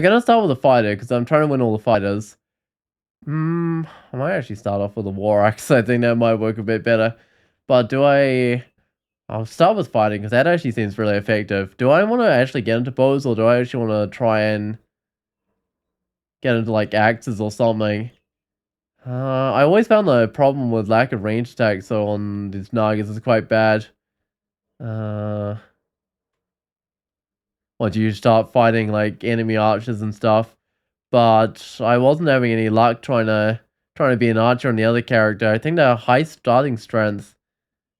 gonna start with a fighter, because I'm trying to win all the fighters. I might actually start off with a war axe. I think that might work a bit better. But I'll start with fighting, because that actually seems really effective. Do I want to actually get into bows, or do I actually want to try and get into, like, axes or something? I always found the problem with lack of range attack, so on these nagas is quite bad. Uh, Once you start fighting, like, enemy archers and stuff. But I wasn't having any luck trying to be an archer on the other character. I think the high starting strength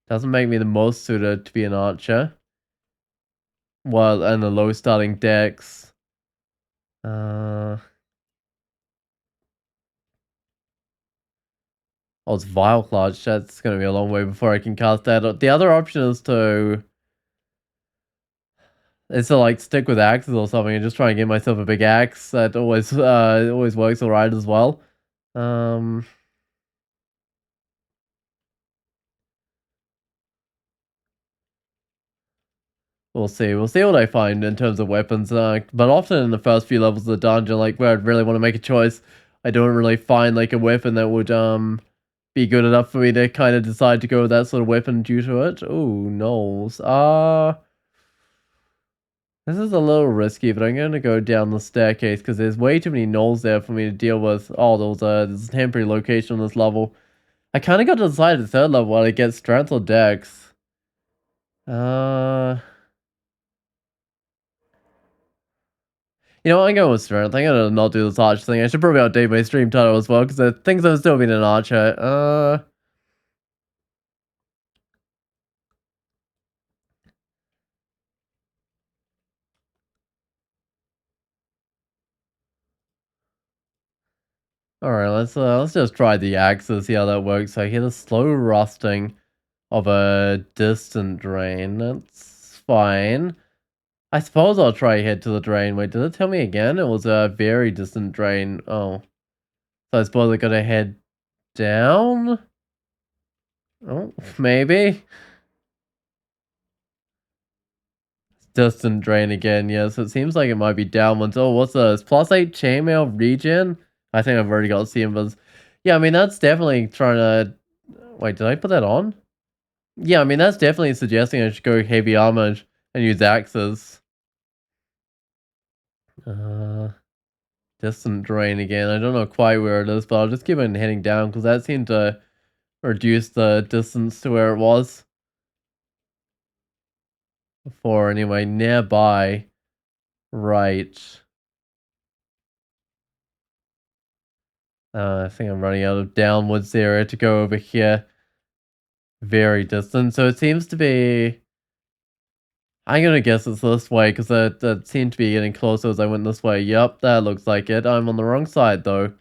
doesn't make me the most suited to be an archer. Well, and the low starting dex. Uh, oh, it's Vile Clutch. That's gonna be a long way before I can cast that. The other option is to like stick with axes or something and just try and get myself a big axe. That always works alright as well. Um, We'll see. We'll see what I find in terms of weapons. But often in the first few levels of the dungeon, like where I'd really want to make a choice, I don't really find like a weapon that would be good enough for me to kind of decide to go with that sort of weapon due to it. Oh, Knolls. This is a little risky, but I'm gonna go down the staircase because there's way too many Knolls there for me to deal with. Oh, there's a temporary location on this level. I kind of got to decide at the third level whether I get strength or dex. You know what, I'm going with strength. I'm gonna not do this archer thing. I should probably update my stream title as well, because I think I'm still being an archer. Alright, let's just try the axe and see how that works. I hear the slow rusting of a distant drain. That's fine. I suppose I'll try head to the drain. Wait, did it tell me again? It was a very distant drain. Oh. So I suppose I gotta head down? Oh, maybe? Distant drain again, yeah, so it seems like it might be downwards. Oh, what's this? +8 chainmail regen? I think I've already got CMVs. Yeah, I mean, that's definitely trying to... Wait, did I put that on? Yeah, I mean, that's definitely suggesting I should go heavy armor and use axes. Uh, Distant drain again. I don't know quite where it is, but I'll just keep on heading down, because that seemed to reduce the distance to where it was before. Anyway, nearby. Right. I think I'm running out of downwards area to go over here. Very distant. So it seems to be... I'm gonna guess it's this way, because that seemed to be getting closer as I went this way. Yep, that looks like it. I'm on the wrong side, though.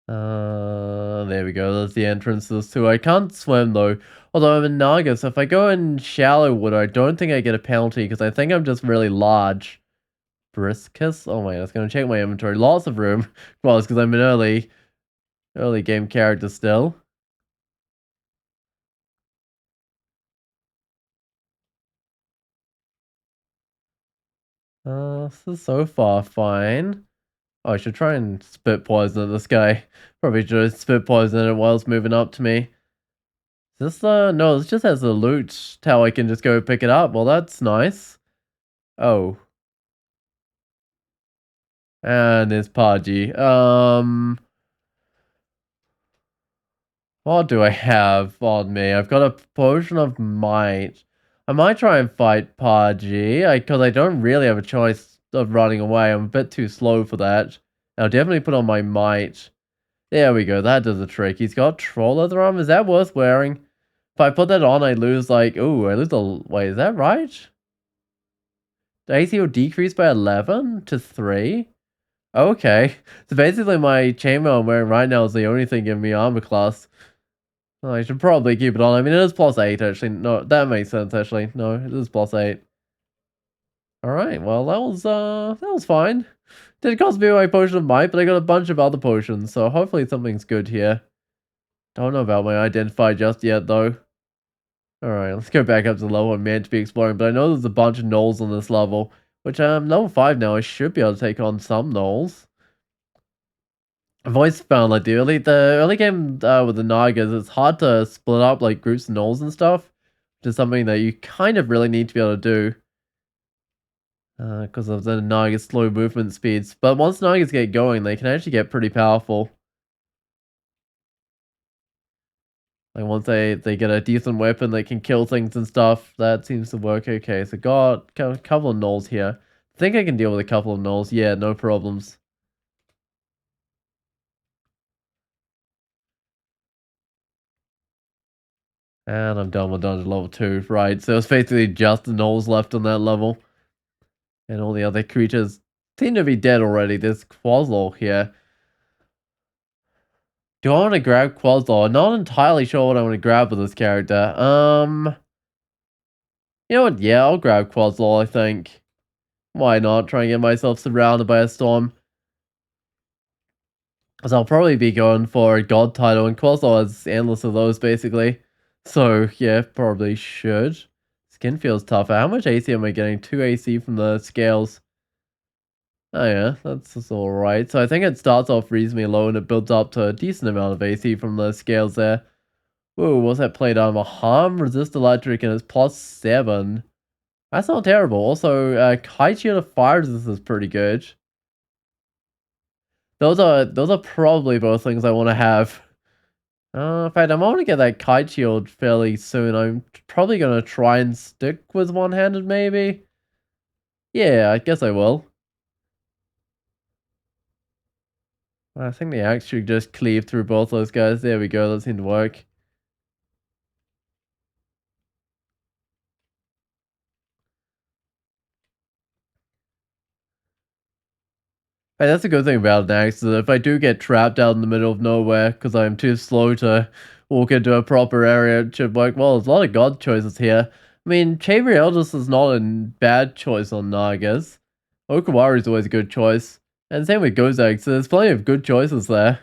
There we go. There's the entrances too. I can't swim, though. Although I'm in Naga, so if I go in shallow water, I don't think I get a penalty, because I think I'm just really large. Briscus? Oh my, I was gonna check my inventory. Lots of room. Well, it's because I'm an early game character still. This is so far fine. Oh, I should try and spit poison at this guy. Probably should spit poison at it while it's moving up to me. Is this no, this just has the loot. How I can just go pick it up. Well, that's nice. Oh. And there's Podgy. What do I have on me? I've got a potion of might. I might try and fight Podgy, because I don't really have a choice of running away. I'm a bit too slow for that. I'll definitely put on my might. There we go, that does the trick. He's got troll leather armor. Is that worth wearing? If I put that on, I lose like... Ooh, I lose a... Wait, is that right? The AC will decrease by 11 to 3? Okay. So basically my chainmail I'm wearing right now is the only thing giving me armor class. Oh, I should probably keep it on. I mean, it is +8, actually. No, that makes sense, actually. No, it is +8. Alright, well, that was fine. Did cost me my potion of might, but I got a bunch of other potions, so hopefully something's good here. Don't know about my identify just yet, though. Alright, let's go back up to the level I'm meant to be exploring, but I know there's a bunch of gnolls on this level, Which level 5 now, I should be able to take on some gnolls. I've always found like the early game with the nagas, it's hard to split up like groups of gnolls and stuff, which is something that you kind of really need to be able to do. Because of the nagas' slow movement speeds. But once nagas get going, they can actually get pretty powerful. Like once they get a decent weapon, they can kill things and stuff. That seems to work okay. So got a couple of gnolls here. I think I can deal with a couple of gnolls. Yeah, no problems. And I'm done with dungeon level 2. Right, so it's basically just the gnolls left on that level. And all the other creatures seem to be dead already. There's Quaslaw here. Do I want to grab Quaslaw? Not entirely sure what I want to grab with this character. You know what? Yeah, I'll grab Quaslaw, I think. Why not? Try and get myself surrounded by a storm. Because I'll probably be going for a god title, and Quaslaw has endless of those, basically. So, yeah, probably should. Skin feels tougher. How much AC am I getting? 2 AC from the scales. Oh yeah, that's alright. So I think it starts off reasonably low and it builds up to a decent amount of AC from the scales there. Whoa, what's that plate armor? Harm, resist electric, and it's +7. That's not terrible. Also, kite shield of fire resist is pretty good. Those are probably both things I want to have. In fact, I'm going to get that kite shield fairly soon. I'm probably going to try and stick with one-handed, maybe. Yeah, I guess I will. I think the axe should just cleave through both those guys. There we go. That seemed to work. Hey, that's a good thing about an axe, is that if I do get trapped out in the middle of nowhere because I'm too slow to walk into a proper area, it should work well. There's a lot of god choices here. I mean, Chavery Eldest is not a bad choice on Nagas. Okawari is always a good choice. And same with Gozag, so there's plenty of good choices there.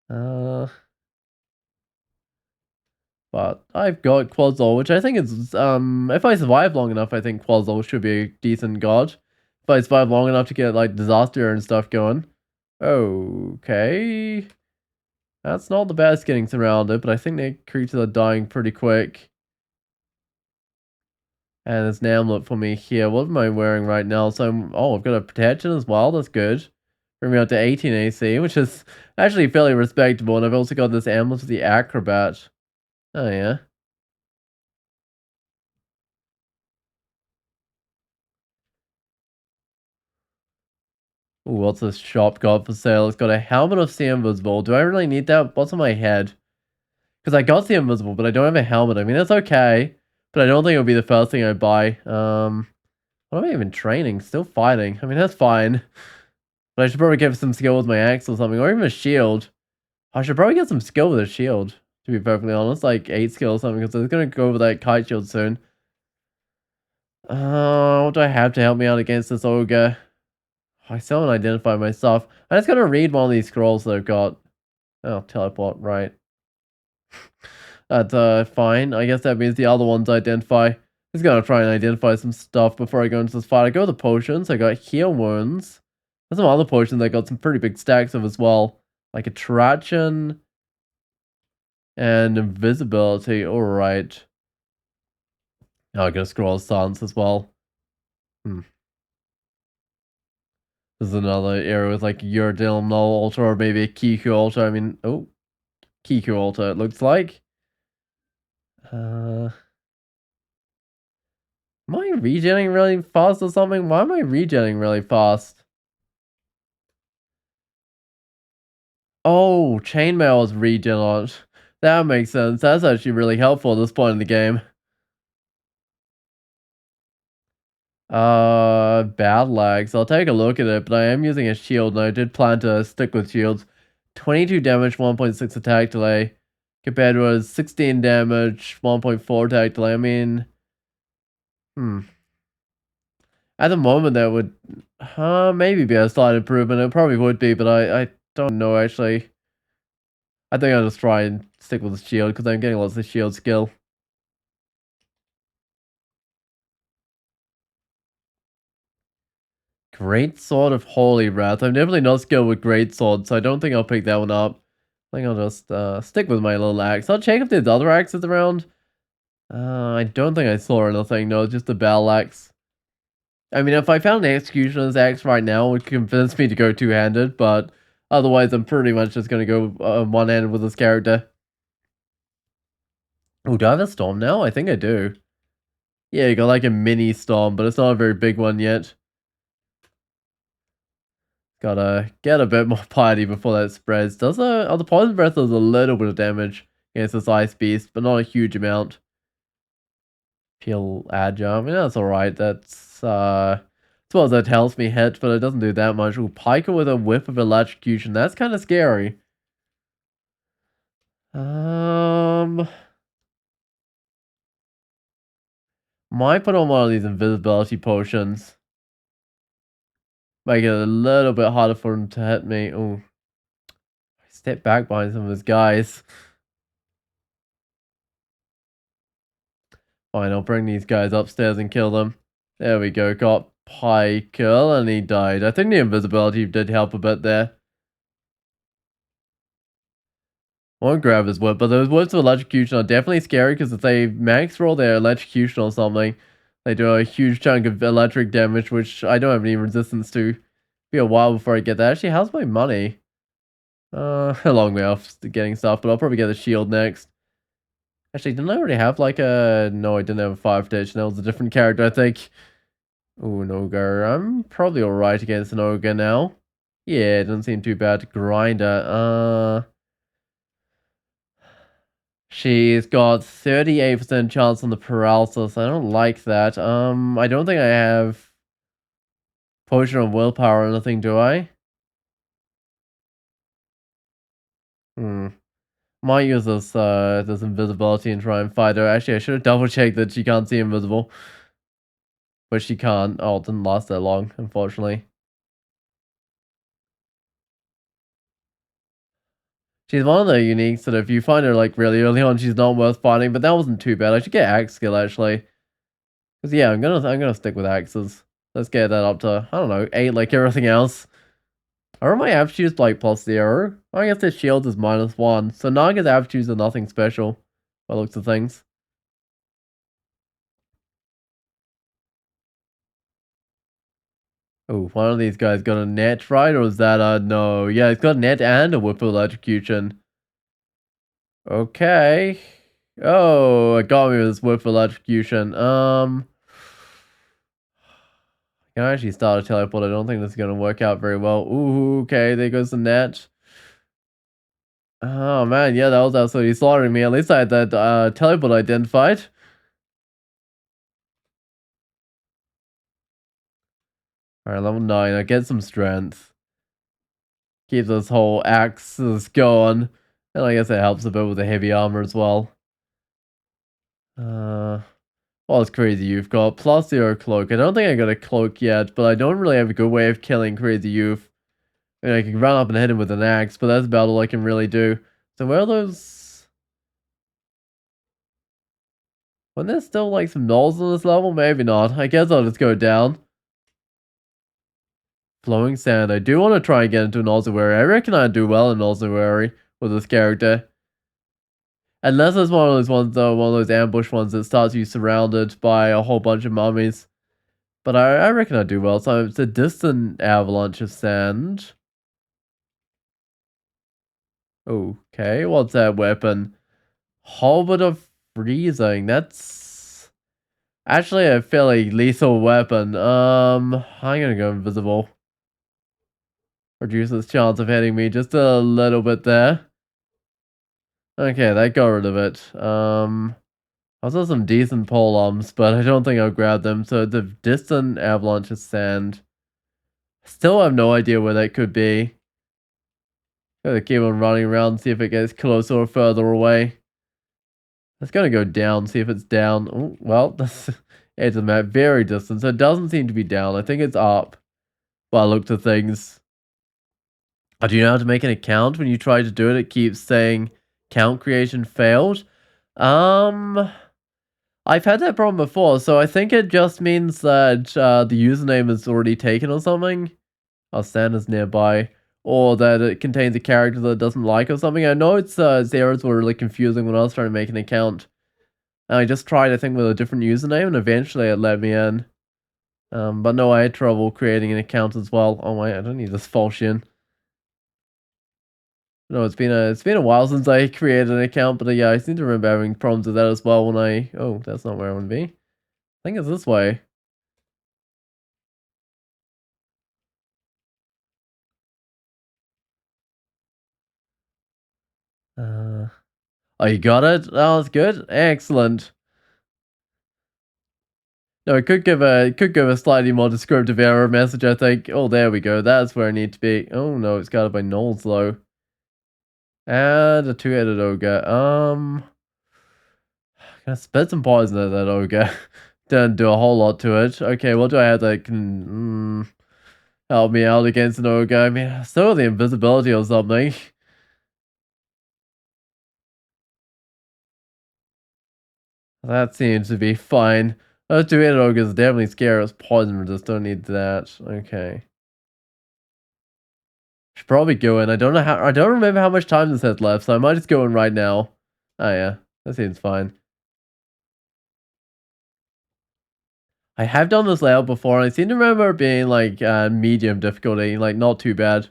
But I've got Quazzle, which I think is, if I survive long enough, I think Quazzle should be a decent god. If I survive long enough to get, like, Disaster and stuff going. Okay. That's not the best getting surrounded, but I think the creatures are dying pretty quick. And there's an amulet for me here. What am I wearing right now? So, oh, I've got a protection as well. That's good. Bring me up to 18 AC, which is actually fairly respectable. And I've also got this amulet for the Acrobat. Oh, yeah. Ooh, what's this shop got for sale? It's got a helmet of See Invisible. Do I really need that? What's on my head? Because I got See Invisible, but I don't have a helmet. I mean, that's okay. But I don't think it'll be the first thing I buy. What am I even training? Still fighting. I mean, that's fine. But I should probably get some skill with my axe or something. Or even a shield. I should probably get some skill with a shield. To be perfectly honest. Like 8 skill or something. Because I was going to go over that kite shield soon. What do I have to help me out against this ogre? I still haven't identified my stuff. I just gotta read one of these scrolls that I've got. Oh, teleport, right. That's fine. I guess that means the other ones identify. Just gotta try and identify some stuff before I go into this fight. I go with the potions. I got heal wounds. There's some other potions I got some pretty big stacks of as well. Like attraction and invisibility. Alright. Oh, I got a scroll of silence as well. There's another area with like Uridil Null Altar or maybe a Kiku Altar. I mean, oh, Kiku Altar it looks like. Am I regenerating really fast or something? Why am I regenerating really fast? Oh, chainmail is regen on it. That makes sense. That's actually really helpful at this point in the game. Battle axe. I'll take a look at it, but I am using a shield, and I did plan to stick with shields. 22 damage, 1.6 attack delay, compared to a 16 damage, 1.4 attack delay. I mean, at the moment, that would maybe be a slight improvement. It probably would be, but I don't know, actually. I think I'll just try and stick with the shield, because I'm getting lots of shield skill. Great Sword of Holy Wrath. I'm definitely not skilled with Great Sword, so I don't think I'll pick that one up. I think I'll just stick with my little axe. I'll check if there's other axes around. I don't think I saw anything. No, just the battle axe. I mean, if I found an Executioner's axe right now, it would convince me to go two-handed, but otherwise I'm pretty much just going to go one-handed with this character. Oh, do I have a storm now? I think I do. Yeah, you got like a mini storm, but it's not a very big one yet. Gotta get a bit more piety before that spreads. The poison breath does a little bit of damage against this ice beast, but not a huge amount. Peel agile. I mean, that's alright. That's as well as that helps me hit, but it doesn't do that much. Ooh, Piker with a whip of electrocution. That's kind of scary. Might put on one of these invisibility potions. Make it a little bit harder for him to hit me. Ooh. Step back behind some of his guys. Fine, I'll bring these guys upstairs and kill them. There we go, got Piker, and he died. I think the invisibility did help a bit there. I won't grab his whip, but those whips of electrocution are definitely scary because if they max roll their electrocution or something, they do a huge chunk of electric damage, which I don't have any resistance to. Be a while before I get that. Actually, how's my money? A long way off getting stuff, but I'll probably get a shield next. Actually, didn't I already have like a... No, I didn't have a 5 ditch. That was a different character, I think. Ooh, an ogre. I'm probably alright against an ogre now. Yeah, it doesn't seem too bad to grind it. She's got 38% chance on the paralysis. I don't like that. I don't think I have potion of willpower or anything, do I? Might use this invisibility and try and fight her. Actually, I should have double checked that she can't see invisible. But she can't. Oh, it didn't last that long, unfortunately. She's one of the uniques that if you find her like really early on, she's not worth fighting. But that wasn't too bad. I should get axe skill actually. Cause yeah, I'm gonna stick with axes. Let's get that up to I don't know 8 like everything else. Are my aptitudes like +0? I guess this shield is -1. So Naga's aptitudes are nothing special. By the looks of things. Oh, one of these guys got a net, right? Or is that no? Yeah, he's got a net and a whip of electrocution. Okay. Oh, it got me with this whip of electrocution. Can I actually start a teleport? I don't think this is gonna work out very well. Ooh, okay, there goes the net. Oh man, yeah, that was absolutely slaughtering me. At least I had that teleport identified. Alright, level 9. I get some strength. Keep this whole axes going. And I guess it helps a bit with the heavy armor as well. Well, it's crazy. You've got +0 cloak. I don't think I got a cloak yet, but I don't really have a good way of killing crazy youth. I mean, I can run up and hit him with an axe, but that's about all I can really do. So where are those? When there's still like some gnolls on this level? Maybe not. I guess I'll just go down. Flowing sand. I do want to try and get into an ossuary. I reckon I'd do well in ossuary with this character. Unless it's one of those ones though, one of those ambush ones that starts you surrounded by a whole bunch of mummies. But I reckon I'd do well. So it's a distant avalanche of sand. Okay, what's that weapon? Halberd of freezing. That's actually a fairly lethal weapon. I'm gonna go invisible. Reduces chance of hitting me just a little bit there. Okay, that got rid of it. I saw some decent pole arms, but I don't think I'll grab them. So the distant avalanche of sand. Still have no idea where that could be. Gotta keep on running around, see if it gets closer or further away. It's gonna go down, see if it's down. Oh, well, that's edge of the map, very distant. So it doesn't seem to be down. I think it's up. By the look of things. Do you know how to make an account? When you try to do it, it keeps saying count creation failed. I've had that problem before, so I think it just means that the username is already taken or something. Or Santa's nearby. Or that it contains a character that it doesn't like or something. I know its errors were really confusing when I was trying to make an account. And I just tried, I think, with a different username, and eventually it let me in. But no, I had trouble creating an account as well. Oh wait, I don't need this falchion. No, it's been a while since I created an account, but yeah, I seem to remember having problems with that as well when I. Oh, that's not where I want to be. I think it's this way. Uh, oh, you got it. Oh, that's good. Excellent. No, it could give a slightly more descriptive error message. I think. Oh, there we go. That's where I need to be. Oh no, it's got it by Knowles though. And a two-headed ogre. Can I spit some poison at that ogre? Didn't do a whole lot to it. Okay, what do I have that can help me out against an ogre? I mean, still the invisibility or something. That seems to be fine. Those two-headed ogres definitely scare us. Poison resist. Don't need that. Okay. Should probably go in. I don't know how. I don't remember how much time this has left, so I might just go in right now. Oh yeah, that seems fine. I have done this layout before, and I seem to remember it being like medium difficulty, like not too bad.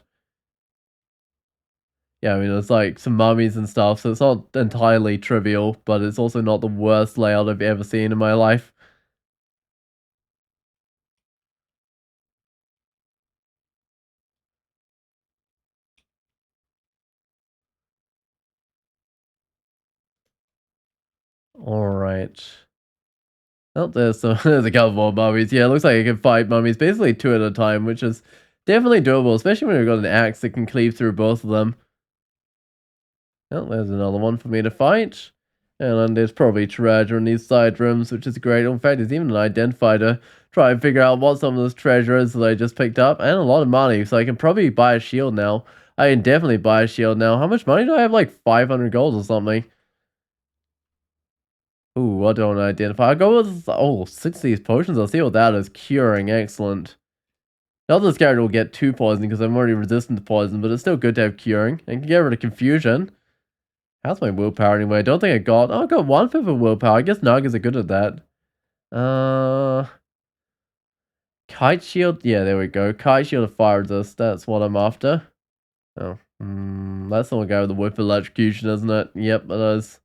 Yeah, I mean it's like some mummies and stuff, so it's not entirely trivial, but it's also not the worst layout I've ever seen in my life. All right. Oh, there's a couple more mummies. Yeah, it looks like I can fight mummies basically two at a time, which is definitely doable, especially when you've got an axe that can cleave through both of them. Oh, there's another one for me to fight. And then there's probably treasure in these side rooms, which is great. In fact, there's even an identifier to try and figure out what some of this treasure is that I just picked up. And a lot of money, so I can probably buy a shield now. I can definitely buy a shield now. How much money do I have? Like 500 gold or something. Ooh, what do I want to identify? I'll go with, oh, 6 of these potions. I'll see what that is. Curing, excellent. Not that this character will get too poison because I'm already resistant to poison, but it's still good to have curing. And can get rid of confusion. How's my willpower anyway? I don't think I got. Oh, I got 1/5 of willpower. I guess nagas are good at that. Uh, Kite shield. Yeah, there we go. Kite shield of fire resist. That's what I'm after. Oh, that's the one guy with the whip electrocution, isn't it? Yep, it is.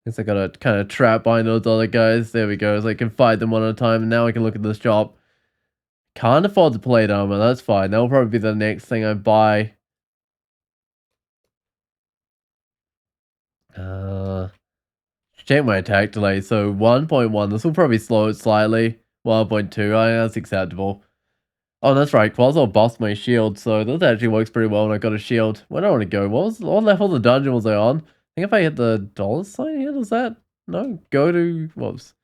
Guess I gotta kind of trap behind those other guys. There we go. So I can fight them one at a time. And now I can look at this shop. Can't afford the plate armor. That's fine. That'll probably be the next thing I buy. Uh, Check my attack delay. So 1.1. This will probably slow it slightly. 1.2. I think that's acceptable. Oh, that's right. Quasar bossed my shield, so this actually works pretty well when I got a shield. Where do I want to go? What level of the dungeon was I on? I think if I hit the dollar sign here, does that? No, go to, whoops.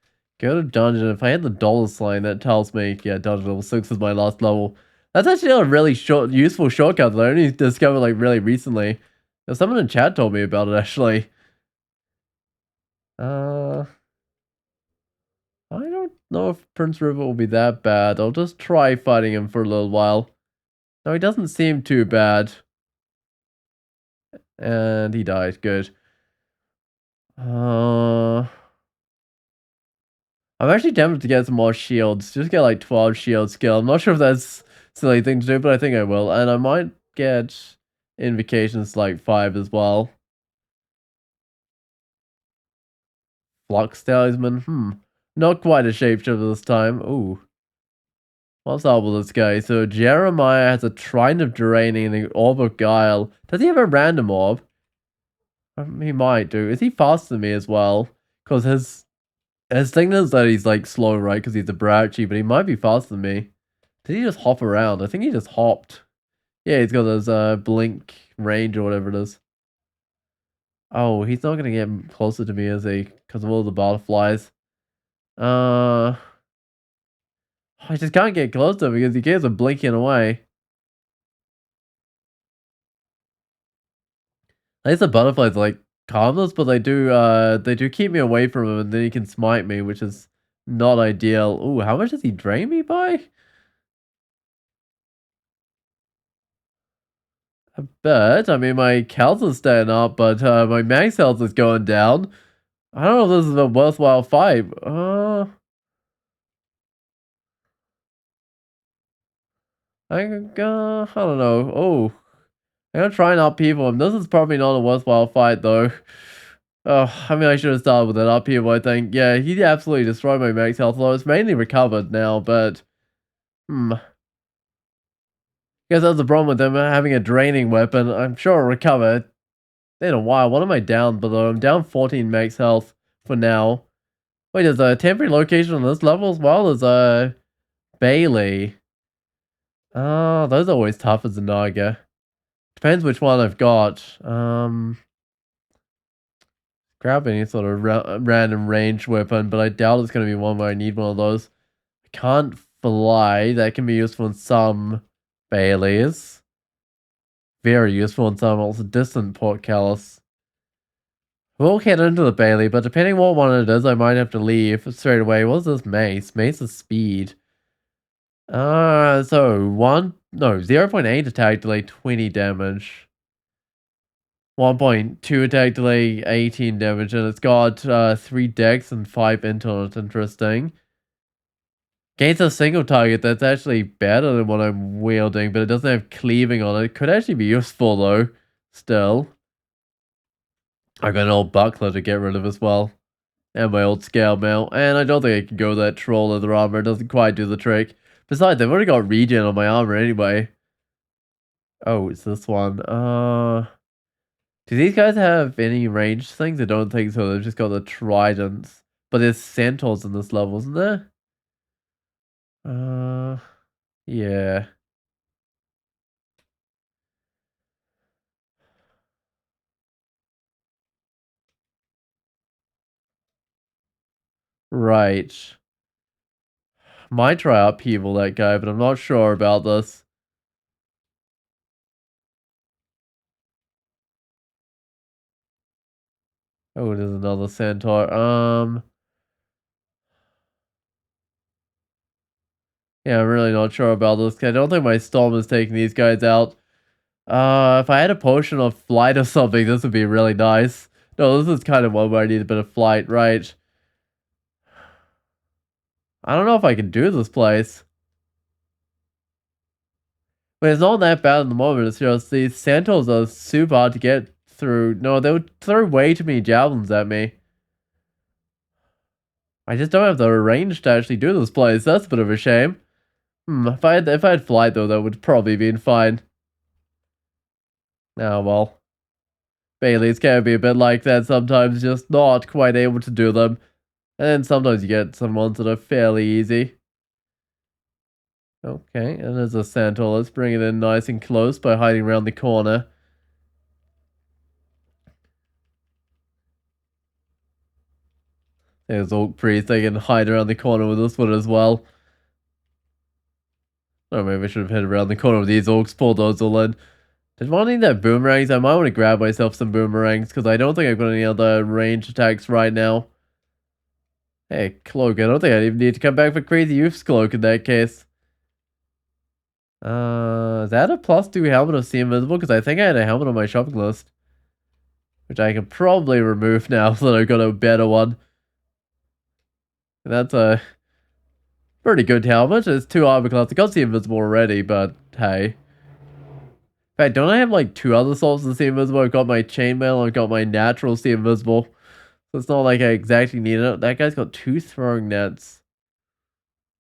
Go to dungeon. If I hit the dollar sign, that tells me, yeah, dungeon level 6 is my last level. That's actually a really useful shortcut that I only discovered like really recently. Someone in chat told me about it actually. Uh, I don't know if Prince River will be that bad. I'll just try fighting him for a little while. No, he doesn't seem too bad. And he died. Good. Uh, I'm actually tempted to get some more shields. Just get like 12 shield skill. I'm not sure if that's a silly thing to do, but I think I will. And I might get invocations like 5 as well. Flux Talisman. Not quite a shapeshifter this time. Ooh. What's up with this guy? So Jeremiah has a Trine of Draining and an Orb of Guile. Does he have a random orb? He might do. Is he faster than me as well? Because his thing is that he's like slow, right? Because he's a Browchi, but he might be faster than me. Did he just hop around? I think he just hopped. Yeah, he's got his blink range or whatever it is. Oh, he's not gonna get closer to me, is he? Because of all the butterflies. I just can't get close to him because he keeps on blinking away. At least the butterflies are, like, harmless, but they do keep me away from him, and then he can smite me, which is not ideal. Ooh, how much does he drain me by? A bit. I mean, my health is staying up, but my max health is going down. I don't know if this is a worthwhile fight. I don't know. Oh, I'm gonna try and upheaval him. This is probably not a worthwhile fight, though. Oh, I mean, I should have started with an upheaval, I think. Yeah, he absolutely destroyed my max health, though it's mainly recovered now, but... Guess that's the problem with them having a draining weapon. I'm sure I'll recover in a while. What am I down below? I'm down 14 max health for now. Wait, there's a temporary location on this level as well? There's a Bailey. Oh, those are always tough as a naga. Depends which one I've got. Grab any sort of random range weapon, but I doubt it's going to be one where I need one of those. I can't fly. That can be useful in some Baileys. Very useful in some also distant portcullis. We'll head into the Bailey, but depending what one it is, I might have to leave straight away. What's this mace? Mace is speed. So 0.8 attack delay, 20 damage. 1.2 attack delay, 18 damage, and it's got 3 dex and 5 intelligence. Interesting. Gains a single target, that's actually better than what I'm wielding, but it doesn't have cleaving on it. Could actually be useful though, still. I got an old buckler to get rid of as well. And my old scale mail. And I don't think I can go that troll leather armor. It doesn't quite do the trick. Besides, I've already got regen on my armor anyway. Oh, it's this one. Do these guys have any ranged things? I don't think so. They've just got the tridents. But there's centaurs in this level, isn't there? Yeah. Right. Might try upheaval that guy, but I'm not sure about this. Oh, there's another centaur. Yeah, I'm really not sure about this. I don't think my storm is taking these guys out. If I had a potion of flight or something, this would be really nice. No, this is kind of one where I need a bit of flight, right? I don't know if I can do this place. But it's not that bad in the moment. It's just these centaurs are super hard to get through. No, they would throw way too many javelins at me. I just don't have the range to actually do this place. That's a bit of a shame. If I had flight though, that would probably been fine. Oh well. Baileys can be a bit like that sometimes, just not quite able to do them. And then sometimes you get some ones that are fairly easy. Okay, and there's a centaur. Let's bring it in nice and close by hiding around the corner. There's Orc Priest. They can hide around the corner with this one as well. Oh, maybe I should have hid around the corner with these orcs. Pull those all in. Did one need that boomerangs? I might want to grab myself some boomerangs because I don't think I've got any other range attacks right now. Hey, Cloak. I don't think I even need to come back for Crazy Youth's Cloak in that case. Is that a +2 helmet of See Invisible? Because I think I had a helmet on my shopping list. Which I can probably remove now so that I've got a better one. That's a pretty good helmet. It's 2 armor class. I got See Invisible already, but hey. In fact, don't I have like 2 other sources of See Invisible? I've got my chainmail, I've got my natural See Invisible. So it's not like I exactly need it. That guy's got 2 throwing nets.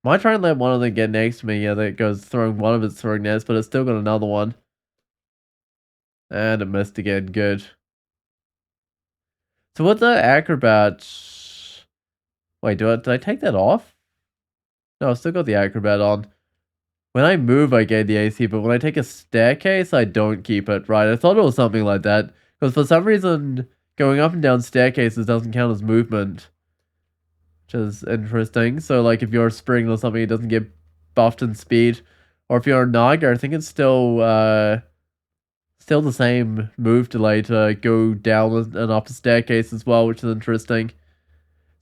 Might try and let one of them get next to me. Yeah, that goes throwing one of its throwing nets, but it's still got another one. And it missed again. Good. So with the acrobat... Wait, did I take that off? No, I still got the acrobat on. When I move, I gain the AC, but when I take a staircase, I don't keep it. Right, I thought it was something like that. Because for some reason, going up and down staircases doesn't count as movement. Which is interesting. So, like, if you're spring or something, it doesn't get buffed in speed. Or if you're a naga, I think it's still Still the same move delay to go down an upper staircase as well, which is interesting.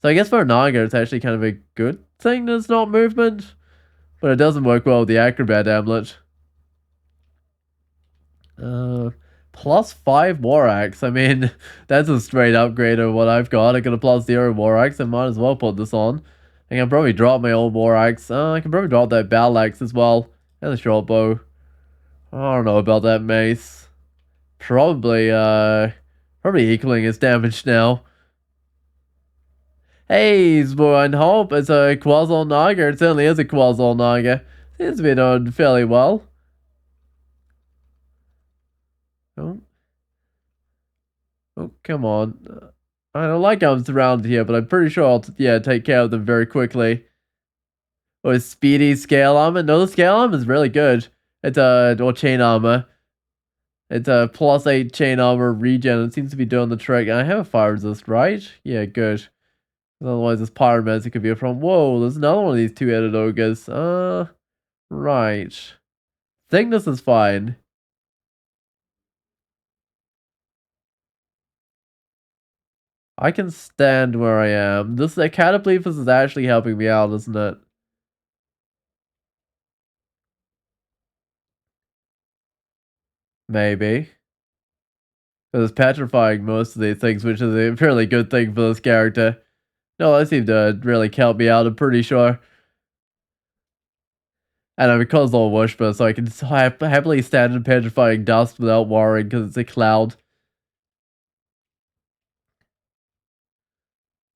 So I guess for a Naga, it's actually kind of a good thing that it's not movement, but it doesn't work well with the Acrobat Amulet. Plus 5 War Axe. I mean, that's a straight upgrade of what I've got. I got a plus 0 War Axe. I might as well put this on. I can probably drop my old War Axe. I can probably drop that Battle Axe as well. And the short bow. I don't know about that mace. Probably equaling its damage now. Hey, Zwoin Hope, it's a Quasar Naga. It certainly is a Quasar Naga. Seems to be doing fairly well. Oh. Oh, come on. I don't like how I'm surrounded here, but I'm pretty sure I'll, take care of them very quickly. Or speedy scale armor? No, the scale armor is really good. It's or chain armor. It's a plus 8 chain armor regen. It seems to be doing the trick. I have a fire resist, right? Yeah, good. Otherwise, this pyromancer could be a problem. Whoa, there's another one of these two-headed ogres. Right. Thickness is fine. I can stand where I am. This Cataplephus is actually helping me out, isn't it? Maybe. Because it's petrifying most of these things, which is a fairly good thing for this character. No, that seemed to really help me out, I'm pretty sure. And I'm a Kozlov worshiper, so I can happily stand in petrifying dust without worrying because it's a cloud.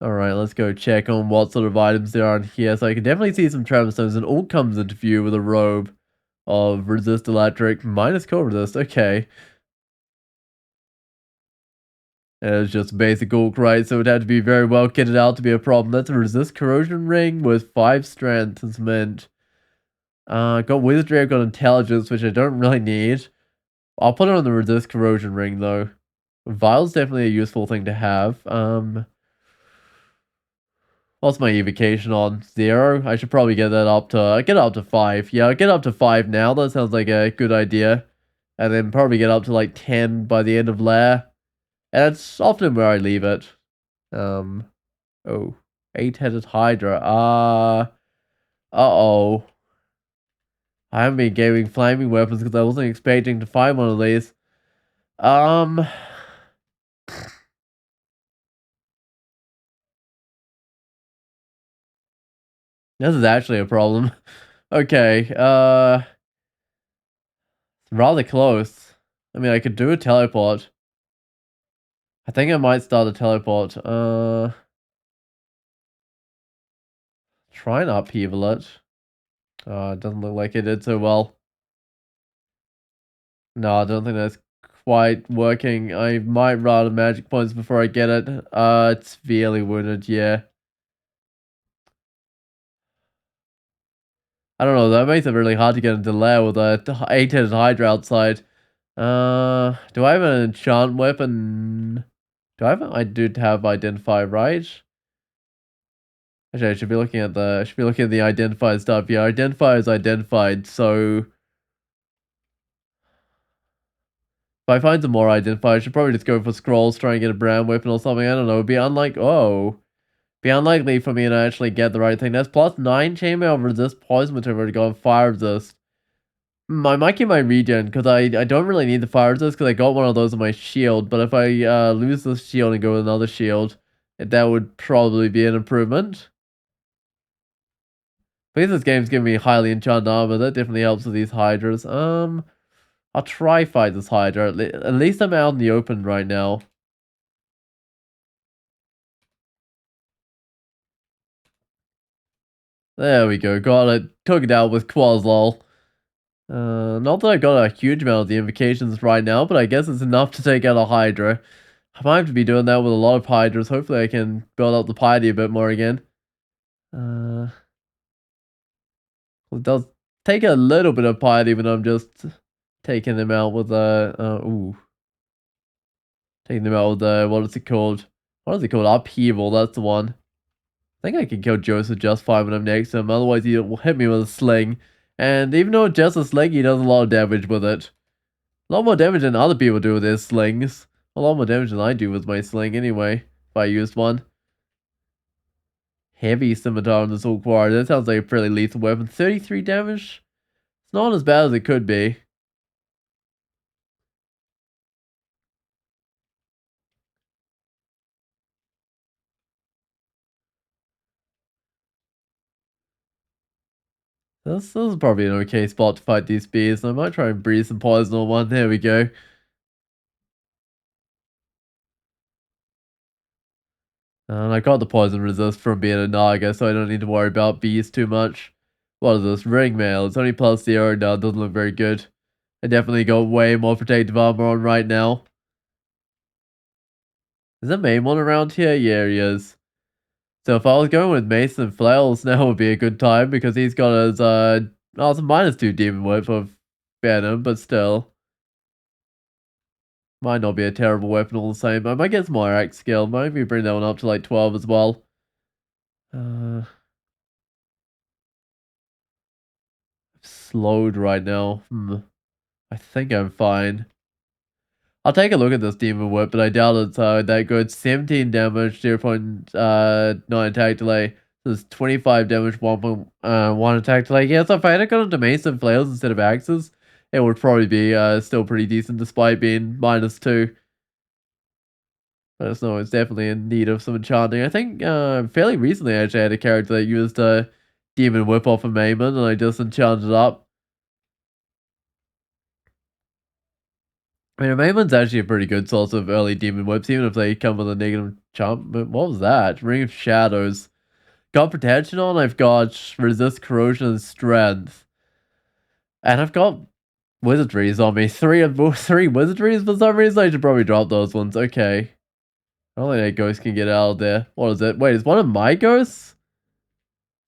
Alright, let's go check on what sort of items there are in here. So I can definitely see some Tremstones, and all comes into view with a robe of resist electric minus cold resist. Okay. And it's just basic orc, right? So it would have to be very well kitted out to be a problem. That's a resist corrosion ring with 5 strength and mint. Got wizardry, I've got intelligence, which I don't really need. I'll put it on the resist corrosion ring though. Vial's definitely a useful thing to have. What's my evocation on? 0? I should probably get that up to 5. Yeah, I'll get up to 5 now. That sounds like a good idea. And then probably get up to like 10 by the end of Lair. And that's often where I leave it. Oh. 8-headed Hydra. Uh-oh. I haven't been gaming flaming weapons because I wasn't expecting to find one of these. This is actually a problem. Okay, rather close. I mean, I could do a teleport. I think I might start a teleport. Try and upheaval it. It doesn't look like it did so well. No, I don't think that's quite working. I might run out of magic points before I get it. It's severely wounded, yeah. I don't know, that makes it really hard to get into lair with a 8-headed Hydra outside. Do I have an enchant weapon? I do have identify, right? Actually, I should be looking at the identified stuff. Yeah, identify is identified, so if I find some more identify, I should probably just go for scrolls, try and get a brown weapon or something. I don't know. It'd be be unlikely for me to actually get the right thing. That's plus 9 chainmail resist poison material to go on fire resist. I might keep my regen because I don't really need the fire resist because I got one of those on my shield. But if I lose this shield and go with another shield, that would probably be an improvement. Because this game's giving me highly enchanted armor, that definitely helps with these hydras. I'll try fight this hydra. At least I'm out in the open right now. There we go, got it. Took it out with Quaslol. Not that I got a huge amount of the invocations right now, but I guess it's enough to take out a hydra. I might have to be doing that with a lot of hydras. Hopefully I can build up the piety a bit more again. It does take a little bit of piety when I'm just taking them out with taking them out with what is it called? What is it called? Upheaval, that's the one. I think I can kill Joseph just fine when I'm next to him, otherwise he will hit me with a sling. And even though it's just a sling, he does a lot of damage with it. A lot more damage than other people do with their slings. A lot more damage than I do with my sling anyway, if I used one. Heavy scimitar on this Orc Warrior. That sounds like a pretty lethal weapon. 33 damage? It's not as bad as it could be. This is probably an okay spot to fight these bees. I might try and breathe some poison on one. There we go. And I got the poison resist from being a naga, so I don't need to worry about bees too much. What is this? Ring mail. It's only +0. No, it doesn't look very good. I definitely got way more protective armor on right now. Is the main one around here? Yeah, he is. So if I was going with Mason Flails, now would be a good time because he's got his oh, it's a -2 demon whip of venom, but still. Might not be a terrible weapon all the same. I might get some more axe skill. Maybe bring that one up to like 12 as well. Slowed right now. I think I'm fine. I'll take a look at this demon whip, but I doubt it's that good. 17 damage, 0.9 attack delay. So it's 25 damage, 1.1 attack delay. Yeah, so if I had gone into mason flails instead of axes, it would probably be still pretty decent despite being -2. I just know it's definitely in need of some enchanting. I think fairly recently I actually had a character that used a demon whip off of Maimon and I just enchanted it up. I mean, Maimon's actually a pretty good source of early demon whips, even if they come with a negative chump. But what was that? Ring of Shadows. Got protection on, I've got resist corrosion and strength. And I've got wizardries on me. Three wizardries for some reason. I should probably drop those ones. Okay. Only that ghost can get out of there. What is it? Wait, is one of my ghosts?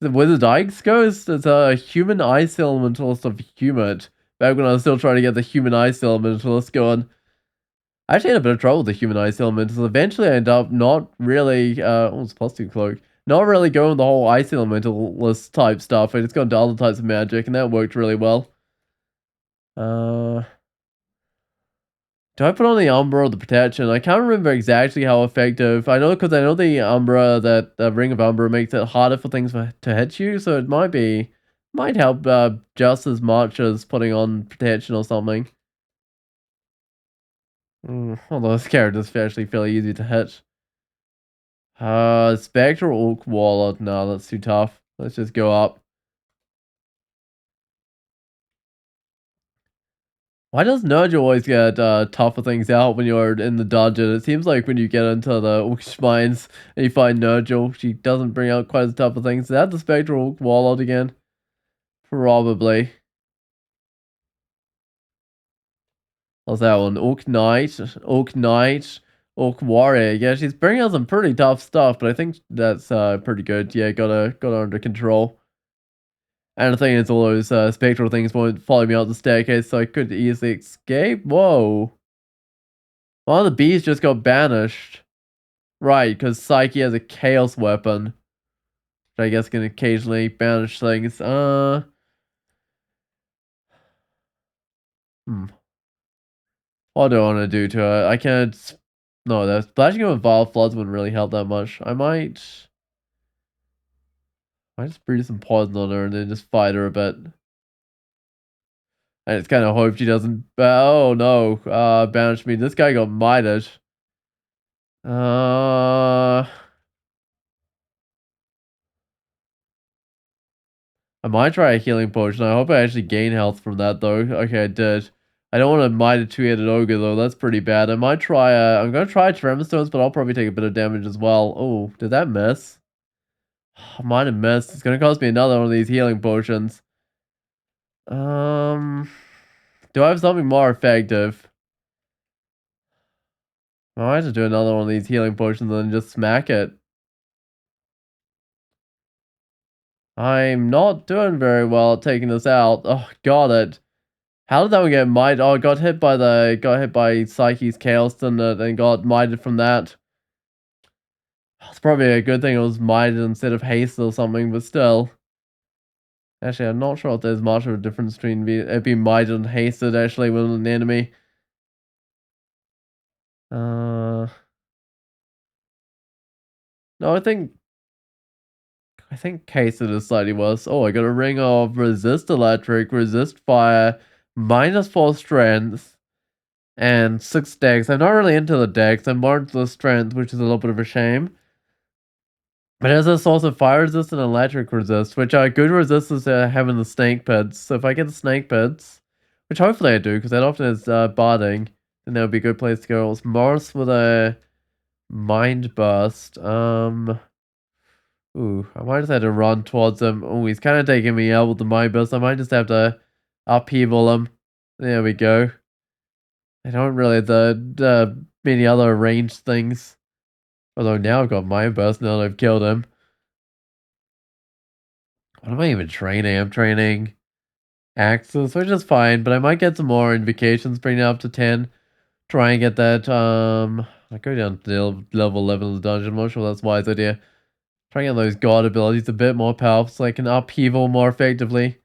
The Wizard Ike's ghost? It's a human ice elementalist of humid. Back when I was still trying to get the human ice elementalist going. I actually had a bit of trouble with the human ice elementals. Eventually I ended up not really oh, it's +2 cloak. Not really going the whole ice elementalist type stuff. I just got into other types of magic and that worked really well. Do I put on the Umbra or the protection? I can't remember exactly how effective. I know because I know the Umbra, that the Ring of Umbra makes it harder for things to hit you, so it might help just as much as putting on protection or something. Although this character's actually fairly easy to hit. Spectral Orc Warlord. No, that's too tough. Let's just go up. Why does Nurgle always get tougher things out when you're in the dungeon? It seems like when you get into the Orcish mines and you find Nurgle, she doesn't bring out quite as tough of things. Is that the Spectral Orc Warlord again? Probably. What's that one? Orc Knight, Orc Knight, Orc Warrior. Yeah, she's bringing out some pretty tough stuff, but I think that's pretty good. Yeah, got her under control. And the thing is, all those spectral things won't follow me out the staircase, so I could easily escape. Whoa. One of the bees just got banished. Right, because Psyche has a chaos weapon. Which I guess can occasionally banish things. What do I want to do to her? I can't... No, that splashing her with Vile Floods wouldn't really help that much. I might just breathe some poison on her and then just fight her a bit. I just kind of hope she doesn't... Oh, no. Banish me. This guy got mited. I might try a healing potion. I hope I actually gain health from that, though. Okay, I did. I don't want to mite a two-headed ogre, though. That's pretty bad. I might try... I'm going to try Tremor Stones, but I'll probably take a bit of damage as well. Oh, did that miss? I might have missed. It's going to cost me another one of these healing potions. Do I have something more effective? I might have to do another one of these healing potions and just smack it. I'm not doing very well at taking this out. Oh, got it. How did that one get mited? Oh, got hit by Psyche's Chaos and got mited from that. It's probably a good thing it was mited instead of haste or something, but still. Actually, I'm not sure if there's much of a difference between it being mited and hasted actually with an enemy. Uh, no, I think Kason is slightly worse. Oh, I got a ring of resist electric, resist fire, -4 strength, and 6 dex. I'm not really into the dex. I'm more into the strength, which is a little bit of a shame. But it has a source of fire resist and electric resist, which are good resistances to have in the snake pits. So if I get the snake pits, which hopefully I do, because that often is barding, then that would be a good place to go. It's Morris with a mind burst. Ooh, I might just have to run towards him. Oh, he's kind of taking me out with the mind burst. I might just have to upheaval him. There we go. I don't really have the many other ranged things. Although now I've got mind burst now that I've killed him. What am I even training? I'm training Axis, which is fine, but I might get some more invocations, bring it up to 10. Try and get that, I go down to level 11 of the dungeon. I'm not sure that's a wise idea. Try and get those god abilities a bit more powerful so I can upheaval more effectively.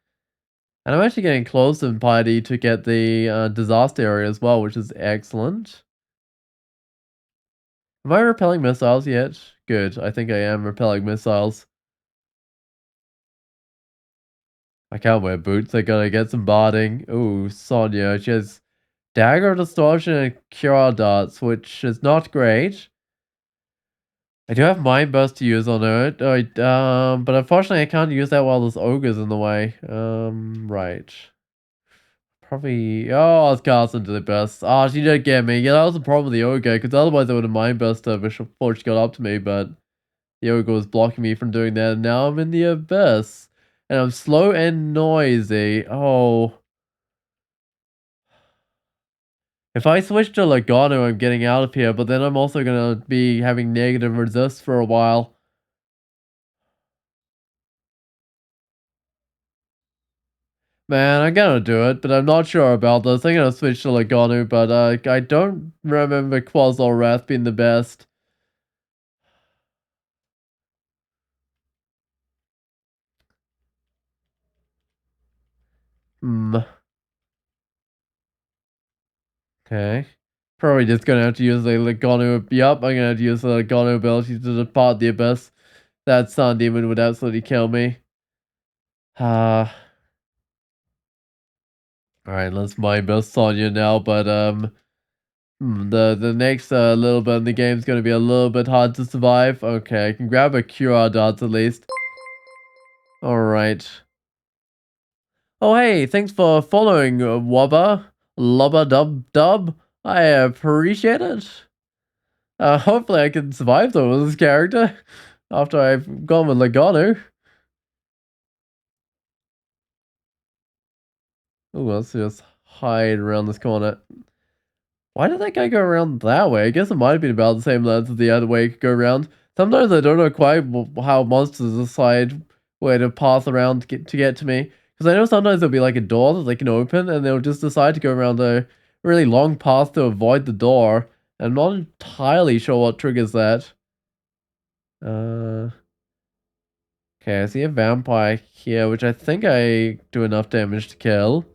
And I'm actually getting close in piety to get the disaster area as well, which is excellent. Am I repelling missiles yet? Good, I think I am repelling missiles. I can't wear boots, I gotta get some barding. Ooh, Sonya, she has Dagger Distortion and Cure Darts, which is not great. I do have Mind Burst to use on her, but unfortunately I can't use that while there's ogres in the way. Right. Probably. Oh, I was cast into the burst. Oh, she did get me. Yeah, that was the problem with the ogre, because otherwise I would have Mind Burst her before she got up to me, but the ogre was blocking me from doing that, and now I'm in the abyss. And I'm slow and noisy. Oh. If I switch to Logano, I'm getting out of here, but then I'm also gonna be having negative resist for a while. Man, I'm gonna do it, but I'm not sure about this. I'm gonna switch to Logano, but I don't remember Quasar Wrath being the best. Hmm. Okay. Probably just gonna have to use the Logano. Yup, I'm gonna have to use the Logano ability to depart the abyss. That Sun Demon would absolutely kill me. Alright, let's mind best Sonya now, but the next little bit in the game is going to be a little bit hard to survive. Okay, I can grab a cure dot at least. Alright. Oh hey, thanks for following Wubba. Lubba Dub Dub. I appreciate it. Hopefully I can survive though with this character after I've gone with Logano. Oh, let's just hide around this corner. Why did that guy go around that way? I guess it might have been about the same length as the other way it could go around. Sometimes I don't know quite how monsters decide where to pass around to get to me. Because I know sometimes there'll be like a door that they can open and they'll just decide to go around a really long path to avoid the door. I'm not entirely sure what triggers that. Uh, okay, I see a vampire here, which I think I do enough damage to kill.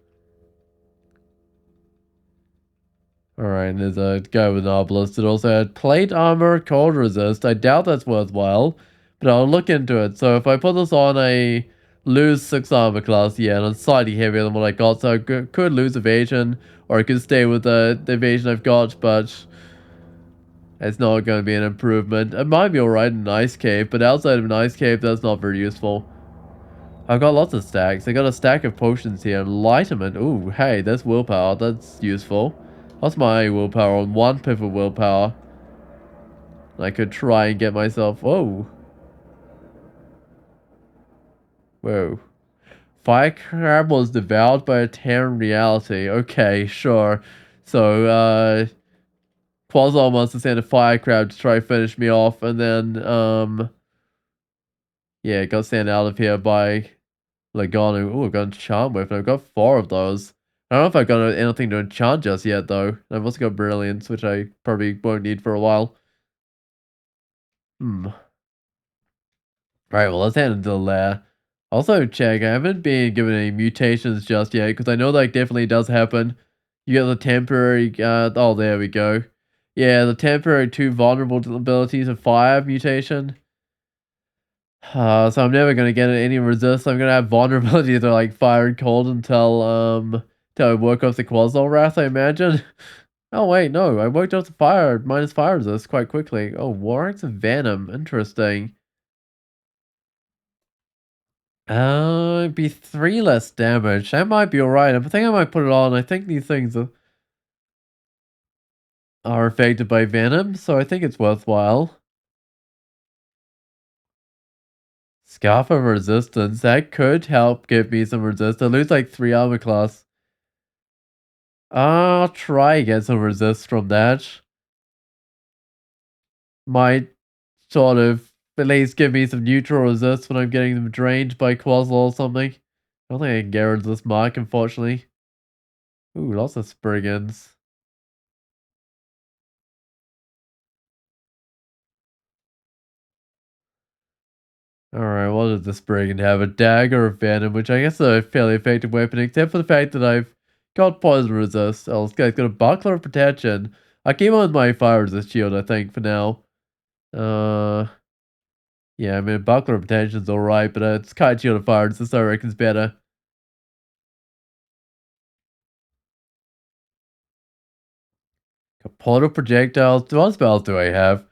Alright, there's a guy with an obelisk that also had plate armor, cold resist. I doubt that's worthwhile, but I'll look into it. So if I put this on, I lose 6 armor class, yeah, and it's slightly heavier than what I got, so I could lose evasion, or I could stay with the evasion I've got, but it's not going to be an improvement. It might be alright in an ice cave, but outside of an ice cave, that's not very useful. I've got lots of stacks. I got a stack of potions here. Enlightenment. Ooh, hey, that's willpower. That's useful. What's my willpower on 1 pivot willpower? I could try and get myself... Whoa. Whoa. Fire crab was devoured by a tearing reality. Okay, sure. So, Quasar wants to send a fire crab to try to finish me off, and then, yeah, got sent out of here by Logano. Ooh, I've got enchant weapon. I've got 4 of those. I don't know if I've got anything to enchant just yet, though. I've also got brilliance, which I probably won't need for a while. Alright, well, let's head into the lair. Also, check, I haven't been given any mutations just yet, because I know that definitely does happen. You get the temporary, oh, there we go. Yeah, the temporary 2 vulnerable ability to fire mutation. So I'm never gonna get any resist. I'm gonna have vulnerability to like fire and cold until I work off the Quasar Wrath, I imagine. Oh wait, no, I worked off the fire minus fire resist quite quickly. Oh, Warwick's of Venom, interesting. It'd be 3 less damage. That might be alright. I think I might put it on. I think these things are affected by Venom, so I think it's worthwhile. Scarf of Resistance, that could help give me some resist. I lose like 3 armor class. I'll try and get some resist from that. Might sort of at least give me some neutral resist when I'm getting them drained by Quasar or something. I don't think I can get rid of this mark, unfortunately. Ooh, lots of Spriggans. Alright, what does the Spriggan have? A dagger of venom, which I guess is a fairly effective weapon, except for the fact that I've got poison resist. Oh, this guy's got a buckler of protection. I keep on my fire resist shield, I think, for now. Uh, yeah, I mean, buckler of protection's alright, but it's kite shield of fire resist, I reckon's better. Portal projectiles. What spells do I have?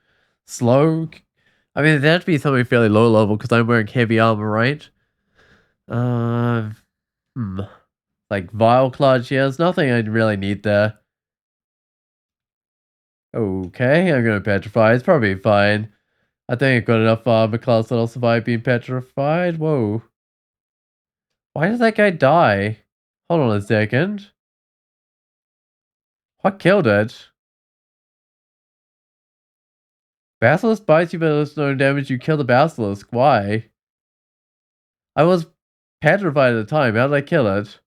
Slow. I mean, that'd be something fairly low level because I'm wearing heavy armor, right? Uh, hmm. Like Vile Clutch. Yeah, there's nothing I really need there. Okay, I'm gonna petrify. It's probably fine. I think I've got enough armor class that'll survive being petrified. Whoa. Why did that guy die? Hold on a second. What killed it? Basilisk bites you, but there's no damage. You kill the basilisk. Why? I was petrified at the time. How did I kill it?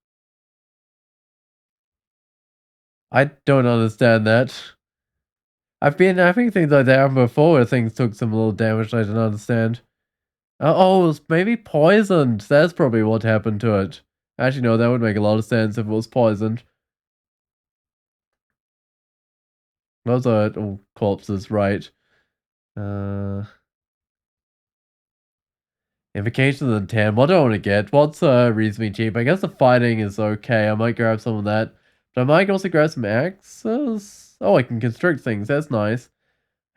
I don't understand that. I've been having things like that before where things took some little damage I didn't understand. Oh, it was maybe poisoned. That's probably what happened to it. Actually, no, that would make a lot of sense if it was poisoned. Those are all corpses, right? Uh, Invocations and 10. What do I want to get? What's reasonably cheap? I guess the fighting is okay. I might grab some of that. But I might also grab some axes. Oh, I can constrict things. That's nice.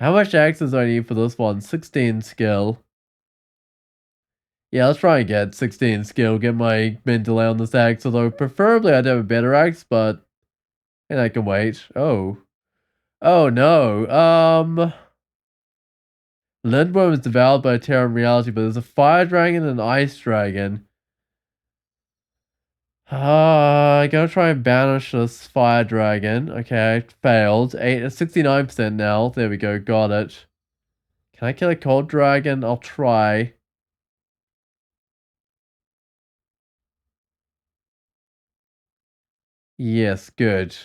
How much axes do I need for this one? 16 skill. Yeah, let's try and get 16 skill. Get my min delay on this axe. Although, preferably I'd have a better axe, but... And I can wait. Oh. Oh, no. Lindworm is devoured by a terror in reality, but there's a fire dragon and an ice dragon. I gotta try and banish this fire dragon. Okay, I failed. 69% now. There we go, got it. Can I kill a cold dragon? I'll try. Yes, good.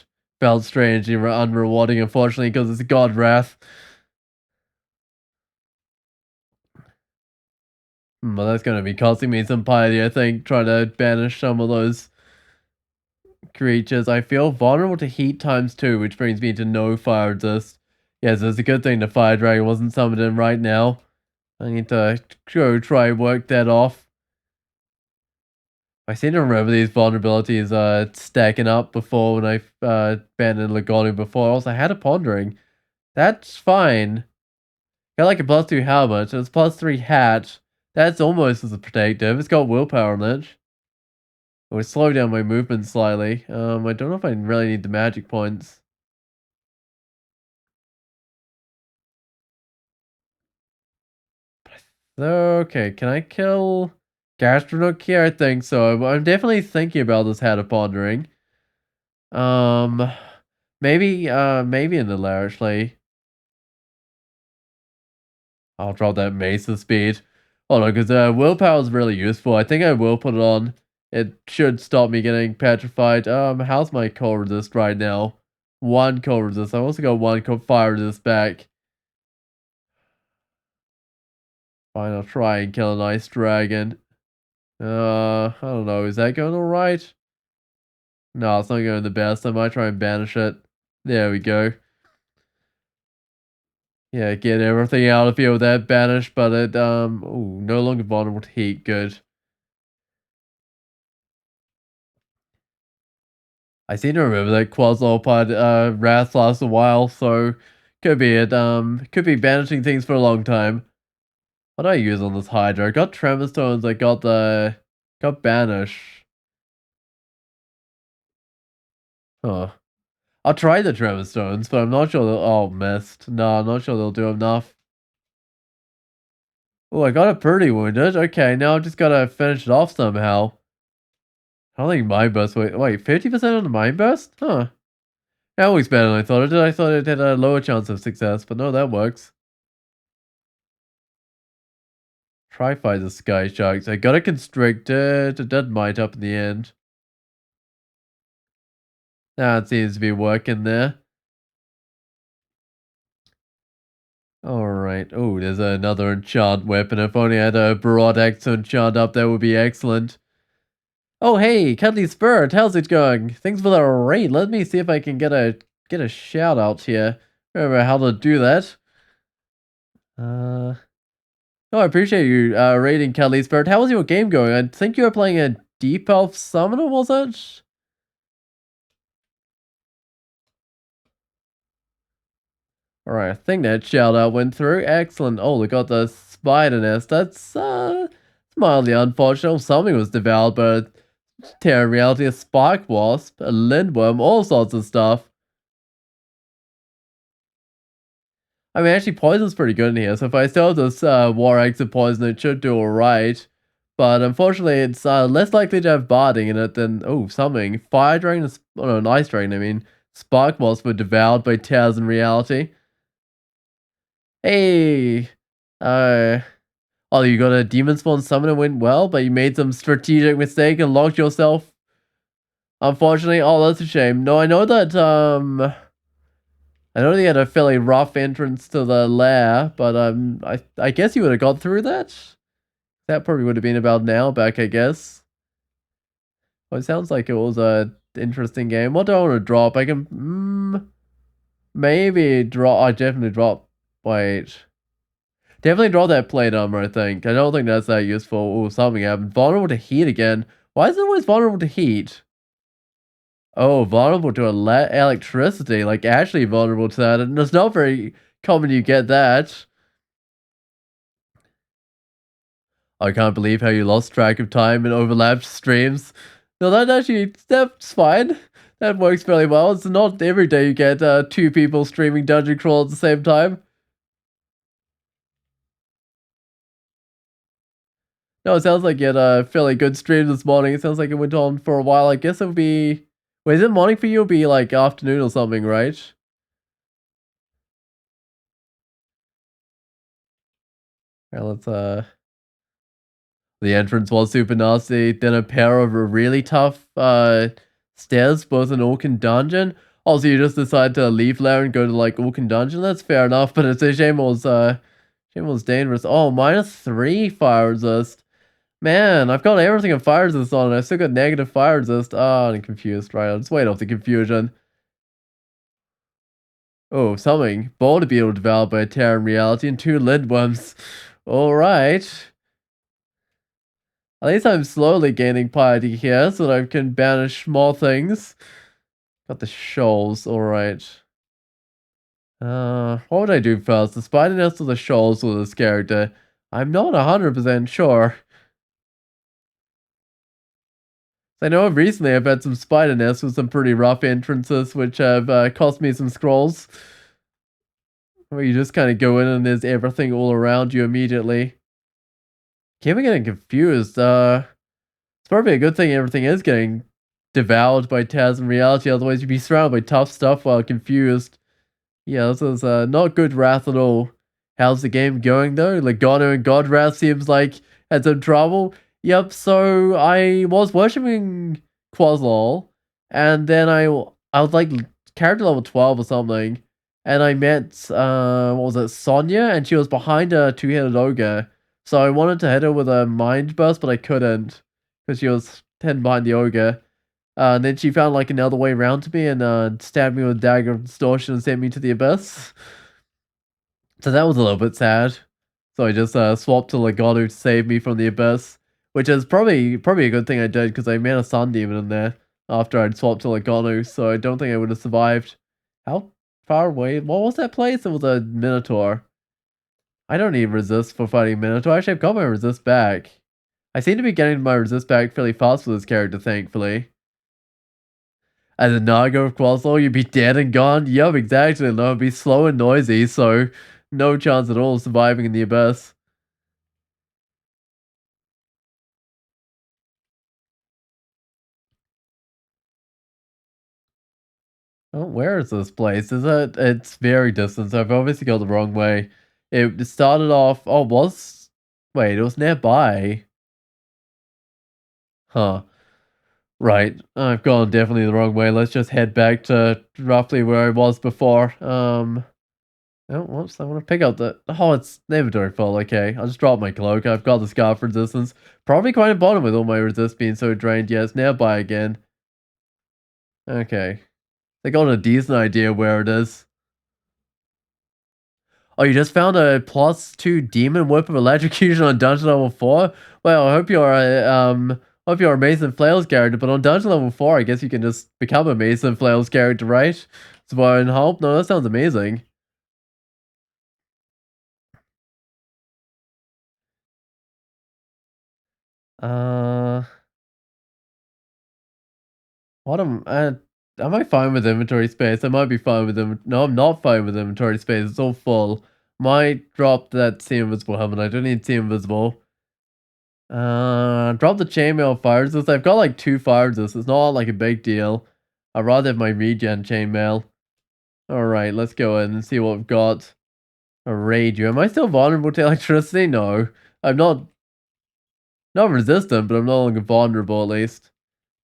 Felt strangely unrewarding, unfortunately, because it's God Wrath. Well, that's gonna be costing me some piety, I think, trying to banish some of those creatures. I feel vulnerable to heat times 2, which brings me to no fire resist. Yes, it's a good thing the fire dragon wasn't summoned in right now. I need to go try and work that off. I seem to remember these vulnerabilities stacking up before when I abandoned Lagonu before. Also, I had a pondering. That's fine. Got like a +2 helmet, so it's +3 hat. That's almost as a protective. It's got willpower on it. It would slow down my movement slightly. I don't know if I really need the magic points. Okay, can I kill Gastronook here? I think so. I'm definitely thinking about this hat of pondering. Um, maybe in the lair, actually. I'll drop that Mesa speed. Hold on, because willpower is really useful. I think I will put it on. It should stop me getting petrified. How's my cold resist right now? 1 cold resist. I also got 1 fire resist back. Fine, I'll try and kill an ice dragon. I don't know. Is that going alright? No, it's not going the best. I might try and banish it. There we go. Yeah, get everything out of here with that banish, but it, ooh, no longer vulnerable to heat, good. I seem to remember that Quasarpod, Wrath lasts a while, so could be banishing things for a long time. What do I use on this Hydra? I got Tremor Stones, got Banish. Huh. I'll try the Tremor Stones, but I'm not sure oh, missed. No, I'm not sure they'll do enough. Oh, I got it pretty wounded. Okay, now I've just gotta finish it off somehow. I don't think Mind Burst, wait, 50% on the Mind Burst? Huh. That works better than I thought it did. I thought it had a lower chance of success, but no, that works. Try fight the Sky Sharks. I got a Constrictor. That might up in the end. That seems to be working there. Alright. Oh, there's another enchant weapon. If only I had a broad axe to enchant up, that would be excellent. Oh, hey, Cuddly Spirit, how's it going? Thanks for the raid. Let me see if I can get a shout out here. Remember how to do that. Oh, I appreciate you raiding Cuddly Spirit. How was your game going? I think you were playing a Deep Elf Summoner, was it? Alright, I think that shout out went through. Excellent. Oh, we got the spider nest. That's mildly unfortunate. Oh, something was devoured, but Terra Reality, a Spike Wasp, a Lindworm, all sorts of stuff. I mean, actually, poison's pretty good in here, so if I still have this War Exit Poison, it should do alright. But unfortunately, it's less likely to have Barding in it than, oh, something. Fire Dragon, oh no, an Ice Dragon, I mean. Spark Wasp were devoured by Terras in reality. Hey! Uh, oh, you got a Demon Spawn Summon and went well, but you made some strategic mistake and locked yourself. Unfortunately, oh, that's a shame. No, I know that, I know they had a fairly rough entrance to the lair, but I guess you would have got through that. That probably would have been about an hour back, I guess. Well, it sounds like it was a interesting game. What do I want to drop? I can maybe drop. I definitely drop. Wait, definitely drop that plate armor. I think. I don't think that's that useful. Oh, something happened. Vulnerable to heat again. Why is it always vulnerable to heat? Oh, vulnerable to electricity, like actually vulnerable to that. And it's not very common you get that. I can't believe how you lost track of time and overlapped streams. No, that's fine. That works fairly well. It's not every day you get two people streaming Dungeon Crawl at the same time. No, it sounds like you had a fairly good stream this morning. It sounds like it went on for a while. I guess it would be... Wait, is it morning for you? It would be like afternoon or something, right? Yeah, let's the entrance was super nasty. Then a pair of really tough stairs, both in Orkin Dungeon. Also, you just decide to leave there and go to like Orkin Dungeon. That's fair enough, but it's a shame it was dangerous. Oh, -3 fire resist. Man, I've got everything in fire resist on, and I still got negative fire resist. Oh, I'm confused. Right, I'll just wait off the confusion. Oh, something. Bold to be able to develop by a Terran reality and 2 Lindworms. Alright. At least I'm slowly gaining piety here so that I can banish more things. Got the shoals, alright. What would I do first? The spider nest or the shoals with this character? I'm not 100% sure. I know recently I've had some spider nests with some pretty rough entrances, which have cost me some scrolls. Where you just kind of go in and there's everything all around you immediately. Can't be getting confused. It's probably a good thing everything is getting devoured by Taz in reality, otherwise you'd be surrounded by tough stuff while confused. Yeah, this is not good Wrath at all. How's the game going though? Lagano and God Wrath seems like had some trouble. Yep, so I was worshipping Quaslol, and then I was like character level 12 or something, and I met what was it, Sonya, and she was behind a two-headed ogre. So I wanted to hit her with a mind burst, but I couldn't because she was hidden behind the ogre. And then she found like another way around to me and stabbed me with a dagger of distortion and sent me to the abyss. So that was a little bit sad. So I just swapped to Legato to save me from the abyss, which is probably a good thing I did because I made a sun demon in there after I'd swapped to Legato, so I don't think I would have survived. How far away? What was that place? It was a Minotaur. I don't need resist for fighting Minotaur. Actually, I've got my resist back. I seem to be getting my resist back fairly fast with this character, thankfully. As a naga of Quaslow, you'd be dead and gone. Yup, exactly. No, it'd be slow and noisy, so no chance at all of surviving in the abyss. Oh, where is this place? Is it? It's very distant, so I've obviously got the wrong way. It started off. Oh, was. Wait, it was nearby. Huh. Right. I've gone definitely the wrong way. Let's just head back to roughly where I was before. Oh, whoops, I want to pick up the... Oh, it's inventory full. Okay, I'll just drop my cloak. I've got the scarf resistance. Probably quite important with all my resist being so drained. Yes, nearby again. Okay. I got a decent idea where it is. Oh, you just found a +2 demon whip of electrocution on dungeon level 4? Well, I hope you're a Mason Flails character, but on dungeon level 4, I guess you can just become a Mason Flails character, right? So and hope. No, that sounds amazing. Uh... What am I fine with inventory space? I might be fine with them. No, I'm not fine with inventory space. It's all full. Might drop that see invisible helmet. I don't need see invisible. Drop the chainmail fire resist. I've got like 2 fire resists. It's not like a big deal. I'd rather have my regen chainmail. Alright, let's go in and see what we've got. A radio. Am I still vulnerable to electricity? No. I'm not resistant, but I'm no longer vulnerable at least.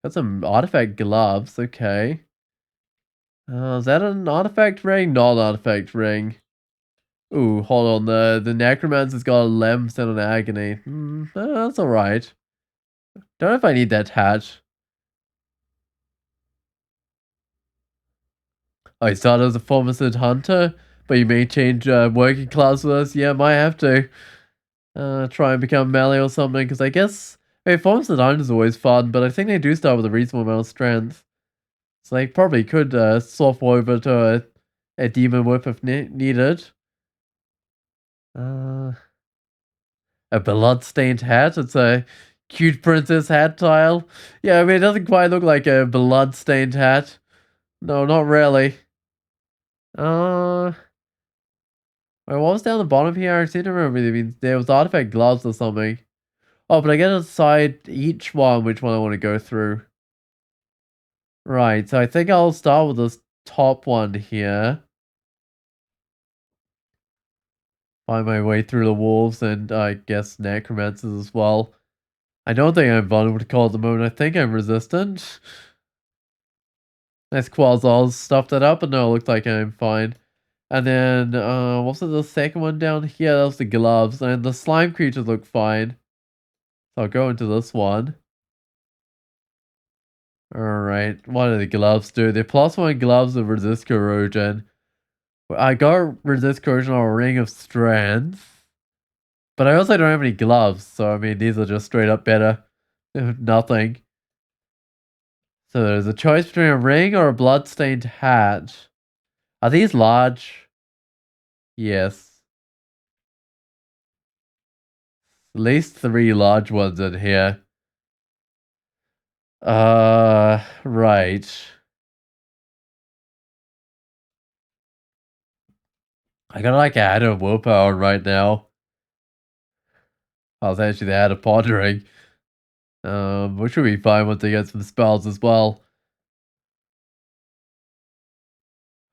Got some artifact gloves, okay. Is that an artifact ring? Not an artifact ring. Ooh, hold on. The necromancer's got 11% on agony. That's alright. Don't know if I need that hatch. I started as a pharmacist hunter, but you may change working class with us. Yeah, might have to. Try and become melee or something, because I guess... Hey, pharmacist hunter is always fun, but I think they do start with a reasonable amount of strength. So they probably could swap over to a demon whip if needed. Uh, a blood-stained hat. It's a cute princess hat tile. Yeah, I mean, it doesn't quite look like a blood-stained hat. No, not really. Wait, what was down the bottom here? I seem to remember there was artifact gloves or something. Oh, but I gotta decide each one which one I want to go through. Right, so I think I'll start with this top one here. Find my way through the wolves and I guess necromancers as well. I don't think I'm vulnerable to cold at the moment. I think I'm resistant. Nice Quasars stuffed that up, but no, it looked like I'm fine. And then, what's the second one down here? That was the gloves. And the slime creatures look fine. So I'll go into this one. Alright, what do the gloves do? They're +1 gloves of resist corrosion. I got resist corrosion on a ring of strength. But I also don't have any gloves, so I mean, these are just straight up better. Nothing. So there's a choice between a ring or a bloodstained hat. Are these large? Yes. At least 3 large ones in here. Right. I gotta like add a willpower right now. I was actually the add of pondering. Which would be fine once I get some spells as well.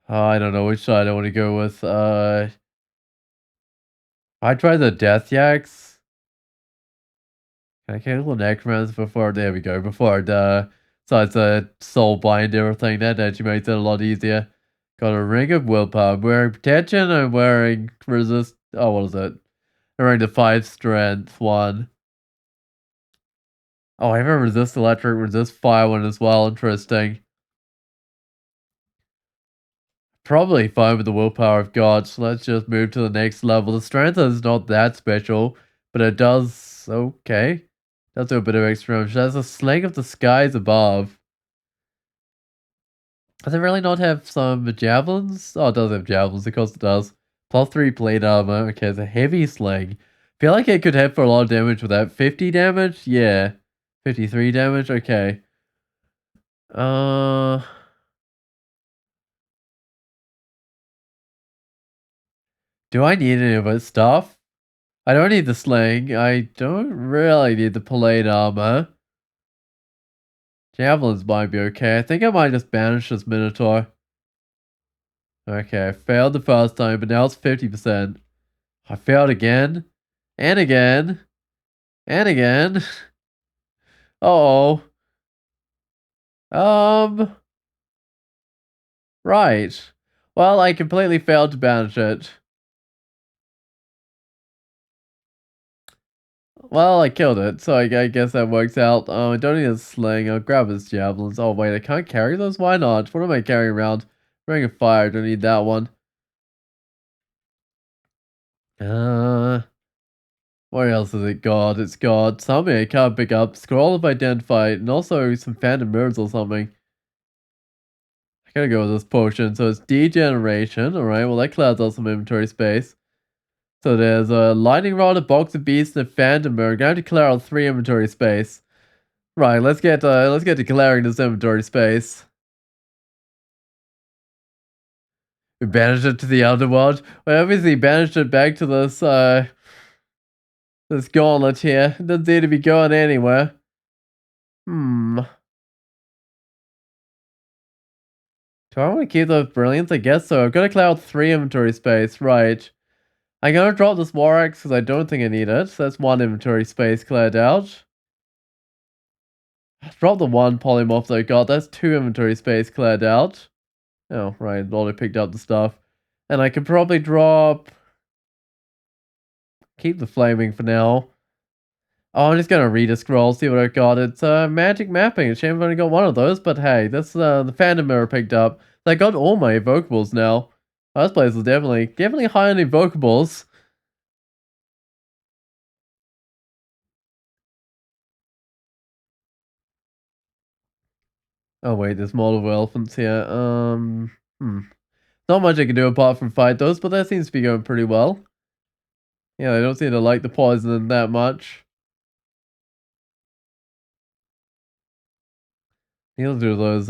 I don't know which side I want to go with. I tried the Death Yaks. Can I cancel Necromance before? There we go. Before the so it's a soul binder thing. That actually makes it a lot easier. Got a ring of willpower. I'm wearing protection. I'm wearing resist. Oh, what is it? I'm wearing the 5 strength one. Oh, I have a resist electric, resist fire one as well. Interesting. Probably fine with the willpower I've got. So let's just move to the next level. The strength is not that special, but it does okay. Does do a bit of extra damage. There's a sling of the skies above. Does it really not have some javelins? Oh, it does have javelins, of course it does. +3 plate armor. Okay, it's a heavy sling. Feel like it could hit for a lot of damage with that. 50 damage? Yeah. 53 damage? Okay. Uh, do I need any of its stuff? I don't need the sling. I don't really need the plate armor. Javelins might be okay. I think I might just banish this Minotaur. Okay, I failed the first time, but now it's 50%. I failed again. And again. And again. Uh-oh. Um, right. Well, I completely failed to banish it. Well, I killed it, so I guess that works out. I don't need a sling. I'll grab his javelins. Oh, wait, I can't carry those? Why not? What am I carrying around? Ring of Fire. Don't need that one. Uh, what else has it got? It's got something I can't pick up. Scroll of Identify, and also some Phantom Mirrors or something. I gotta go with this potion. So it's Degeneration. Alright, well, that clouds out some inventory space. So there's a Lightning Rod, a Box of Beasts, and a Phantom Mirror. I'm going to clear out 3 inventory space. Right, let's get to clearing this inventory space. We banished it to the underworld. We obviously banished it back to this gauntlet here. It doesn't seem to be going anywhere. Hmm. Do I want to keep those brilliants? I guess so. I've got to clear out 3 inventory space. Right. I'm gonna drop this war axe because I don't think I need it. So that's 1 inventory space cleared out. Drop the 1 polymorph that I got. That's 2 inventory space cleared out. Oh, right. Already picked up the stuff. And I could probably keep the flaming for now. Oh, I'm just gonna read a scroll, see what I got. It's magic mapping. Shame I've only got 1 of those, but hey, this the Phantom Mirror picked up. I got all my evocables now. Oh, this place is definitely high on evocables. Oh wait, there's multiple elephants here. Not much I can do apart from fight those, but that seems to be going pretty well. Yeah, I don't seem to like the poison that much. Neither do those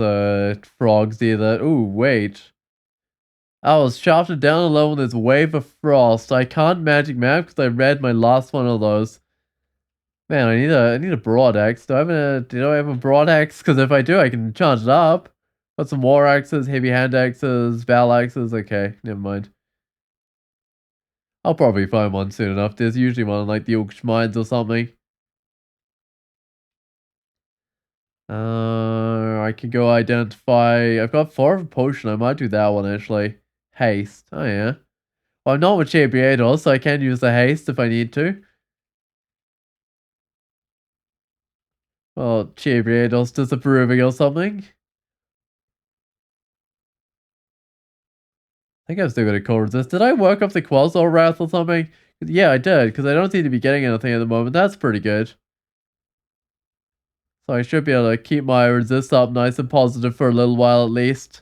frogs either. Ooh, wait. I was shafted down alone with this wave of frost. I can't magic map because I read my last one of those. Man, I need a broad axe. Do I have a broad axe? Because if I do, I can charge it up. Got some war axes, heavy hand axes, battle axes. Okay, never mind. I'll probably find one soon enough. There's usually one in like the Orcish Mines or something. I can go identify. I've got 4 of a potion. I might do that one actually. Haste. Oh yeah. Well, I'm not with Chabriator, so I can use the haste if I need to. Well, Chabriator's disapproving or something. I think I've still got a cold resist. Did I work up the Quasar Wrath or something? Yeah, I did, because I don't seem to be getting anything at the moment. That's pretty good. So I should be able to keep my resist up nice and positive for a little while at least.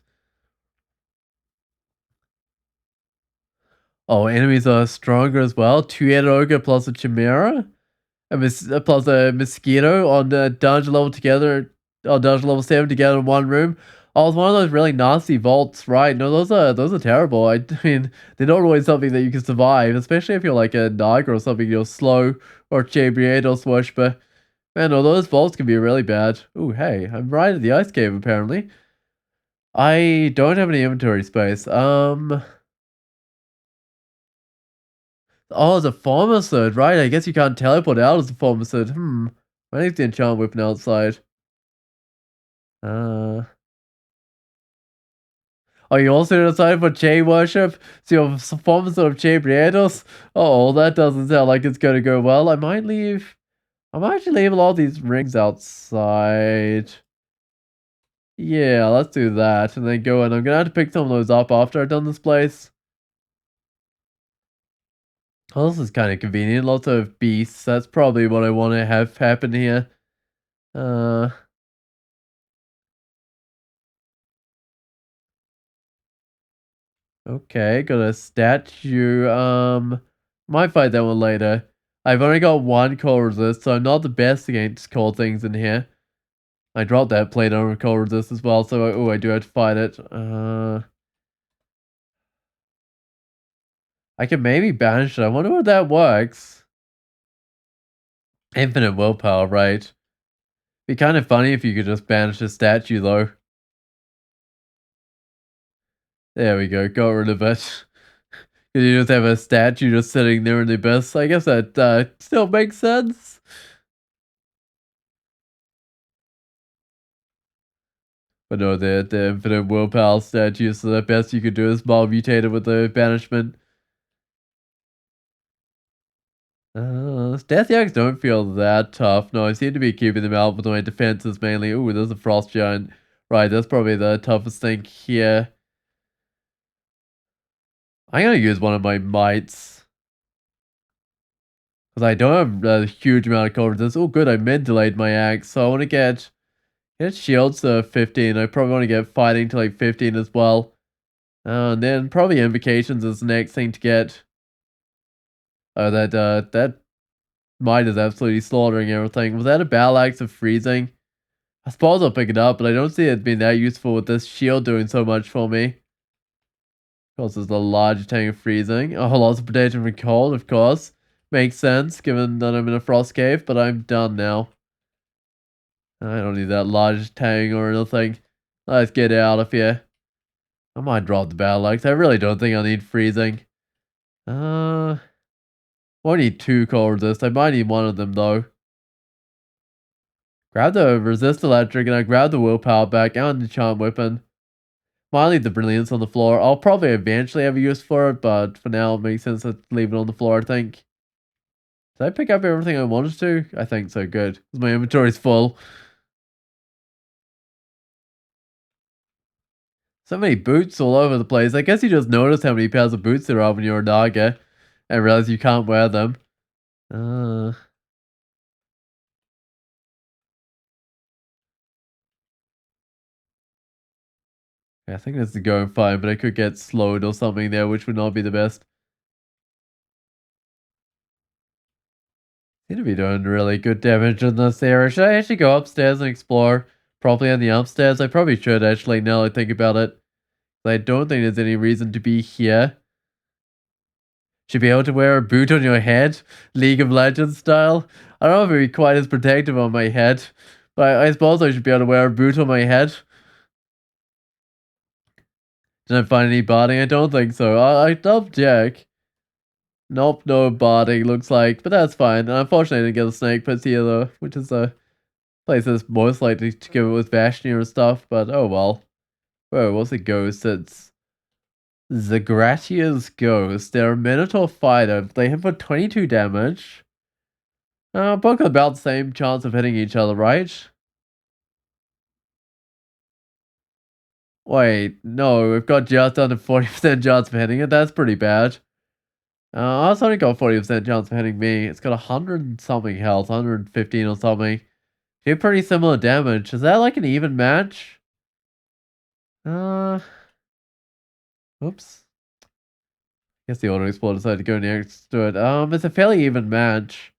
Oh, enemies are stronger as well. 2-headed ogre plus a chimera. Plus a mosquito on dungeon level together. On dungeon level 7 together in one room. Oh, it's one of those really nasty vaults, right? No, those are terrible. I mean, they're not always something that you can survive, especially if you're like a naga or something. You're slow or chabriate or swoosh, but man, no, those vaults can be really bad. Ooh, hey, I'm right at the ice cave apparently. I don't have any inventory space. Oh, it's a Formicid, right? I guess you can't teleport out as a Formicid. I need the enchant weapon outside. Uh, are you also decided for Che worship? So you're a Formicid of Che Briados? Oh, that doesn't sound like it's gonna go well. I might actually leave all these rings outside. Yeah, let's do that, and then go in. I'm gonna have to pick some of those up after I've done this place. Oh, this is kind of convenient. Lots of beasts. That's probably what I want to have happen here. Uh, okay, got a statue. Might fight that one later. I've only got one cold resist, so I'm not the best against cold things in here. I dropped that plate on cold resist as well, so oh, I do have to fight it. I can maybe banish it. I wonder if that works. Infinite willpower, right? Be kind of funny if you could just banish a statue, though. There we go, got rid of it. You just have a statue just sitting there in the abyss. I guess that still makes sense. But no, the infinite willpower statue, so the best you could do is mob mutate it with the banishment. Death Yaks don't feel that tough. No, I seem to be keeping them out with my defenses mainly. Ooh, there's a frost giant. Right, that's probably the toughest thing here. I'm gonna use one of my mites. Because I don't have a huge amount of cold resist. Oh good, I mid-delayed my axe. So I want to get shields to 15. I probably want to get fighting to like 15 as well. And then probably invocations is the next thing to get. Oh, that might is absolutely slaughtering everything. Was that a battle axe of freezing? I suppose I'll pick it up, but I don't see it being that useful with this shield doing so much for me. Of course, there's the large tank of freezing. A whole lot of protection from cold, of course. Makes sense, given that I'm in a frost cave, but I'm done now. I don't need that large tang or anything. Let's get out of here. I might drop the battle axe. I really don't think I need freezing. I need two cold resist. I might need one of them though. Grab the resist electric and I grab the willpower back and the charm weapon. Might leave the brilliance on the floor. I'll probably eventually have a use for it, but for now it makes sense to leave it on the floor, I think. Did I pick up everything I wanted to? I think so, good. My inventory's full. So many boots all over the place. I guess you just notice how many pairs of boots there are when you're a naga and realize you can't wear them. Uh, I think this is going fine, but I could get slowed or something there, which would not be the best. Seem to be doing really good damage in this area. Should I actually go upstairs and explore properly on the upstairs? I probably should actually, now that I think about it. I don't think there's any reason to be here. Should be able to wear a boot on your head, League of Legends style. I don't know if it'd be quite as protective on my head, but I suppose I should be able to wear a boot on my head. Did I find any barding? I don't think so. I double check. Nope, no barding looks like, but that's fine. And unfortunately, I didn't get the snake pits here though, which is a place that's most likely to give it with Vashni and stuff, but oh well. Whoa, what's a ghost? It's Zagratia's ghost. They're a Minotaur fighter. They hit for 22 damage. Both got about the same chance of hitting each other, right? Wait, no, we've got just under 40% chance of hitting it. That's pretty bad. It's only got 40% chance of hitting me. It's got 100 and something health, 115 or something. Do pretty similar damage. Is that like an even match? Uh, oops. Guess the auto explorer decided to go next to it. It's a fairly even match.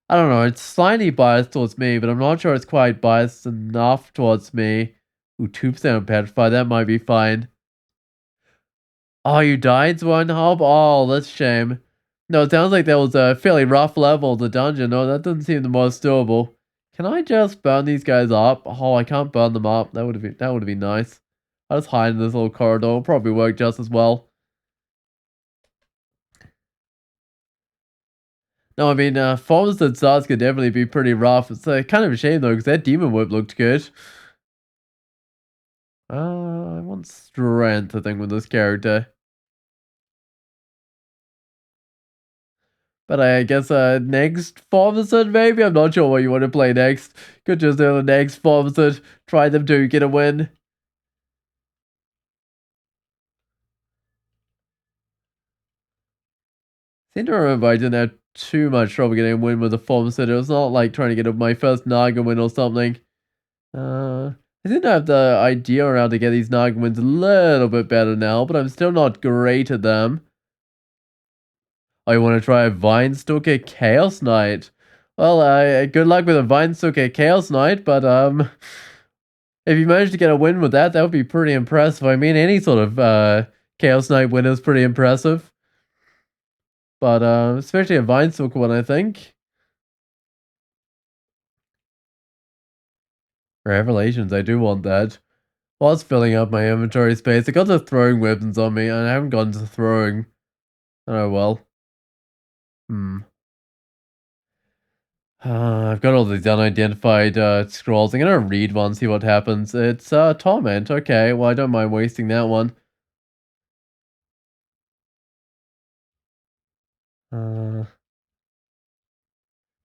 I don't know, it's slightly biased towards me, but I'm not sure it's quite biased enough towards me. Ooh, 2% on Petrify, that might be fine. Oh, you died to one hop? Oh, that's a shame. No, it sounds like that was a fairly rough level of the dungeon. No, that doesn't seem the most doable. Can I just burn these guys up? Oh, I can't burn them up. That would have been nice. I'll just hide in this little corridor. It'll probably work just as well. No, I mean, Forms and Stars could definitely be pretty rough. It's kind of a shame though, because that Demon Whip looked good. I want strength, I think, with this character. But I guess next pharmacist maybe? I'm not sure what you want to play next. Could just do the next pharmacist, try them to get a win. Seem to remember I didn't have too much trouble getting a win with the pharmacist. It was not like trying to get my first Naga win or something. I seem to have the idea around to get these Naga wins a little bit better now, but I'm still not great at them. I want to try a Vinestalker Chaos Knight. Well, good luck with a Vinestalker Chaos Knight, but if you manage to get a win with that, that would be pretty impressive. I mean, any sort of Chaos Knight win is pretty impressive. But especially a Vinestalker one, I think. Revelations, I do want that. Whilst filling up my inventory space, I got the throwing weapons on me, and I haven't gotten to throwing. Oh well. I've got all these unidentified scrolls. I'm gonna read one, see what happens. It's torment. Okay, well I don't mind wasting that one. Uh,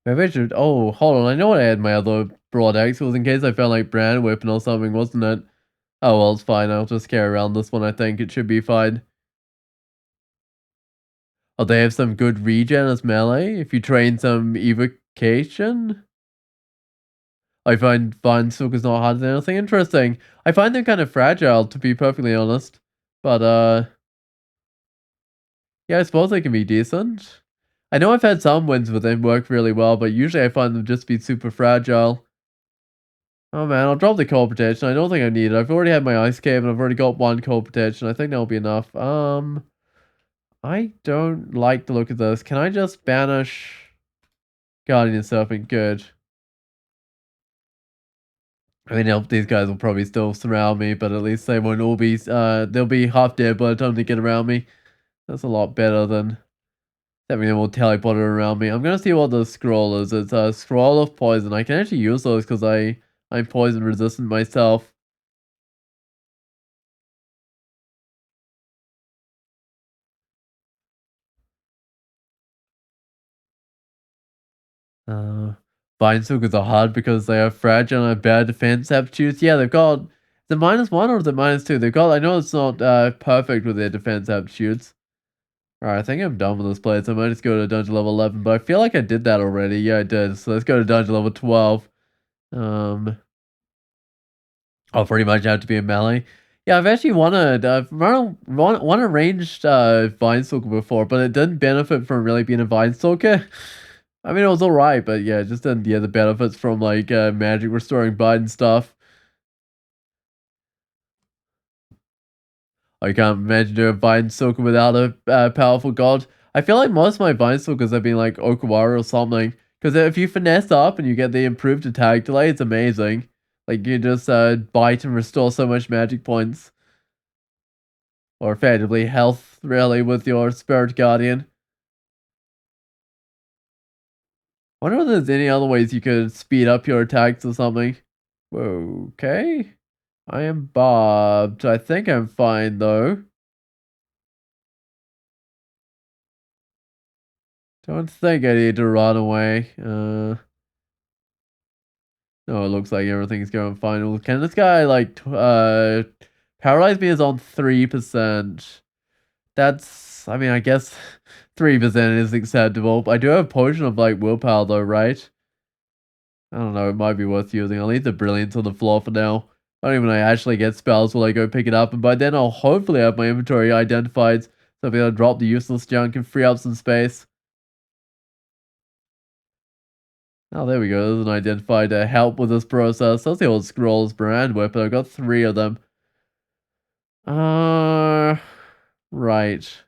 maybe I should. Oh, hold on. I know what I had my other broad axe was in case I found like brand weapon or something, wasn't it? Oh well, it's fine. I'll just carry around this one. I think it should be fine. Oh, they have some good regen as melee if you train some evocation. I find Vinestalker's not hard than anything interesting. I find them kind of fragile, to be perfectly honest. But yeah, I suppose they can be decent. I know I've had some wins with them work really well, but usually I find them just be super fragile. Oh man, I'll drop the cold protection. I don't think I need it. I've already had my ice cave and I've already got one cold protection. I think that'll be enough. I don't like the look of this. Can I just banish Guardian Serpent? Good. I mean, these guys will probably still surround me, but at least they won't all be, they'll be half dead by the time they get around me. That's a lot better than having them all teleported around me. I'm gonna see what the scroll is. It's a scroll of poison. I can actually use those because I'm poison resistant myself. Uh, Vinestalkers are hard because they are fragile and have bad defense aptitudes. Yeah, they've got the -1 or the -2. They've got. I know it's not perfect with their defense aptitudes. Alright, I think I'm done with this place. I might just go to dungeon level 11, but I feel like I did that already. Yeah, I did. So let's go to dungeon level 12. I'll pretty much have to be a melee. Yeah, I've won a ranged Vinestalker before, but it didn't benefit from really being a Vinestalker. I mean, it was alright, but yeah, it just didn't get the benefits from like magic restoring bite and stuff. I can't imagine doing a Vinestalker without a powerful god. I feel like most of my Vinestalkers have been like Okawara or something. Because if you finesse up and you get the improved attack delay, it's amazing. Like you just bite and restore so much magic points. Or effectively health, really, with your Spirit Guardian. I wonder if there's any other ways you could speed up your attacks or something. Okay. I am bobbed. I think I'm fine though. Don't think I need to run away. No, it looks like everything's going fine. Well, can this guy like paralyze me is on 3%. That's, I mean, I guess 3% is acceptable. I do have a potion of like willpower though, right? I don't know, it might be worth using. I'll leave the brilliance on the floor for now. Only when I actually get spells will I go pick it up, and by then I'll hopefully have my inventory identified so I'll be able to drop the useless junk and free up some space. Oh, there we go. There's an identified help with this process. That's the old scrolls brand weapon. I've got 3 of them. Uh, right.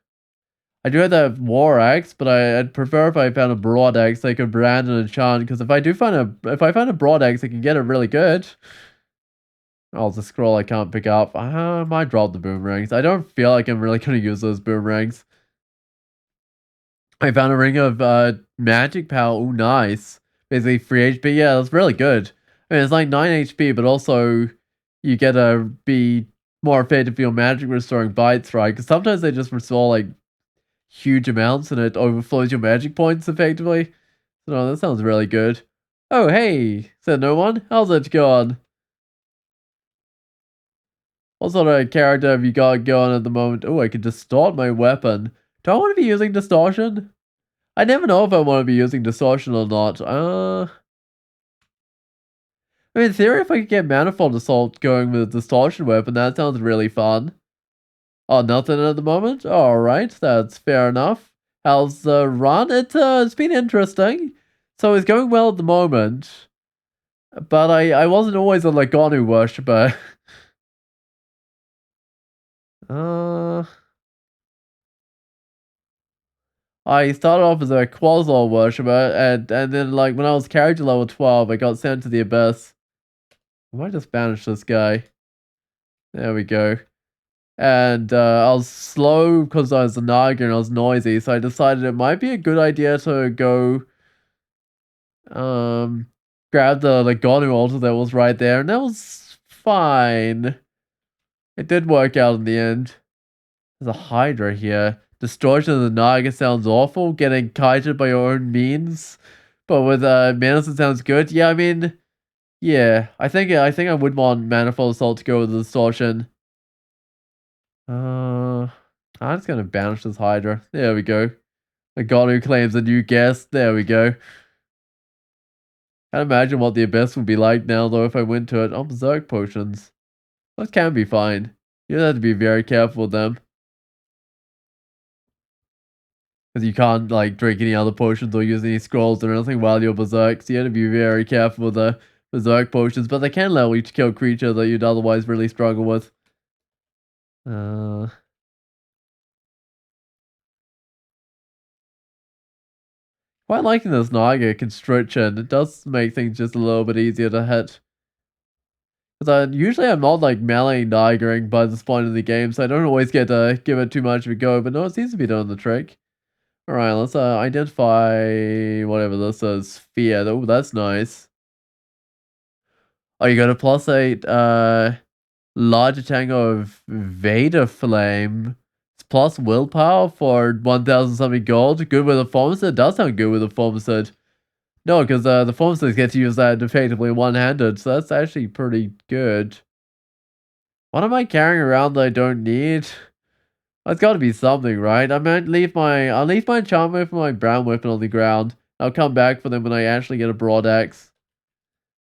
I do have that war axe, but I'd prefer if I found a broad axe I could brand and enchant. Because if I find a broad axe, I can get it really good. Oh, it's a scroll I can't pick up. I might drop the boomerangs. I don't feel like I'm really gonna use those boomerangs. I found a ring of magic power. Oh, nice. Basically free HP. Yeah, that's really good. I mean, it's like 9 HP, but also you get to be more effective for your magic restoring bites, right? Because sometimes they just restore like huge amounts and it overflows your magic points effectively. So no, that sounds really good. Oh, hey, said no one. How's it going? What sort of character have you got going at the moment? Oh, I can distort my weapon. Do I want to be using distortion? I never know if I want to be using distortion or not. I mean, in theory, if I could get Manifold Assault going with a distortion weapon, that sounds really fun. Oh, nothing at the moment? Alright, that's fair enough. How's the run? It's been interesting. So it's going well at the moment. But I wasn't always a Lagonu worshipper. uh, I started off as a Quasar worshipper, and then like when I was character level 12, I got sent to the Abyss. I might just banish this guy. There we go. And I was slow because I was a naga and I was noisy, so I decided it might be a good idea to go um grab the Lagonu altar that was right there, and that was fine. It did work out in the end. There's a Hydra here. Distortion of the Naga sounds awful. Getting kited by your own means, but with Manison sounds good. Yeah, I mean, yeah, I think I would want Manifold Assault to go with the distortion. I'm just gonna banish this Hydra. There we go. A god who claims a new guest. There we go. Can't imagine what the Abyss would be like now, though, if I went to it. Oh, Berserk potions. Those can be fine. You have to be very careful with them. Because you can't, like, drink any other potions or use any scrolls or anything while you're Berserk. So you have to be very careful with the Berserk potions. But they can allow you to kill creatures that you'd otherwise really struggle with. Quite liking this Naga constriction. It does make things just a little bit easier to hit. Because usually I'm not like melee Nagaing by this point in the game, so I don't always get to give it too much of a go, but no, it seems to be doing the trick. Alright, let's identify whatever this is. Fear. Oh, that's nice. Oh, you got a +8 large attack of Vader Flame. It's plus willpower for 1000 something gold. Good with a Formicid? It does sound good with a Formicid. No, because the Formicids get to use that effectively one-handed, so that's actually pretty good. What am I carrying around that I don't need? It's got to be something, right? I'll leave my charm weapon and my brown weapon on the ground. I'll come back for them when I actually get a broad axe.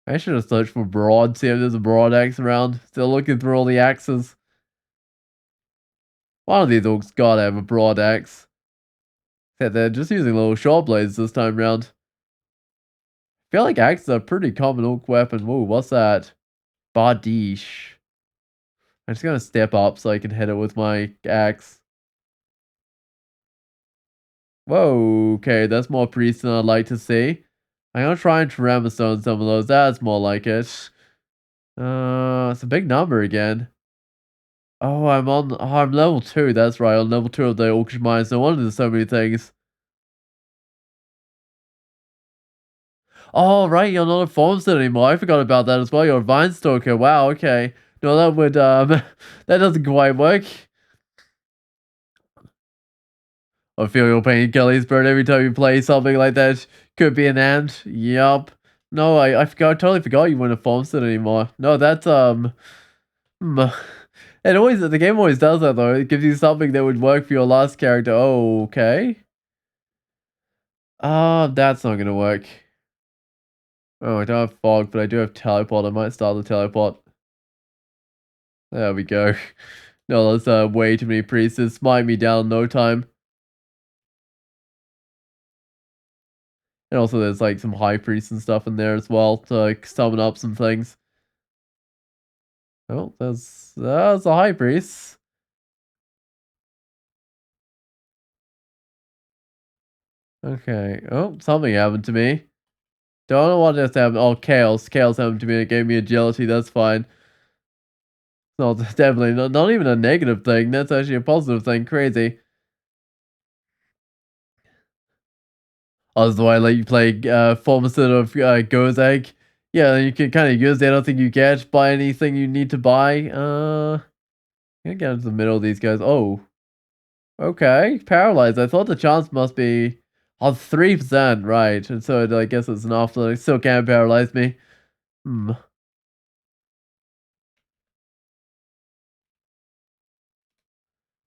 I should have searched for broad, see if there's a broad axe around. Still looking through all the axes. One of these orcs gotta have a broad axe. Except they're just using little short blades this time around. I feel like axes are a pretty common orc weapon. Whoa, what's that? Bardiche. I'm just gonna step up so I can hit it with my axe. Whoa, okay, that's more priest than I'd like to see. I'm gonna try and Tremor Stone some of those. That's more like it. It's a big number again. Oh, I'm level 2, that's right. I'm level 2 of the Orcish Mines. No wonder there's so many things. Oh, right, you're not a Formster anymore. I forgot about that as well. You're a Vine Stalker. Wow, okay. No, that would, that doesn't quite work. I feel your pain, Kelly Spirit, every time you play something like that. Could be an ant. Yup. No, I totally forgot you weren't a Formster anymore. No, that's, hmm. It always, the game always does that though. It gives you something that would work for your last character. Oh, okay. That's not gonna work. Oh, I don't have fog, but I do have teleport. I might start the teleport. There we go. No, that's way too many priests. Smite me down in no time. And also there's like some high priests and stuff in there as well to like, summon up some things. Oh, that's a high priest. Okay. Oh, something happened to me. Don't know what just happened. Oh, chaos. Chaos happened to me. It gave me agility. That's fine. No, definitely not even a negative thing. That's actually a positive thing. Crazy. Oh, that's the way I let you play Formicid of Gozag. Yeah, you can kind of use anything you get, buy anything you need to buy. Gonna get into the middle of these guys. Oh. Okay, paralyzed. I thought the chance must be on 3%, right? And so I guess it's enough that it still can't paralyze me. Hmm.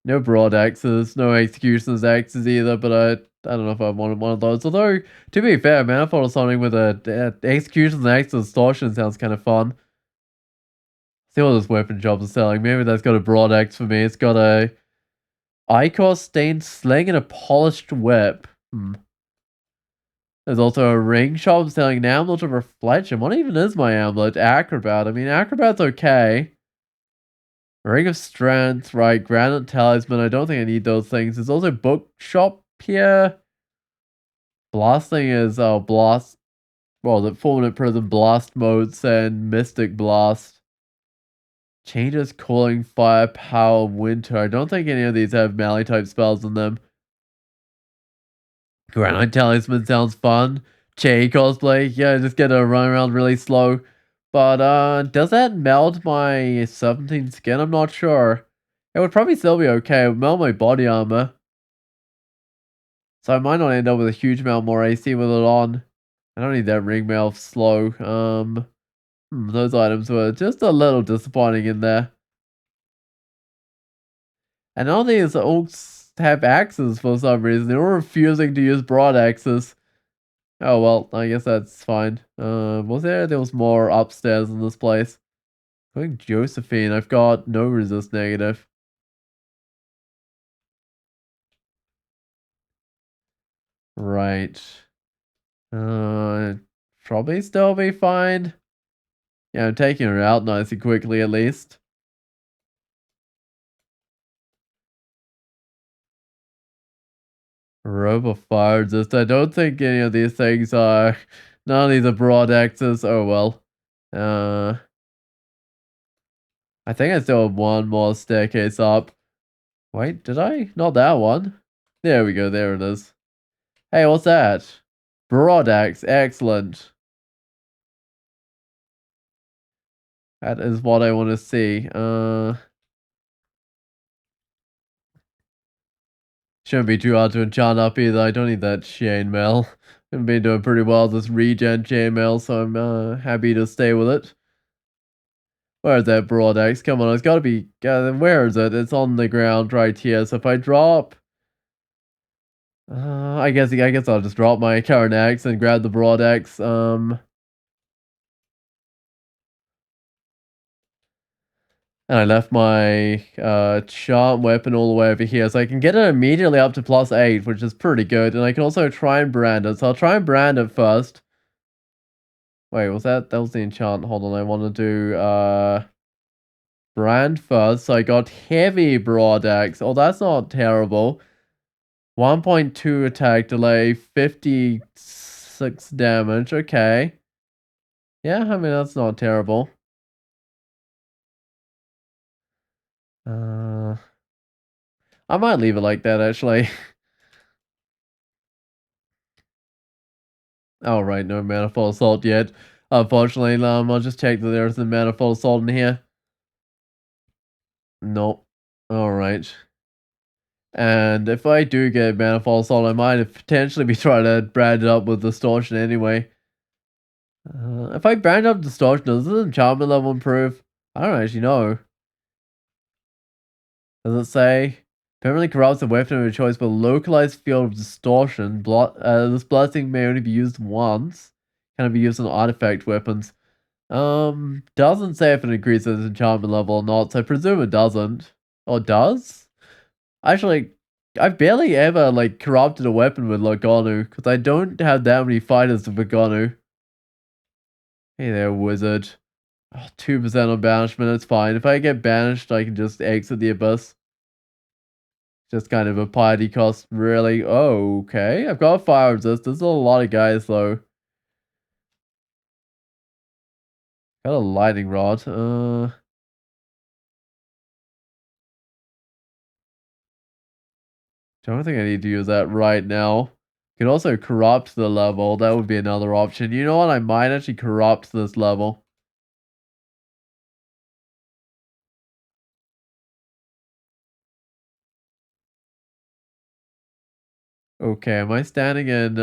No broad axes, no executioner's axes either, but I don't know if I wanted one of those. Although, to be fair, manifold or something with a executioner's axe distortion sounds kind of fun. See what this weapon shop is selling. Maybe that's got a broad axe for me. It's got a ichor stained sling and a polished whip. Hmm. There's also a ring shop selling an amulet of reflection. What even is my amulet? Acrobat. I mean, acrobat's okay. Ring of strength, right? Granite talisman. I don't think I need those things. There's also bookshop here. Blasting is blast. Well, the 4-minute prison blast modes and mystic blast. Changes cooling, firepower, winter. I don't think any of these have melee type spells in them. Granite Talisman sounds fun. Che cosplay, yeah, just get to run around really slow. But does that melt my 17 skin? I'm not sure. It would probably still be okay. It would melt my body armor. So I might not end up with a huge amount more AC with it on. I don't need that ring mail slow. Those items were just a little disappointing in there. And all these all have axes for some reason. They're all refusing to use broad axes. Oh well, I guess that's fine. Was there was more upstairs in this place. I think Josephine, I've got no resist negative. Right. Uh Probably still be fine. Yeah, I'm taking her out nice and quickly at least. Robe of fire resist. I don't think any of these things are none of these are broad axes. Oh well. Uh I think I still have one more staircase up. Wait, did I? Not that one. There we go, there it is. Hey, what's that? Broad axe, excellent. That is what I want to see. Shouldn't be too hard to enchant up either. I don't need that chainmail. I've been doing pretty well this regen chainmail, so I'm happy to stay with it. Where's that broad axe? Come on, it's gotta be. Where is it? It's on the ground right here. So if I drop, I guess I'll just drop my current axe and grab the broad axe. And I left my charm weapon all the way over here, so I can get it immediately up to +8, which is pretty good. And I can also try and brand it. So I'll try and brand it first. Wait, that was the enchant? Hold on, I want to do brand first. So I got heavy broad axe. Oh, that's not terrible. 1.2 attack delay, 56 damage. Okay. Yeah, I mean that's not terrible. Uh, I might leave it like that actually. All right, no manifold assault yet. Unfortunately, I'll just check that there's a manifold assault in here. Nope. All right. And if I do get manifold assault, I might potentially be trying to brand it up with distortion anyway. If I brand up distortion, does the enchantment level improve? I don't actually know. Does it say? Permanently corrupts a weapon of your choice with a localized field of distortion. This blessing may only be used once. Can it be used on artifact weapons? Doesn't say if it increases enchantment level or not, so I presume it doesn't. Or does? Actually, I've barely ever, like, corrupted a weapon with Logonu, because I don't have that many fighters with Logonu. Hey there, wizard. Oh, 2% on banishment, it's fine. If I get banished, I can just exit the abyss. Just kind of a piety cost, really. Oh, okay. I've got fire resist. There's a lot of guys, though. Got a lightning rod. Don't think I need to use that right now. Could also corrupt the level. That would be another option. You know what? I might actually corrupt this level. Okay, am I standing in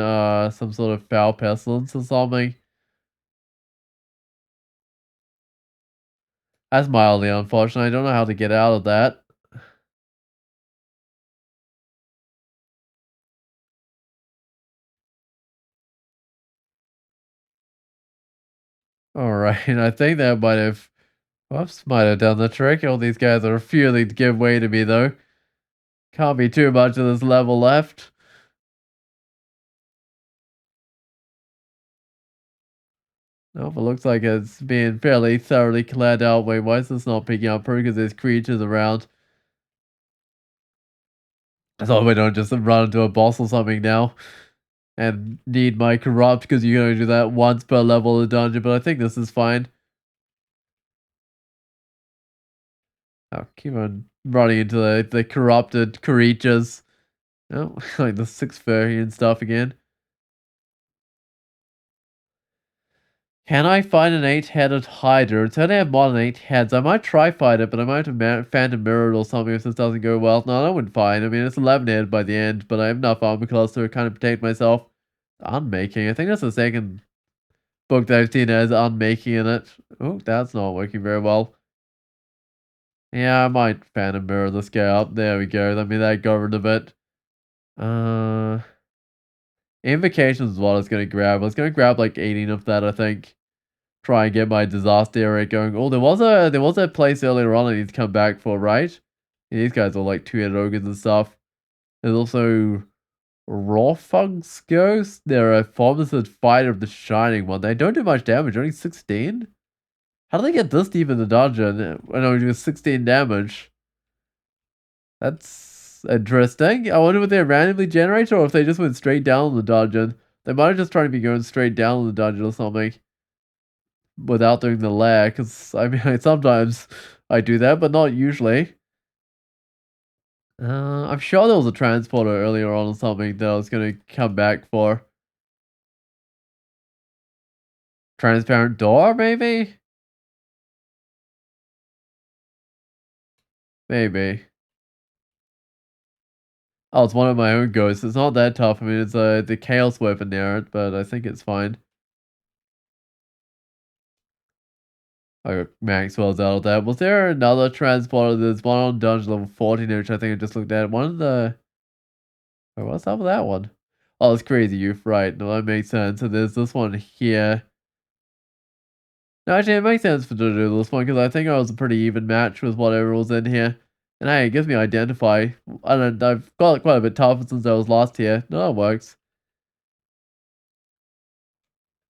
some sort of foul pestilence or something? That's mildly unfortunate. I don't know how to get out of that. Alright, I think that might have whoops, might have done the trick. All these guys are refusing to give way to me though. Can't be too much of this level left. Nope, it looks like it's being fairly thoroughly cleared out. Wait, why is this not picking up? Probably because there's creatures around. I thought we don't just run into a boss or something now and need my corrupt because you can only do that once per level of the dungeon, but I think this is fine. I'll keep on running into the corrupted creatures. Oh, like the 630 and stuff again. Can I find an 8-headed Hydra? It's only have more than 8 heads. I might try fight it, but I might have Phantom Mirrored or something if this doesn't go well. No, that wouldn't fine. I mean, it's 11 head by the end, but I have enough armor class to kind of protect myself. Unmaking. I think that's the second book that I've seen as unmaking in it. Oh, that's not working very well. Yeah, I might Phantom Mirror this guy up. There we go. Let me that go rid of it. Uh, Invocations is what I was going to grab. I was going to grab like 18 of that, I think. Try and get my disaster area going. Oh, there was a place earlier on I need to come back for, right? Yeah, these guys are like two-headed ogres and stuff. There's also Rawfug's Ghost. They're a pharmacist fighter of the Shining one. They don't do much damage, only 16. How do they get this deep in the dungeon when only do 16 damage? That's interesting. I wonder if they randomly generated or if they just went straight down the dungeon. They might have just tried to be going straight down the dungeon or something without doing the lair, because I mean, sometimes I do that, but not usually. I'm sure there was a transporter earlier on or something that I was going to come back for. Transparent door, maybe? Maybe. Oh, it's one of my own ghosts. It's not that tough. I mean, it's the chaos weapon there, but I think it's fine. I got Maxwell's out of that. Was there another transporter? There's one on dungeon level 14, which I think I just looked at. One of the... Wait, what's up with that one? Oh, it's Crazy Youth, right. No, that makes sense. And there's this one here. No, actually, it makes sense for to do this one, because I think I was a pretty even match with whatever was in here. And hey, it gives me identify. I've got it quite a bit tougher since I was last here. No, that works.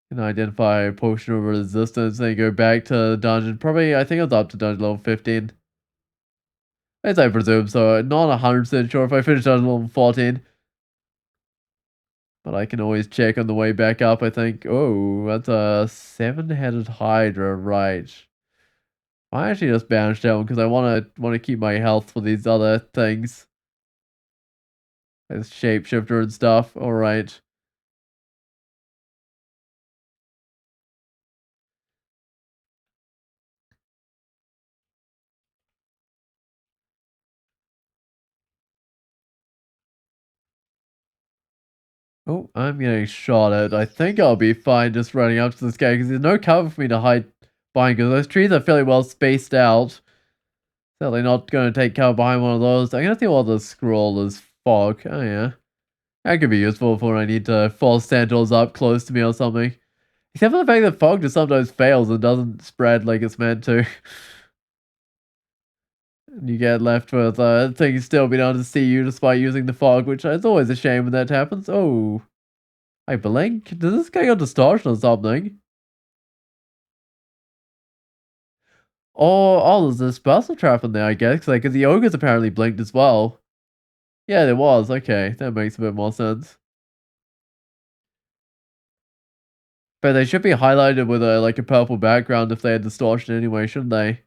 Can identify a potion of resistance, then go back to the dungeon. Probably, I think I was up to dungeon level 15. As I presume, so not 100% sure if I finished dungeon level 14. But I can always check on the way back up, I think. Oh, that's a 7-headed Hydra, right. I actually just banished that one because I wanna keep my health for these other things. As shapeshifter and stuff. Alright. Oh, I'm getting shot at. I think I'll be fine just running up to this guy because there's no cover for me to hide behind because those trees are fairly well spaced out. Certainly not going to take cover behind one of those. I'm going to see what the scroll is fog. Oh yeah. That could be useful for when I need to force sentinels up close to me or something. Except for the fact that fog just sometimes fails and doesn't spread like it's meant to. And you get left with things still being able to see you despite using the fog, which is always a shame when that happens. Oh. I blink? Does this guy got distortion or something? There's a special trap in there, I guess, because the ogres apparently blinked as well. Yeah, there was. Okay, that makes a bit more sense. But they should be highlighted with a purple background if they had distortion anyway, shouldn't they?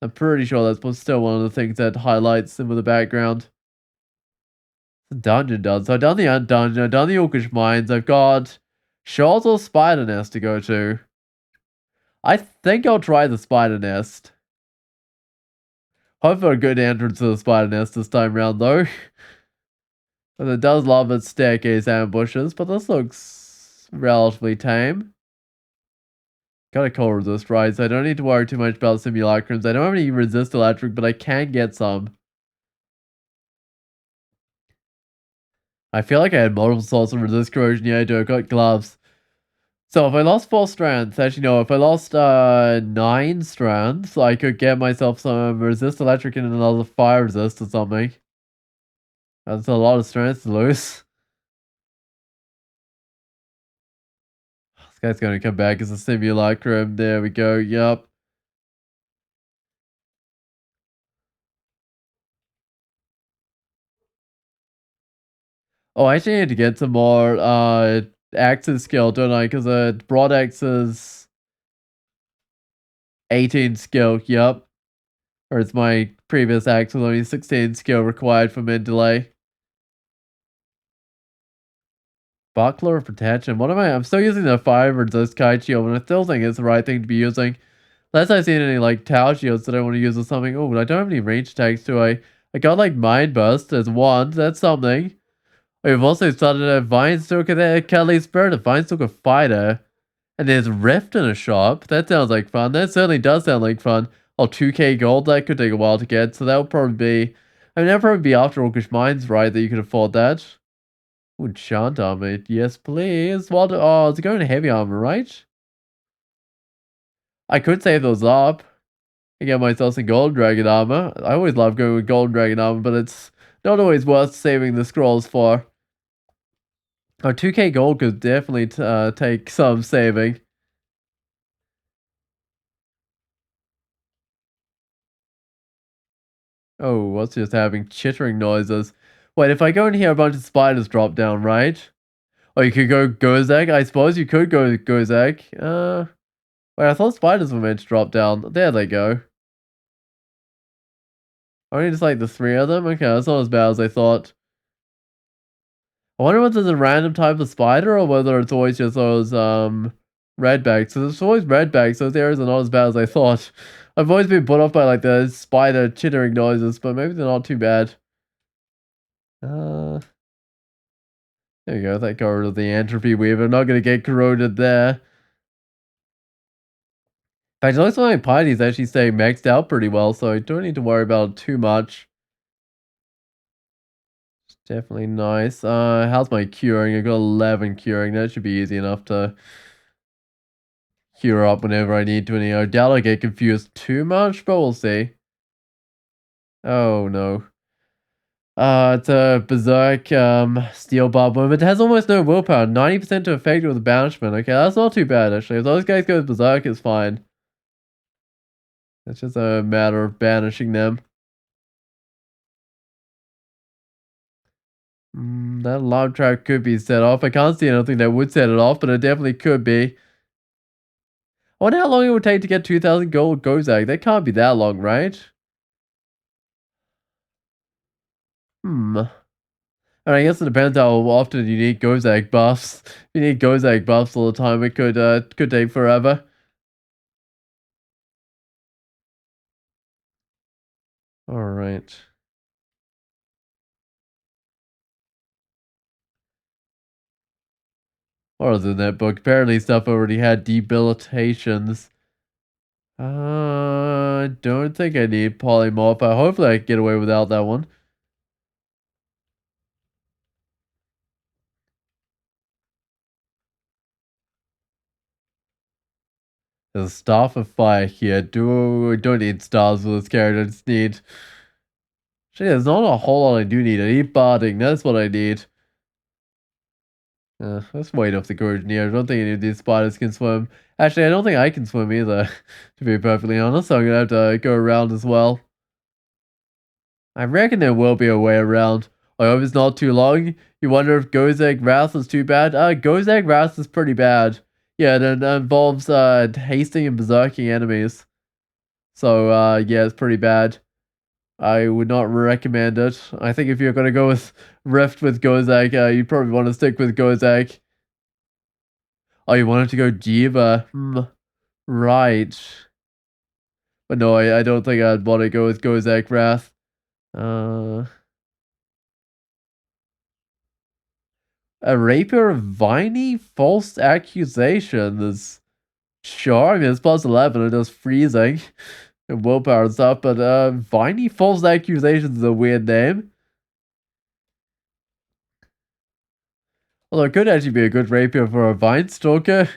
I'm pretty sure that's still one of the things that highlights them with the background. The dungeon done. So I've done the dungeon, I've done the Orcish Mines, I've got Shaw's or Spider Nest to go to. I think I'll try the Spider Nest. Hope for a good entrance to the Spider Nest this time round though. And it does love its staircase ambushes, but this looks relatively tame. Got a cold resist, right? So I don't need to worry too much about simulacrums. I don't have any resist electric, but I can get some. I feel like I had multiple sorts of resist corrosion. Yeah, I do. I got gloves. So if I lost 4 strands, actually no, if I lost 9 strands, I could get myself some resist electric and another fire resist or something. That's a lot of strands to lose. This guy's gonna come back as a simulacrum. There we go. Yup. Oh, I actually need to get some more axes skill, don't I? Because broad axes 18 skill. Yup. Or it's my previous axe with only 16 skill required for mid delay. Buckler of protection. What am I? I'm still using the 5 resist kite shield, and I still think it's the right thing to be using. Unless I've seen any like tower shields that I want to use or something. Oh, but I don't have any range attacks, do I? I got like Mind Burst as one. That's something. We've also started a Vinestalker there, Kelly Spirit, a Vinestalker Fighter. And there's Rift in a shop. That sounds like fun. That certainly does sound like fun. Oh, 2k gold. That could take a while to get. So that would probably be... I mean, that would probably be after Orcish Mines, right? That you could afford that. Ooh, enchant armor. Yes, please. What? Oh, it's going to heavy armor, right? I could save those up. I get myself some gold dragon armor. I always love going with gold dragon armor, but it's not always worth saving the scrolls for. Oh, 2k gold could definitely take some saving. Oh, what's just having chittering noises? Wait, if I go in here, a bunch of spiders drop down, right? Oh, you could go Gozak? I suppose you could go Gozak. Wait, I thought spiders were meant to drop down. There they go. Only just like the 3 of them? Okay, that's not as bad as I thought. I wonder whether there's a random type of spider or whether it's always just those redbacks. So there's always redbacks. Those areas are not as bad as I thought. I've always been put off by like the spider chittering noises, but maybe they're not too bad. Uh, there we go. That got rid of the entropy weaver. I'm not gonna get corroded there. In fact, it looks like my piety's actually staying maxed out pretty well, so I don't need to worry about it too much. It's definitely nice. How's my curing? I got 11 curing. That should be easy enough to cure up whenever I need to. And I doubt I get confused too much, but we'll see. Oh no. It's a berserk steel barb worm. It has almost no willpower. 90% to effect with a banishment. Okay, that's not too bad actually. If those guys go berserk, it's fine. It's just a matter of banishing them. That alarm trap could be set off. I can't see anything that would set it off, but it definitely could be. I wonder how long it would take to get 2,000 gold Gozak. That can't be that long, right? Hmm. And I guess it depends how often you need Gozak buffs. If you need Gozak buffs all the time, it could take forever. Alright. What was in that book? Apparently stuff already had debilitations. I don't think I need polymorph. Hopefully I can get away without that one. There's a Staff of Fire here. Don't need stars for this character. I just need... Actually, there's not a whole lot I do need. I need barding. That's what I need. Let's wait off the gorge near. I don't think any of these spiders can swim. Actually, I don't think I can swim either, to be perfectly honest. So I'm gonna have to go around as well. I reckon there will be a way around. I hope it's not too long. You wonder if Gozak Wrath is too bad? Gozak Wrath is pretty bad. Yeah, it involves hasting and berserking enemies. So yeah, it's pretty bad. I would not recommend it. I think if you're gonna go with Rift with Gozak, you probably want to stick with Gozak. Oh, you wanted to go Diva? Right. But no, I don't think I'd want to go with Gozak Wrath. Uh, A rapier of viney false accusations. Sure, I mean it's plus 11, it does freezing and willpower and stuff, but viney false accusations is a weird name. Although it could actually be a good rapier for a vine stalker.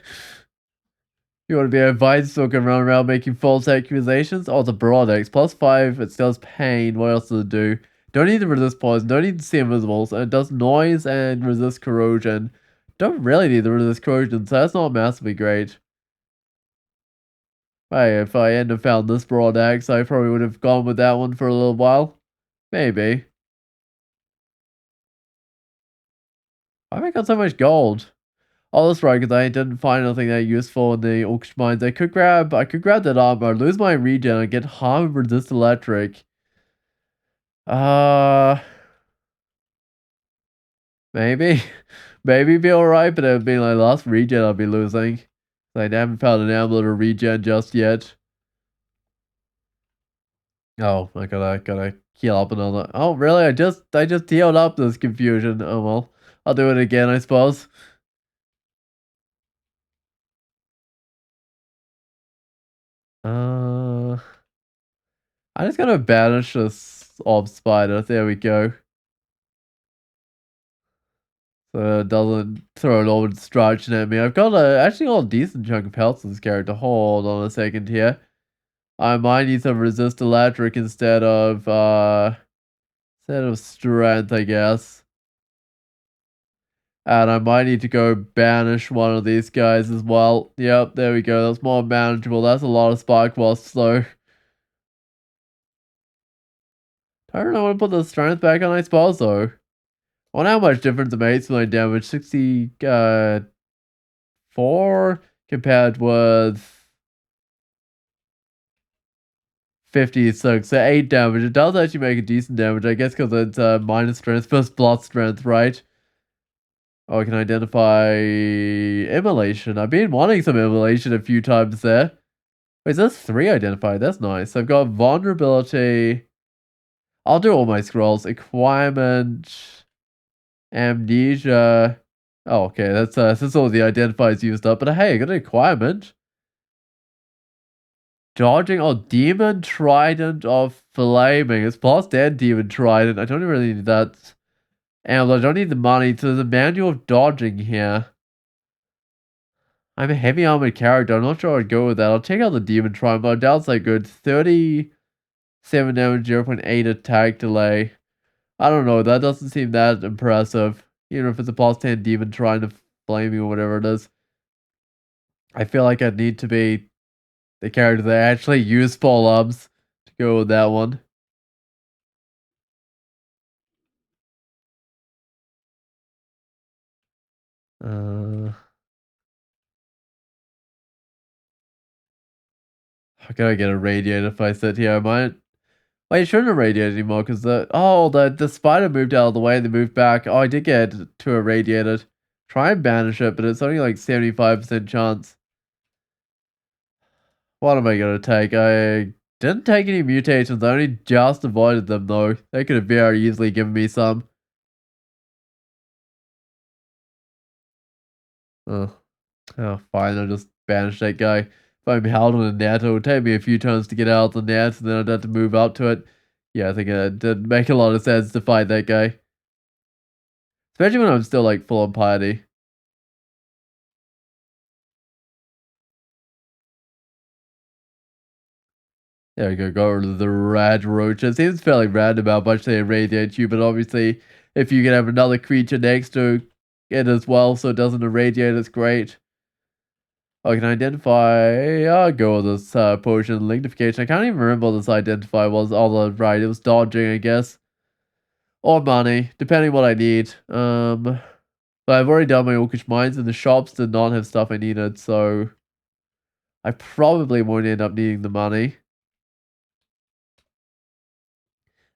You want to be a vine stalker and run around making false accusations? Oh, it's a broad X. Plus 5, it does pain. What else does it do? Don't need to resist poison. Don't need to see invisibles. And it does noise and resist corrosion. Don't really need to resist corrosion, so that's not massively great. Hey, if I hadn't found this broad axe, I probably would have gone with that one for a little while. Maybe. Why have I got so much gold? Oh, that's right, because I didn't find anything that useful in the auction mines. I could grab that armor, lose my regen, and get harm and resist electric. Uh, maybe. Maybe be alright, but it would be my last regen I'll be losing. I haven't found an amulet or regen just yet. Oh, I gotta heal up another. Oh, really? I just healed up this confusion. Oh well, I'll do it again, I suppose. Uh, I just gotta banish this orb spider. There we go. So it doesn't throw an orb destruction at me. I've got actually got a decent chunk of health in this character. Hold on a second here. I might need some resist electric instead of strength, I guess. And I might need to go banish one of these guys as well. Yep, there we go. That's more manageable. That's a lot of spark wasps though. I don't know when to put the strength back on, I suppose though. I wonder how much difference it makes when I damage 64 compared with 56. So 8 damage. It does actually make a decent damage, I guess, because it's minus strength plus blood strength, right? Oh, I can identify immolation. I've been wanting some immolation a few times there. Wait, that's 3 identified. That's nice. I've got vulnerability. I'll do all my scrolls. Acquirement. Amnesia. Oh, okay. That's all the identifiers used up. But hey, I got an acquirement. Dodging. Oh, Demon Trident of Flaming. It's plus 10 Demon Trident. I don't really need that. And I don't need the money. So there's a manual of dodging here. I'm a heavy armored character. I'm not sure I'd go with that. I'll check out the Demon Trident, but I doubt it's that good. 37 damage, 0.8 attack delay. I don't know. That doesn't seem that impressive. Even if it's a plus 10 Demon trying to flame you or whatever it is. I feel like I'd need to be the character that actually use full ups to go with that one. I gotta get a radiator if I sit here. I might. Wait, it shouldn't have radiated anymore because the spider moved out of the way and they moved back. Oh, I did get to irradiated. Try and banish it, but it's only like 75% chance. What am I gonna take? I didn't take any mutations. I only just avoided them though. They could have very easily given me some. Oh, oh, fine. I'll just banish that guy. If I'm held on a net, it would take me a few turns to get out of the net, and then I'd have to move up to it. Yeah, I think it did make a lot of sense to fight that guy. Especially when I'm still like full on piety. There we go, go to the rad roach. It seems fairly random how much they irradiate you, but obviously if you can have another creature next to it as well so it doesn't irradiate, it's great. I can identify. I'll go with this potion lignification. I can't even remember what this identify was. Although, right, it was dodging, I guess. Or money, depending what I need. But I've already done my orcish mines and the shops did not have stuff I needed, so I probably won't end up needing the money.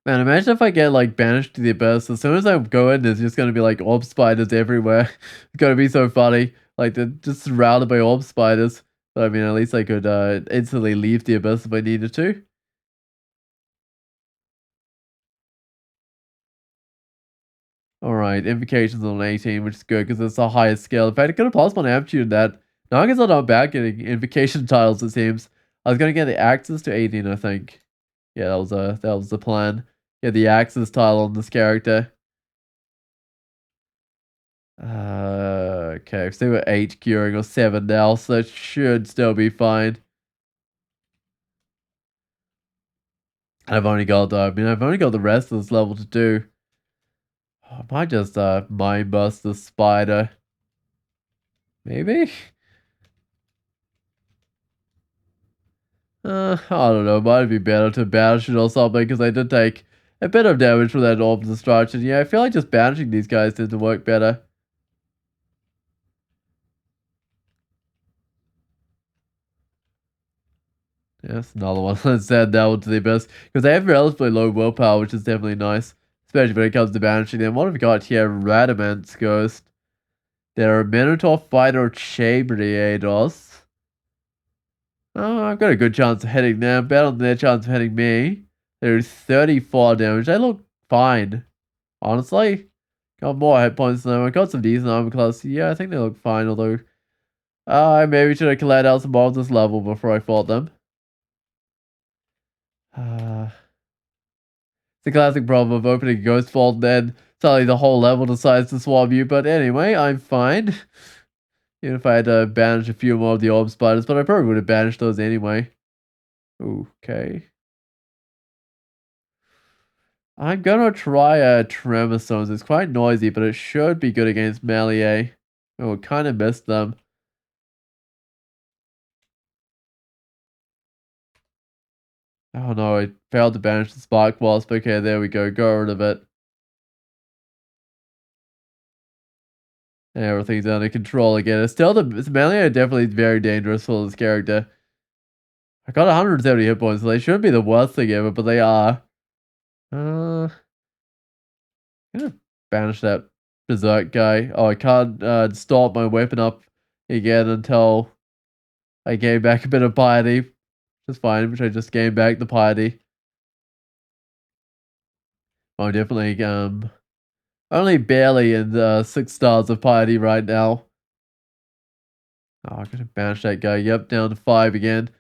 Man, imagine if I get like banished to the abyss. As soon as I go in, there's just gonna be like orb spiders everywhere. It's gonna be so funny. Like they're just surrounded by orb spiders. But I mean, at least I could instantly leave the abyss if I needed to. Alright, invocations on 18, which is good because it's the highest skill. In fact, I could have plus one aptitude in that. Nagas are not bad getting invocation tiles, it seems. I was gonna get the axes to 18, I think. Yeah, that was the plan. Get the axes tile on this character. Okay, so we're 8 curing or 7 now, so that should still be fine. I've only got the rest of this level to do. I might just mind bust the spider. Maybe? I don't know. Might be better to banish it or something because I did take a bit of damage from that orb destruction. Yeah, I feel like just banishing these guys tends to work better. Yes, another one. Let's add that one to the abyss because they have relatively low willpower, which is definitely nice, especially when it comes to banishing them. What have we got here? Radamant's Ghost. There are Minotaur Fighter Chabriados. Oh, I've got a good chance of hitting them. Better than their chance of hitting me. There's 34 damage. They look fine. Honestly. Got more hit points than them. I got some decent armor class. Yeah, I think they look fine, although I maybe should have cleared out some more of this level before I fought them. It's the classic problem of opening a ghost vault and then suddenly the whole level decides to swab you. But anyway, I'm fine. Even if I had to banish a few more of the orb spiders, but I probably would have banished those anyway. Okay. I'm gonna try Tremor Stones. It's quite noisy, but it should be good against melee. Oh, kind of missed them. Oh no, I failed to banish the Spark Wasp. Okay, there we go. Got rid of it. Everything's under control again. It's still the melee are definitely very dangerous for this character. I got 170 hit points, so they shouldn't be the worst thing ever, but they are. I'm gonna banish that Berserk guy. Oh, I can't start my weapon up again until I gain back a bit of piety. Which is fine, which I just gained back the piety. I'm definitely only barely in the 6 stars of piety right now. Oh, I'm gonna banish that guy. Yep, down to 5 again.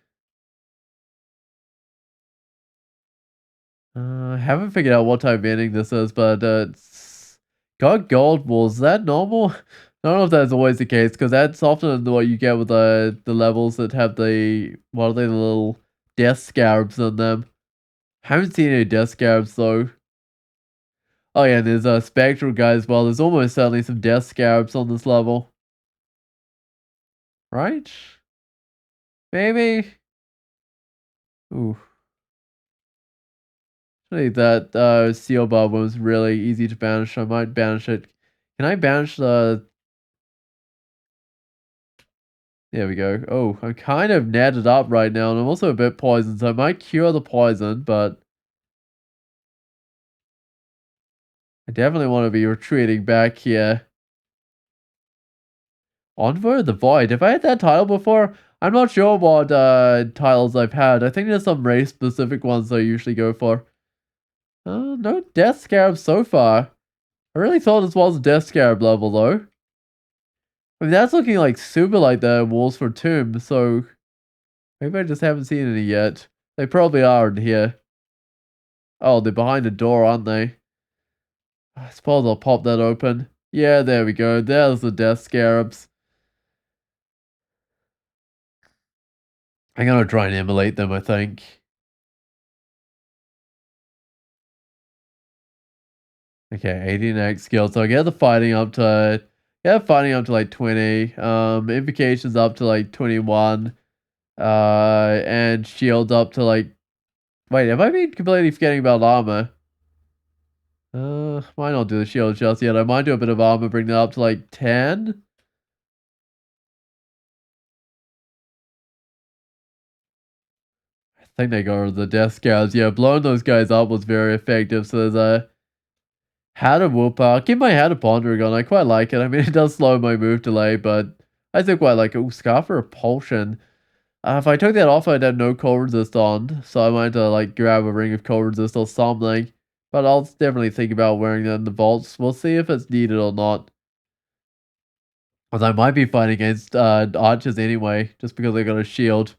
I haven't figured out what type of ending this is, but it's got gold walls. Is that normal? I don't know if that's always the case, because that's often what you get with the levels that have what are they, the little death scarabs on them. Haven't seen any death scarabs though. Oh yeah, and there's a spectral guy as well. There's almost certainly some death scarabs on this level. Right? Maybe? Ooh. Actually, that seal barb one was really easy to banish. I might banish it. Can I banish the... There we go. Oh, I'm kind of netted up right now, and I'm also a bit poisoned, so I might cure the poison, but I definitely want to be retreating back here. Envoy of the Void. Have I had that title before? I'm not sure what titles I've had. I think there's some race-specific ones I usually go for. No Death Scarab so far. I really thought this was a Death Scarab level, though. I mean, that's looking like super like the walls for Tomb, so maybe I just haven't seen any yet. They probably are in here. Oh, they're behind the door, aren't they? I suppose I'll pop that open. Yeah, there we go. There's the Death Scarabs. I'm gonna try and emulate them, I think. Okay, 18x skill. So I get the fighting up to like 20. Invocations up to like 21. And shields up to like, wait, have I been completely forgetting about armor? Might not do the shield just yet. I might do a bit of armor, bring that up to like 10. I think they go with the death scouts. Yeah, blowing those guys up was very effective. So there's a Hat of Willpower. I'll keep my Hat of Pondering on. I quite like it. I mean, it does slow my move delay, but I still quite like it. Ooh, Scarf of Repulsion. If I took that off, I'd have no cold resist on. So I might like grab a Ring of Cold Resist or something. But I'll definitely think about wearing them in the vaults. We'll see if it's needed or not. As I might be fighting against archers anyway, just because they got a shield.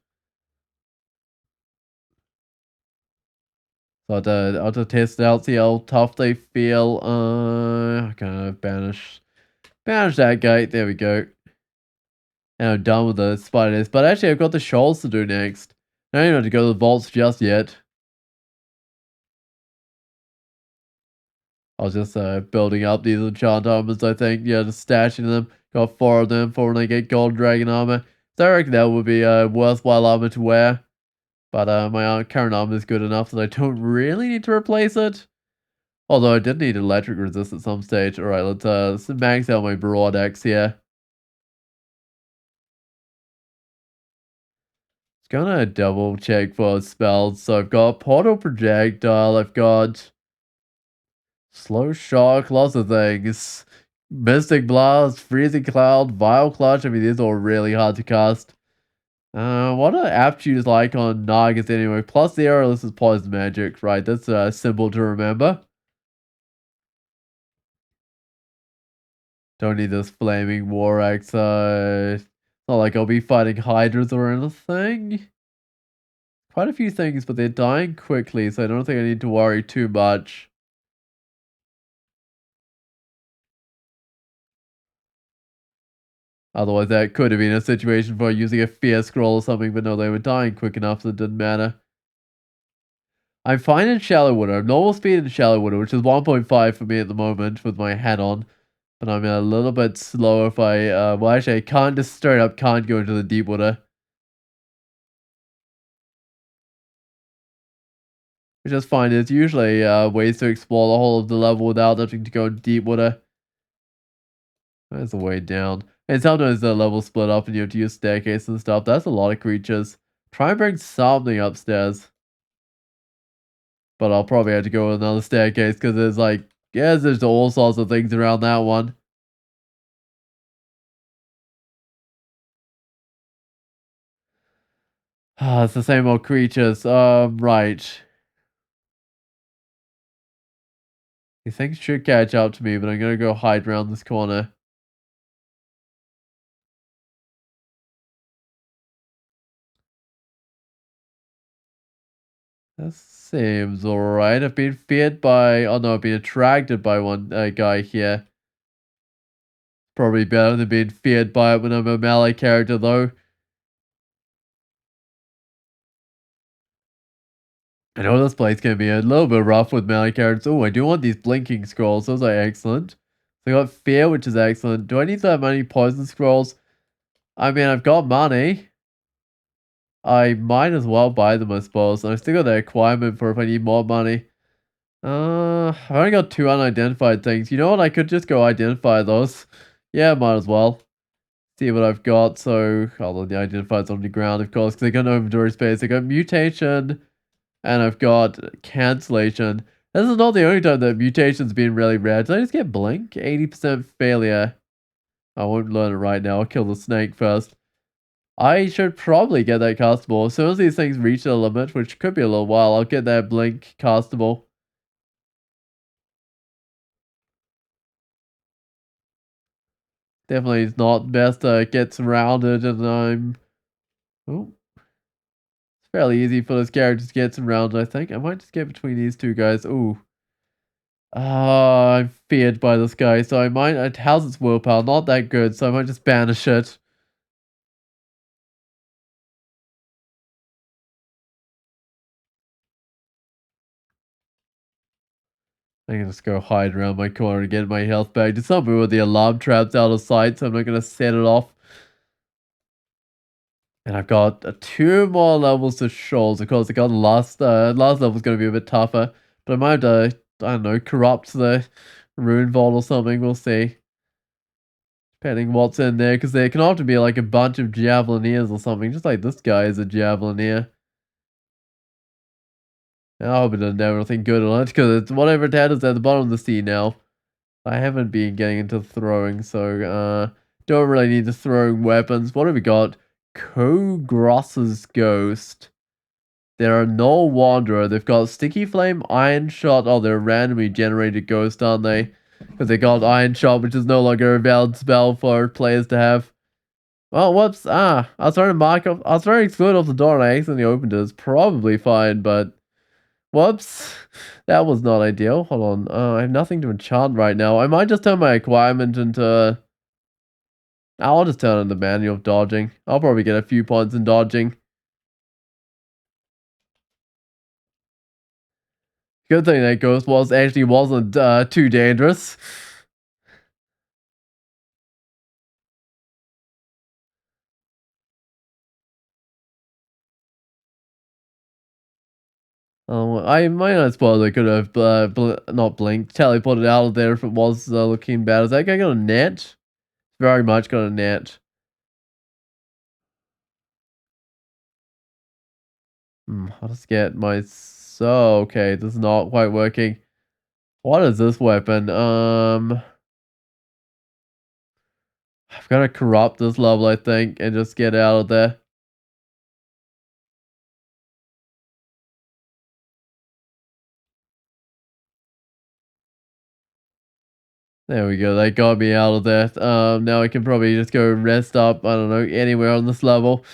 So I'll have to test it out, see how tough they feel. Okay, banish that guy. There we go. And I'm done with the spiders. But actually, I've got the shoals to do next. I don't even have to go to the vaults just yet. I was just building up these enchant armors, I think. Yeah, just stashing them. Got 4 of them for when I get gold dragon armor. So I reckon that would be a worthwhile armor to wear. But my current armor is good enough that I don't really need to replace it. Although I did need electric resist at some stage. Alright, let's max out my broad axe here. Just gonna double check for spells. So I've got portal projectile, I've got slow shock, lots of things. Mystic blast, freezing cloud, vile clutch. I mean, these are all really hard to cast. What are aptitudes like on nagas anyway? Plus 0, this is poison magic, right? That's simple to remember. Don't need this flaming war axe. It's not like I'll be fighting hydras or anything. Quite a few things, but they're dying quickly, so I don't think I need to worry too much. Otherwise, that could have been a situation for using a fear scroll or something, but no, they were dying quick enough that it didn't matter. I'm fine in shallow water. I'm normal speed in shallow water, which is 1.5 for me at the moment with my hat on. But I'm a little bit slower if I, well, actually, I can't just straight up can't go into the deep water. Which is fine. There's usually ways to explore the whole of the level without having to go in deep water. There's a way down. And sometimes the levels split up and you have to use staircase and stuff. That's a lot of creatures. Try and bring something upstairs. But I'll probably have to go with another staircase because there's like, yeah, there's all sorts of things around that one. Ah, it's the same old creatures. Right. These things should catch up to me, but I'm gonna go hide around this corner. That seems alright. I've been feared by, oh no, I've been attracted by one guy here. Probably better than being feared by it when I'm a melee character though. I know this place can be a little bit rough with melee characters. Oh, I do want these blinking scrolls. Those are excellent. So I got fear, which is excellent. Do I need that many poison scrolls? I mean, I've got money. I might as well buy them, I suppose. And I still got the requirement for if I need more money. I've only got 2 unidentified things. You know what? I could just go identify those. Yeah, might as well. See what I've got. So, although the identified's on the ground, of course, because I got no inventory space. I got mutation, and I've got cancellation. This is not the only time that mutation's been really rare. Did I just get blink? 80% failure. I won't learn it right now. I'll kill the snake first. I should probably get that castable. As soon as these things reach the limit, which could be a little while, I'll get that blink castable. Definitely it's not best to get surrounded, and I'm... Oh. It's fairly easy for this character to get surrounded, I think. I might just get between these two guys. Ooh. I'm feared by this guy, so I might... How's its willpower? Not that good, so I might just banish it. I can just go hide around my corner and get my health back. Just somewhere with the alarm traps out of sight, so I'm not going to set it off. And I've got 2 more levels to shoals. Of course, I got last level's going to be a bit tougher. But I might have to, I don't know, corrupt the rune vault or something. We'll see. Depending what's in there, because there can often be like a bunch of javelineers or something. Just like this guy is a javelineer. I hope it doesn't have anything good on it, because it's whatever it had is at the bottom of the sea now. I haven't been getting into throwing, so don't really need the throwing weapons. What have we got? Kogross's Ghost. They're no wanderer. They've got sticky flame, iron shot. Oh, they're randomly generated ghost, aren't they? Because they got iron shot, which is no longer a valid spell for players to have. Oh, whoops. I was trying to mark up. I was trying to exclude off the door and I accidentally opened it. It's probably fine, but whoops. That was not ideal. Hold on. I have nothing to enchant right now. I might just turn my acquirement into. I'll just turn on the manual of dodging. I'll probably get a few points in dodging. Good thing that ghost was actually wasn't too dangerous. I might suppose I could have not blinked, teleported out of there if it was looking bad. Is that guy got a net? Very much got a net. I'll just get my so okay. This is not quite working. What is this weapon? I've got to corrupt this level, I think, and just get out of there. There we go. That got me out of there. Now I can probably just go rest up. I don't know, anywhere on this level.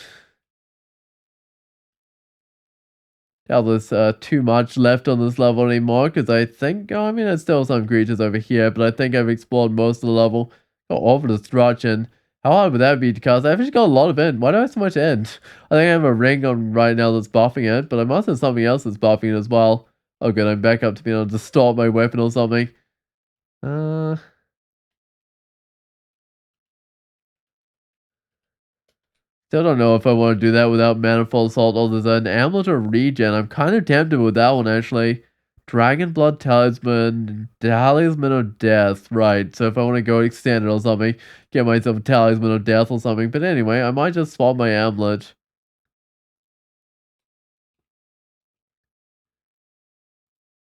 Doubt there's too much left on this level anymore because I think, I mean, there's still some creatures over here, but I think I've explored most of the level. Got over destruction. How hard would that be to cast? I've actually got a lot of end. Why do I have so much end? I think I have a ring on right now that's buffing it, but I must have something else that's buffing it as well. Oh, good. I'm back up to being able to distort my weapon or something. Uh, Still don't know if I want to do that without Manifold Assault. Oh, there's an Amulet of Regen. I'm kind of tempted with that one, actually. Dragon Blood Talisman, Talisman of Death. Right, so if I want to go extend it or something, get myself a Talisman of Death or something. But anyway, I might just swap my Amulet.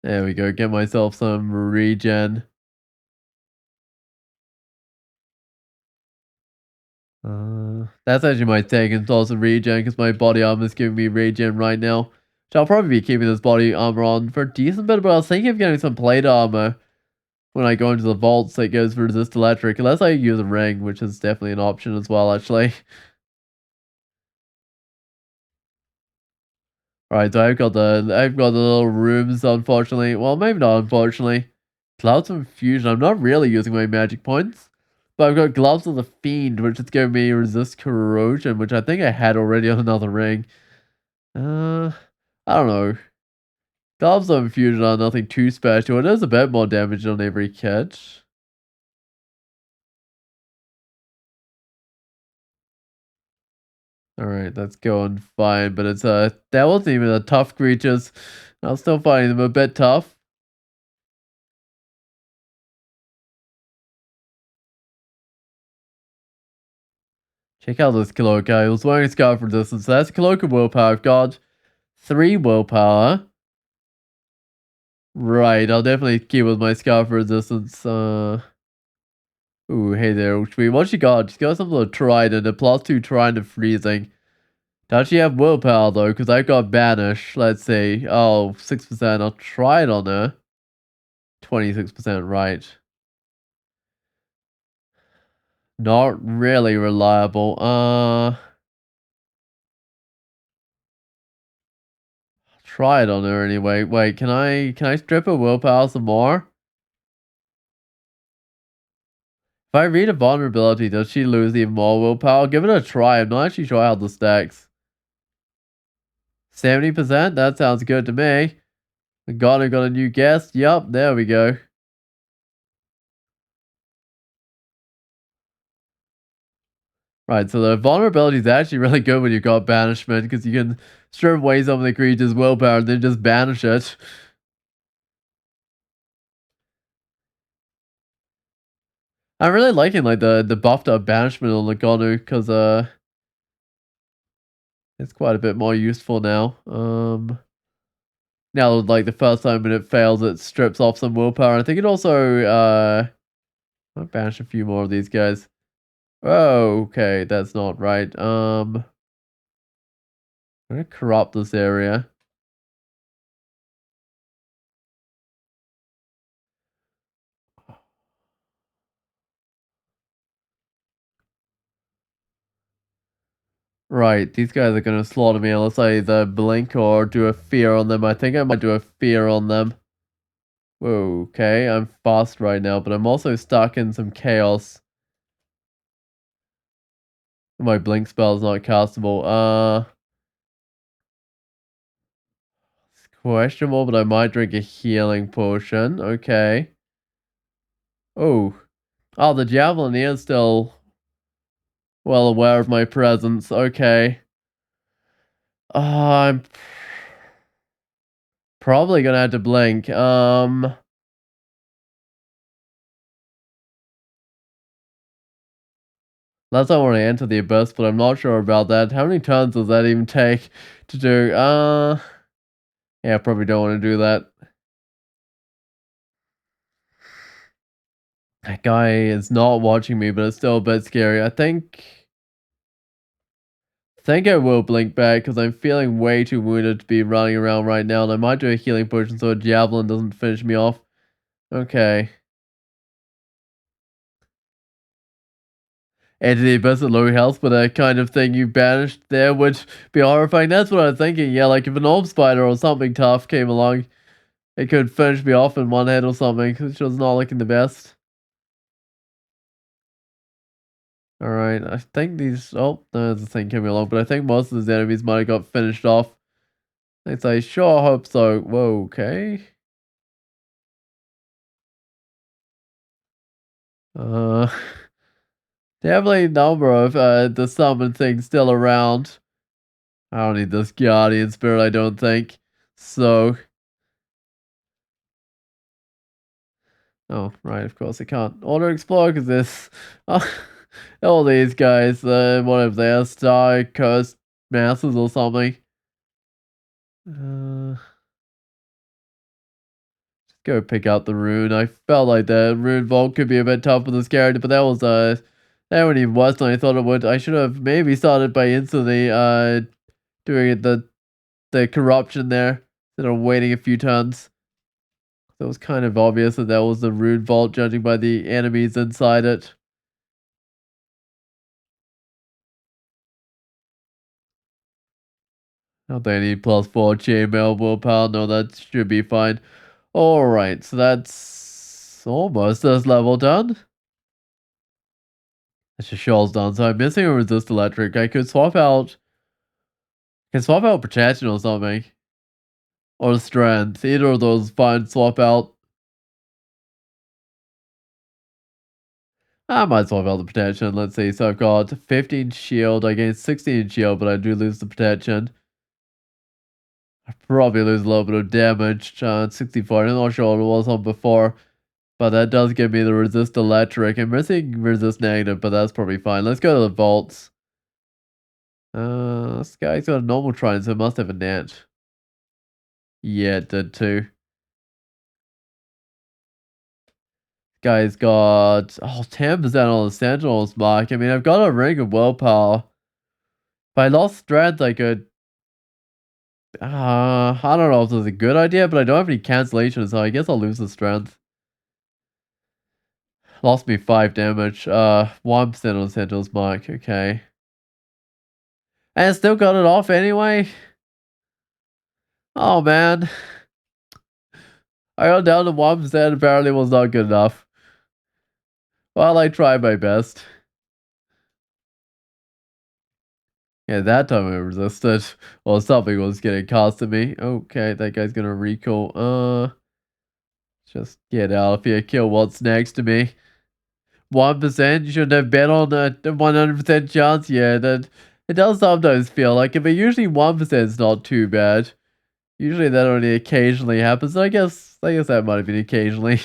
There we go, get myself some regen. That's actually my second source of regen because my body armor is giving me regen right now. So I'll probably be keeping this body armor on for a decent bit, but I was thinking of getting some plate armor when I go into the vaults that goes for resist electric, unless I use a ring, which is definitely an option as well, actually. Alright, so I've got the little rooms, unfortunately. Well, maybe not unfortunately. Clouds of Fusion. I'm not really using my magic points. But I've got Gloves of the Fiend, which is giving me resist corrosion, which I think I had already on another ring. I don't know. Gloves of Fusion are nothing too special. It is a bit more damage on every catch. Alright, that's going fine, but it's that wasn't even a tough creatures. I'm still finding them a bit tough. Check out this cloak. I was wearing a scarf for distance. So that's a cloak of willpower. I've got 3 willpower. Right, I'll definitely keep with my scarf resistance. Ooh, hey there, Ushby. What she got? She's got something to trident, a +2 trident of freezing. Does she have willpower though? Because I got banish. Let's see. Oh, 6%. I'll try it on her. 26%, right. Not really reliable. Try it on her anyway. Wait, can I strip her willpower some more? If I read a vulnerability, does she lose even more willpower? Give it a try. I'm not actually sure how this stacks. 70%? That sounds good to me. I got a new guest. Yup, there we go. Right, so the vulnerability is actually really good when you've got banishment because you can strip away some of the creature's willpower and then just banish it. I'm really liking like the buffed up banishment on Lagonu because it's quite a bit more useful now. Now like the first time when it fails it strips off some willpower. I think it also I'll banish a few more of these guys. Oh, okay, that's not right. I'm gonna corrupt this area. Right, these guys are gonna slaughter me unless I either blink or do a fear on them. I think I might do a fear on them. Whoa, okay, I'm fast right now, but I'm also stuck in some chaos. My blink spell is not castable. It's questionable, but I might drink a healing potion. Okay. Oh. Oh, the javelin is still well aware of my presence. Okay. I'm probably gonna have to blink. Unless I want to enter the abyss, but I'm not sure about that. How many turns does that even take to do? Yeah, I probably don't want to do that. That guy is not watching me, but it's still a bit scary. I think I will blink back because I'm feeling way too wounded to be running around right now, and I might do a healing potion so a javelin doesn't finish me off. Okay. Enter the abyss at low health, but that kind of thing you banished there would be horrifying. That's what I was thinking. Yeah, like if an orb spider or something tough came along, it could finish me off in one hit or something, which was not looking the best. Alright, I think these... Oh, there's a thing coming along, but I think most of these enemies might have got finished off. I sure hope so. Whoa, okay. Uh, definitely a number of the summon things still around. I don't need this guardian spirit, I don't think. So... Oh, right, of course I can't auto explore because this... all these guys, what if they're star cursed masses or something? Go pick out the rune. I felt like the rune vault could be a bit tough for this character, but that went even worse than I thought it would. I should have maybe started by instantly doing it the corruption there instead of waiting a few turns. So it was kind of obvious that was the rune vault, judging by the enemies inside it. I don't think I need +4 chainmail willpower. No, that should be fine. Alright, so that's almost this level done. That's just shawl's done. So I'm missing a resist electric. I could swap out protection or something. Or strength. Either of those fine swap out. I might swap out the protection. Let's see. So I've got 15 shield. I gain 16 shield, but I do lose the protection. I probably lose a little bit of damage. 64. I'm not sure what it was on before. But that does give me the resist electric. I'm missing resist negative, but that's probably fine. Let's go to the vaults. This guy's got a normal trident, so it must have a net. Yeah, it did too. Guy's got 10% on the Sentinels mark. I mean, I've got a ring of willpower. If I lost strength, I could. I don't know if this is a good idea, but I don't have any cancellation, so I guess I'll lose the strength. Lost me 5 damage. 1% on the Sentinels mark. Okay. And I still got it off anyway. Oh man. I got down to 1%. Apparently, was not good enough. Well, I tried my best. Yeah, that time I resisted. Well, something was getting cast to me. Okay, that guy's gonna recall. Just get out of here. Kill what's next to me. 1%? You shouldn't have bet on the 100% chance. Yeah, that it does sometimes feel like it, but usually 1% is not too bad. Usually that only occasionally happens. I guess that might have been occasionally.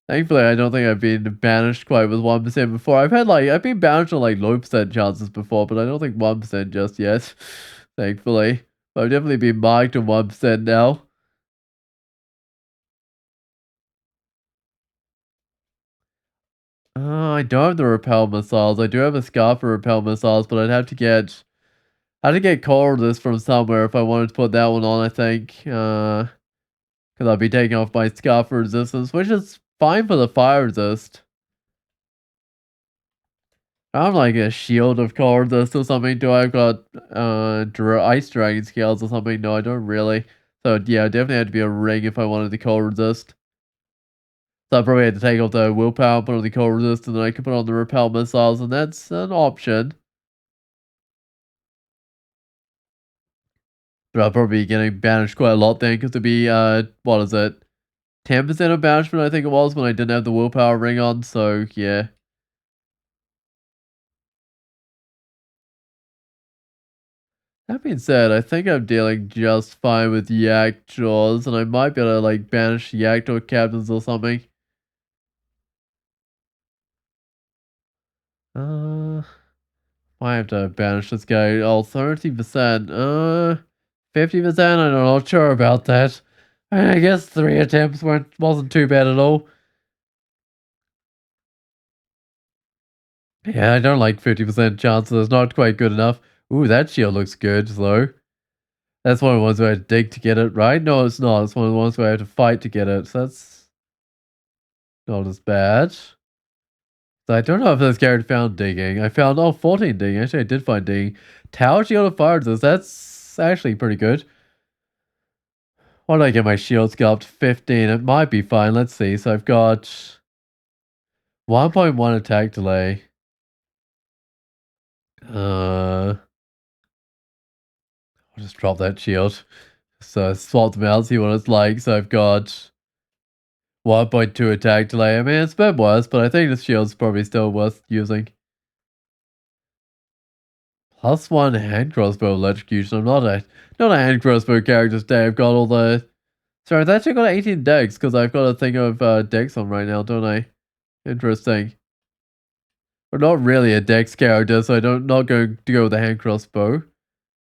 Thankfully, I don't think I've been banished quite with 1% before. I've been banished on like low percent chances before, but I don't think 1% just yet. Thankfully. But I've definitely been marked on 1% now. I don't have the repel missiles. I do have a scarf for repel missiles, but I'd have to get core of this from somewhere if I wanted to put that one on, I think. Because I'll be taking off my scarf for resistance, which is fine for the fire resist. I'm like a shield of coldness or something. Do I've got ice dragon scales or something? No, I don't really. So yeah, definitely had to be a ring if I wanted to cold resist. So I probably had to take off the willpower, put on the cold resist, and then I could put on the repel missiles, and that's an option. But I'll probably be getting banished quite a lot then, because to be what is it? 10% of banishment I think it was when I didn't have the willpower ring on, so yeah. That being said, I think I'm dealing just fine with yak jaws, and I might be able to like banish yak jaw captains or something. Uh, might have to banish this guy. Oh, 30%. 50%. I'm not sure about that. I guess 3 attempts wasn't too bad at all. Yeah, I don't like 50% chances. It's not quite good enough. Ooh, that shield looks good though. That's one of the ones where I dig to get it, right? No, it's not. It's one of the ones where I have to fight to get it. So that's not as bad. So I don't know if this character found digging. I found, oh, 14 digging. Actually, I did find digging. Tower shield of fire resist. That's actually pretty good. Why did I get my shield skill up to 15? It might be fine. Let's see. So I've got 1.1 attack delay. I'll just drop that shield. So swap them out, see what it's like. So I've got 1.2 attack delay. I mean, it's a bit worse, but I think this shield's probably still worth using. +1 hand crossbow electrocution. I'm not a hand crossbow character today. I've got all the. Sorry, I've actually got 18 decks because I've got a thing of decks on right now, don't I? Interesting. We're not really a dex character, so I don't not going to go with the hand crossbow.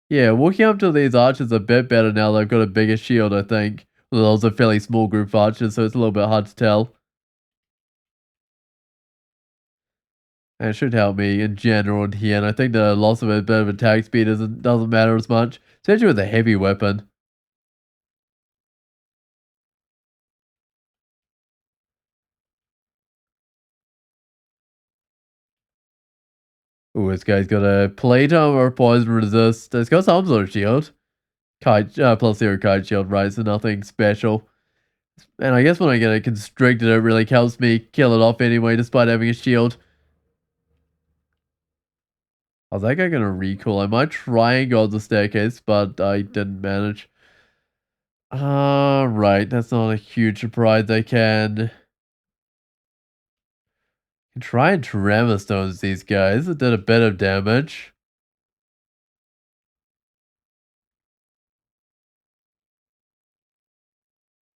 Yeah, walking up to these archers a bit better now that I've got a bigger shield, I think. Well, it's a fairly small group of archers, so it's a little bit hard to tell. And it should help me in general in here, and I think the loss of a bit of attack speed doesn't matter as much, especially with a heavy weapon. Ooh, this guy's got a plate armor, poison resist. It's got some sort of shield. Kite, +0 kite shield, right? So nothing special. And I guess when I get it constricted, it really helps me kill it off anyway, despite having a shield. I was like, I'm gonna recall. I might try and go up the staircase, but I didn't manage. Right. That's not a huge surprise. I can try and tremor stones these guys. It did a bit of damage.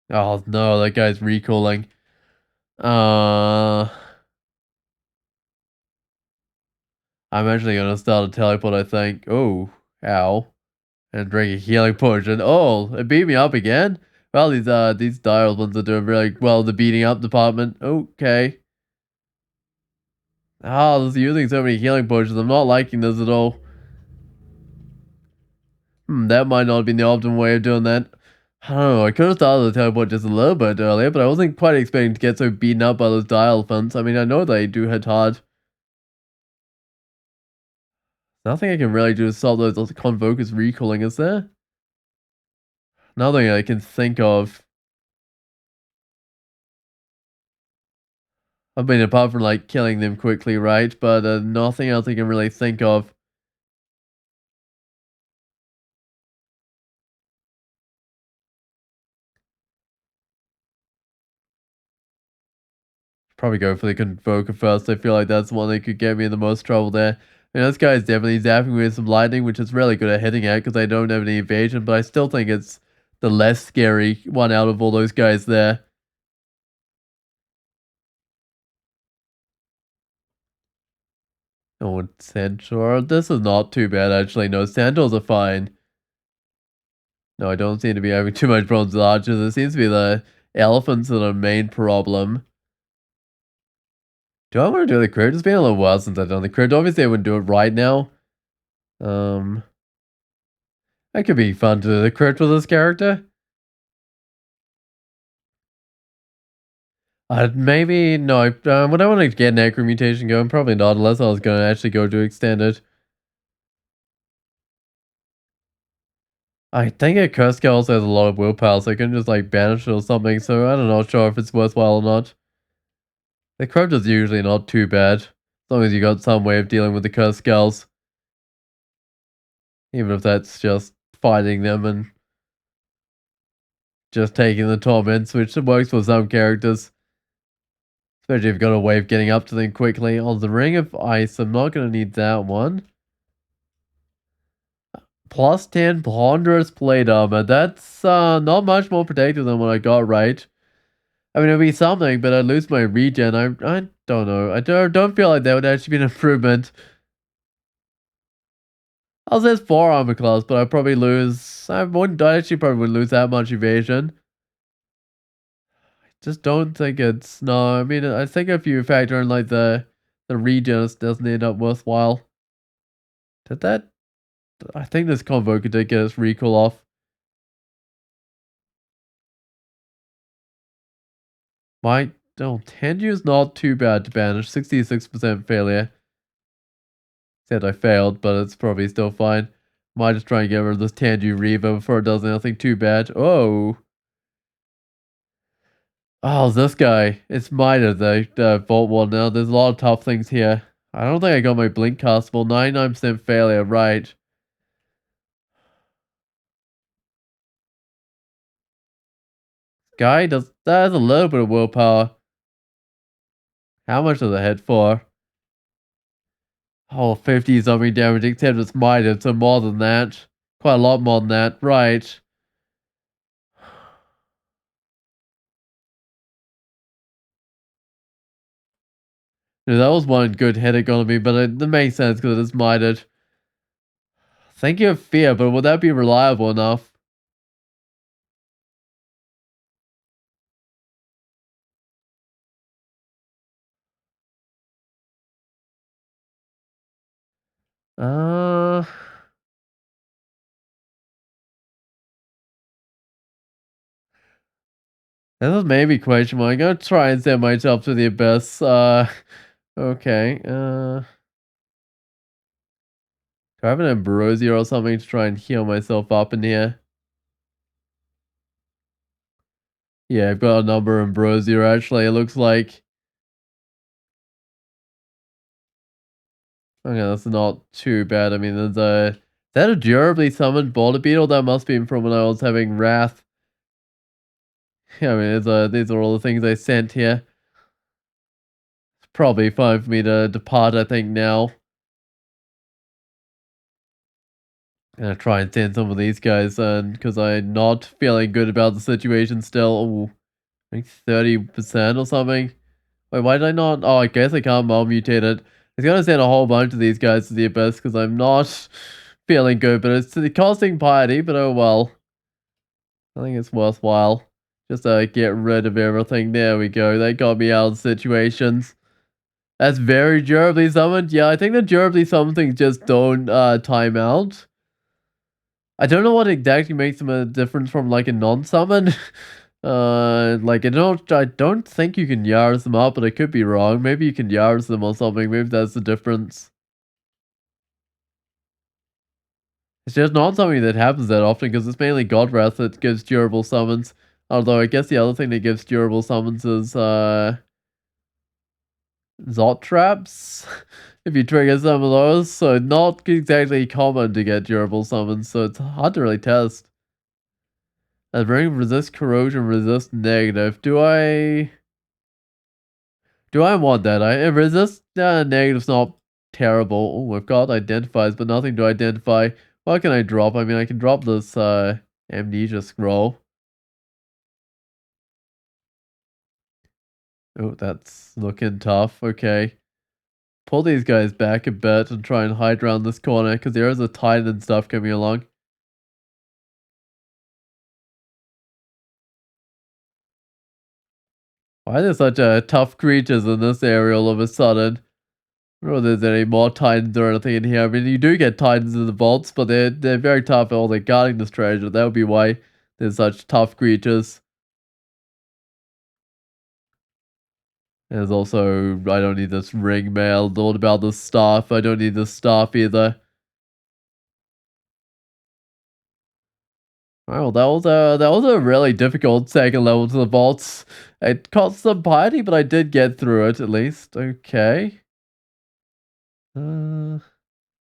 Oh no, that guy's recalling. Uh, I'm actually gonna start a teleport, I think. Oh, ow. And drink a healing potion. Oh, it beat me up again? Well, these dial ones are doing really well in the beating up department. Okay. Oh, this is using so many healing potions. I'm not liking this at all. That might not have been the optimal way of doing that. I don't know, I could have started the teleport just a little bit earlier, but I wasn't quite expecting to get so beaten up by those dial funds. I mean, I know they do hit hard. Nothing I can really do to stop those convokers recalling, is there? Nothing I can think of. I mean, apart from like killing them quickly, right? But nothing else I can really think of. Probably go for the Convoker first. I feel like that's the one that could get me in the most trouble there. This guy is definitely zapping me with some lightning, which is really good at hitting at because I don't have any evasion, but I still think it's the less scary one out of all those guys there. Oh, Centaur. This is not too bad, actually. No, Centaurs are fine. No, I don't seem to be having too much problems with archers. It seems to be the elephants that are the main problem. Do I want to do the crit? It's been a little while since I've done the crit. Obviously, I wouldn't do it right now. Um, that could be fun to do the crit with this character. Maybe no. Would I want to get necro mutation going? Probably not, unless I was going to actually go to extended. I think a curse skill also has a lot of willpower, so I can just like banish it or something. So I'm not sure if it's worthwhile or not. The crypt is usually not too bad, as long as you got some way of dealing with the curse skulls. Even if that's just fighting them and just taking the torments, which works for some characters. Especially if you've got a way of getting up to them quickly. Oh, the Ring of Ice. I'm not going to need that one. Plus 10 Ponderous Plate Armor. That's not much more protective than what I got, right? I mean, it'd be something, but I'd lose my regen. I don't know. I don't feel like that would actually be an improvement. I'll say it's 4 armor class, but I'd probably lose... I actually probably wouldn't lose that much evasion. Just don't think it's... No, I mean, I think if you factor in like the regen, it doesn't end up worthwhile. Did that... I think this Convoker did get its recall off. My... Oh, Tendu's not too bad to banish. 66% failure. Said I failed, but it's probably still fine. Might just try and get rid of this Tendu Reva before it does anything too bad. Oh. Oh, this guy. It's Mida, the Vault one now. There's a lot of tough things here. I don't think I got my Blink castable. 99% failure, right. Guy that has a little bit of willpower. How much does it hit for? Oh, 50 zombie damage, except it's Mida, so more than that. Quite a lot more than that, right. Yeah, that was one good hit it gonna be, but it makes sense because it's Mida. Thank you, Fear, but would that be reliable enough? Uh, this is maybe question mark. I'm gonna try and send myself to the abyss. Okay. Do I have an ambrosia or something to try and heal myself up in here? Yeah, I've got a number of ambrosia actually. It looks like. Okay, that's not too bad. I mean, there's a. Is that a durably summoned boulder beetle? That must be from when I was having wrath. Yeah, I mean, these are all the things I sent here. It's probably fine for me to depart, I think, now. Gonna try and send some of these guys because I'm not feeling good about the situation still. Ooh, I think 30% or something. Wait, why did I not? Oh, I guess I can't mutate it. I was gonna send a whole bunch of these guys to the abyss because I'm not feeling good, but it's costing piety, but oh well. I think it's worthwhile. Just get rid of everything. There we go. That got me out of situations. That's very durably summoned. Yeah, I think the durably summoned things just don't time out. I don't know what exactly makes them a difference from like a non-summon. Like I don't think you can Yars them up, but I could be wrong. Maybe you can Yars them or something. Maybe that's the difference. It's just not something that happens that often because it's mainly God Wrath that gives durable summons. Although I guess the other thing that gives durable summons is Zot traps. If you trigger some of those, so not exactly common to get durable summons, so it's hard to really test. Bring resist corrosion, resist negative. Do I want that? I resist negative's not terrible. Oh, I've got identifies, but nothing to identify. What can I drop? I mean, I can drop this amnesia scroll. Oh, that's looking tough. Okay. Pull these guys back a bit and try and hide around this corner because there is a titan and stuff coming along. Why are there such tough creatures in this area all of a sudden? I don't know if there's any more titans or anything in here. I mean, you do get titans in the vaults, but they're very tough. Oh, they're guarding this treasure. That would be why there's such tough creatures. There's also, I don't need this ring mail. What about the staff? I don't need the staff either. Well, that was a really difficult second level to the vaults. It cost some piety, but I did get through it at least. Okay. Uh,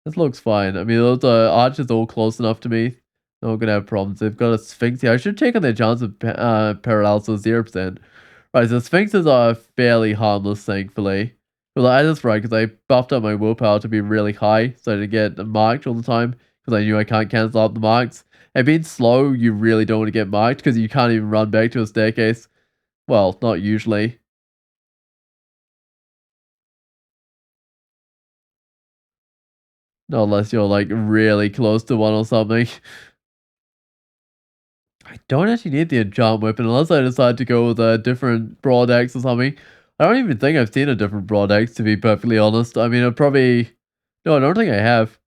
this looks fine. I mean, those archers are all close enough to me. They're not gonna have problems. They've got a Sphinx here. I should check on their chance of paralysis 0%. Right, so Sphinxes are fairly harmless, thankfully. Well, I just right because I buffed up my willpower to be really high, so to get marked all the time because I knew I can't cancel out the marks. And being slow, you really don't want to get marked because you can't even run back to a staircase. Well, not usually. Not unless you're like really close to one or something. I don't actually need the enchant weapon unless I decide to go with a different broad axe or something. I don't even think I've seen a different broad axe to be perfectly honest. I mean, I probably... No, I don't think I have.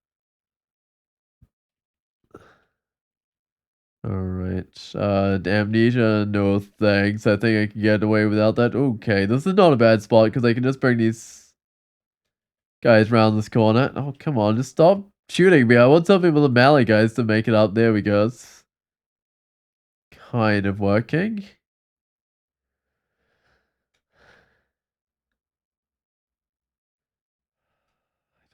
Alright. Amnesia, no thanks. I think I can get away without that. Okay, this is not a bad spot because I can just bring these guys around this corner. Oh, come on, just stop shooting me. I want something with the melee guys to make it up. There we go. It's kind of working.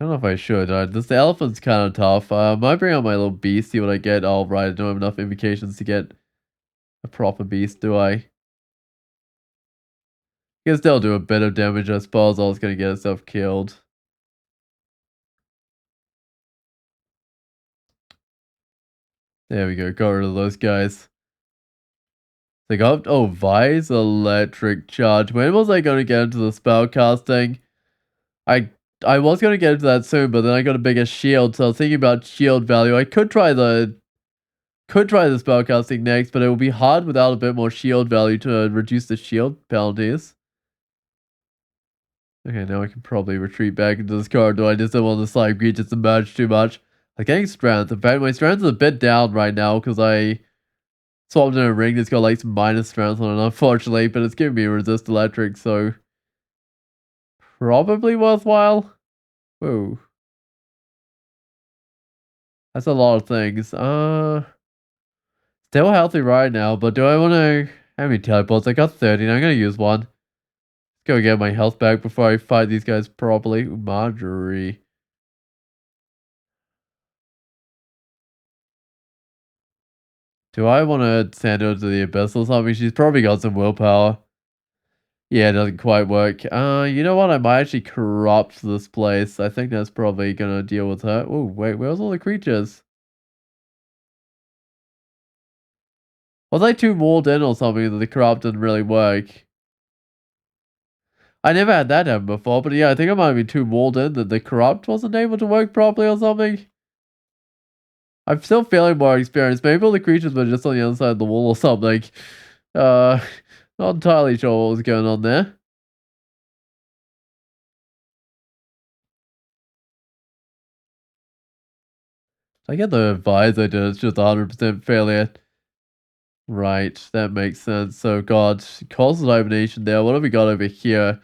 I don't know if I should. The elephant's kind of tough. I might bring out my little beast, see what I get. Oh, right. I don't have enough invocations to get a proper beast, do I? Guess they'll do a bit of damage, I suppose. I was going to get itself killed. There we go. Got rid of those guys. They got, oh, Vice Electric Charge. When was I going to get into the spell casting? I I was going to get into that soon, but then I got a bigger shield, so I was thinking about shield value. I could try the spellcasting next, but it will be hard without a bit more shield value to reduce the shield penalties. Okay, now I can probably retreat back into this corridor. I just don't want the slime creatures to merge too much. I'm getting strength. In fact, my strength is a bit down right now because I swapped in a ring that's got like some minus strength on it, unfortunately, but it's giving me resist electric, so probably worthwhile. Whoa. That's a lot of things. Still healthy right now, but do I want to... How many teleports? I got 30, and I'm going to use one. Let's go get my health back before I fight these guys properly. Ooh, Marjorie. Do I want to send her to the abyss or something? She's probably got some willpower. Yeah, it doesn't quite work. You know what? I might actually corrupt this place. I think that's probably going to deal with her. Oh, wait, where's all the creatures? Was I too walled in or something that the corrupt didn't really work? I never had that happen before, but yeah, I think I might be too walled in that the corrupt wasn't able to work properly or something. I'm still feeling more experienced. Maybe all the creatures were just on the other side of the wall or something. Uh, Not entirely sure what was going on there. I get the advice I did, it's just 100% failure. Right, that makes sense. So, God, cause elimination there. What have we got over here?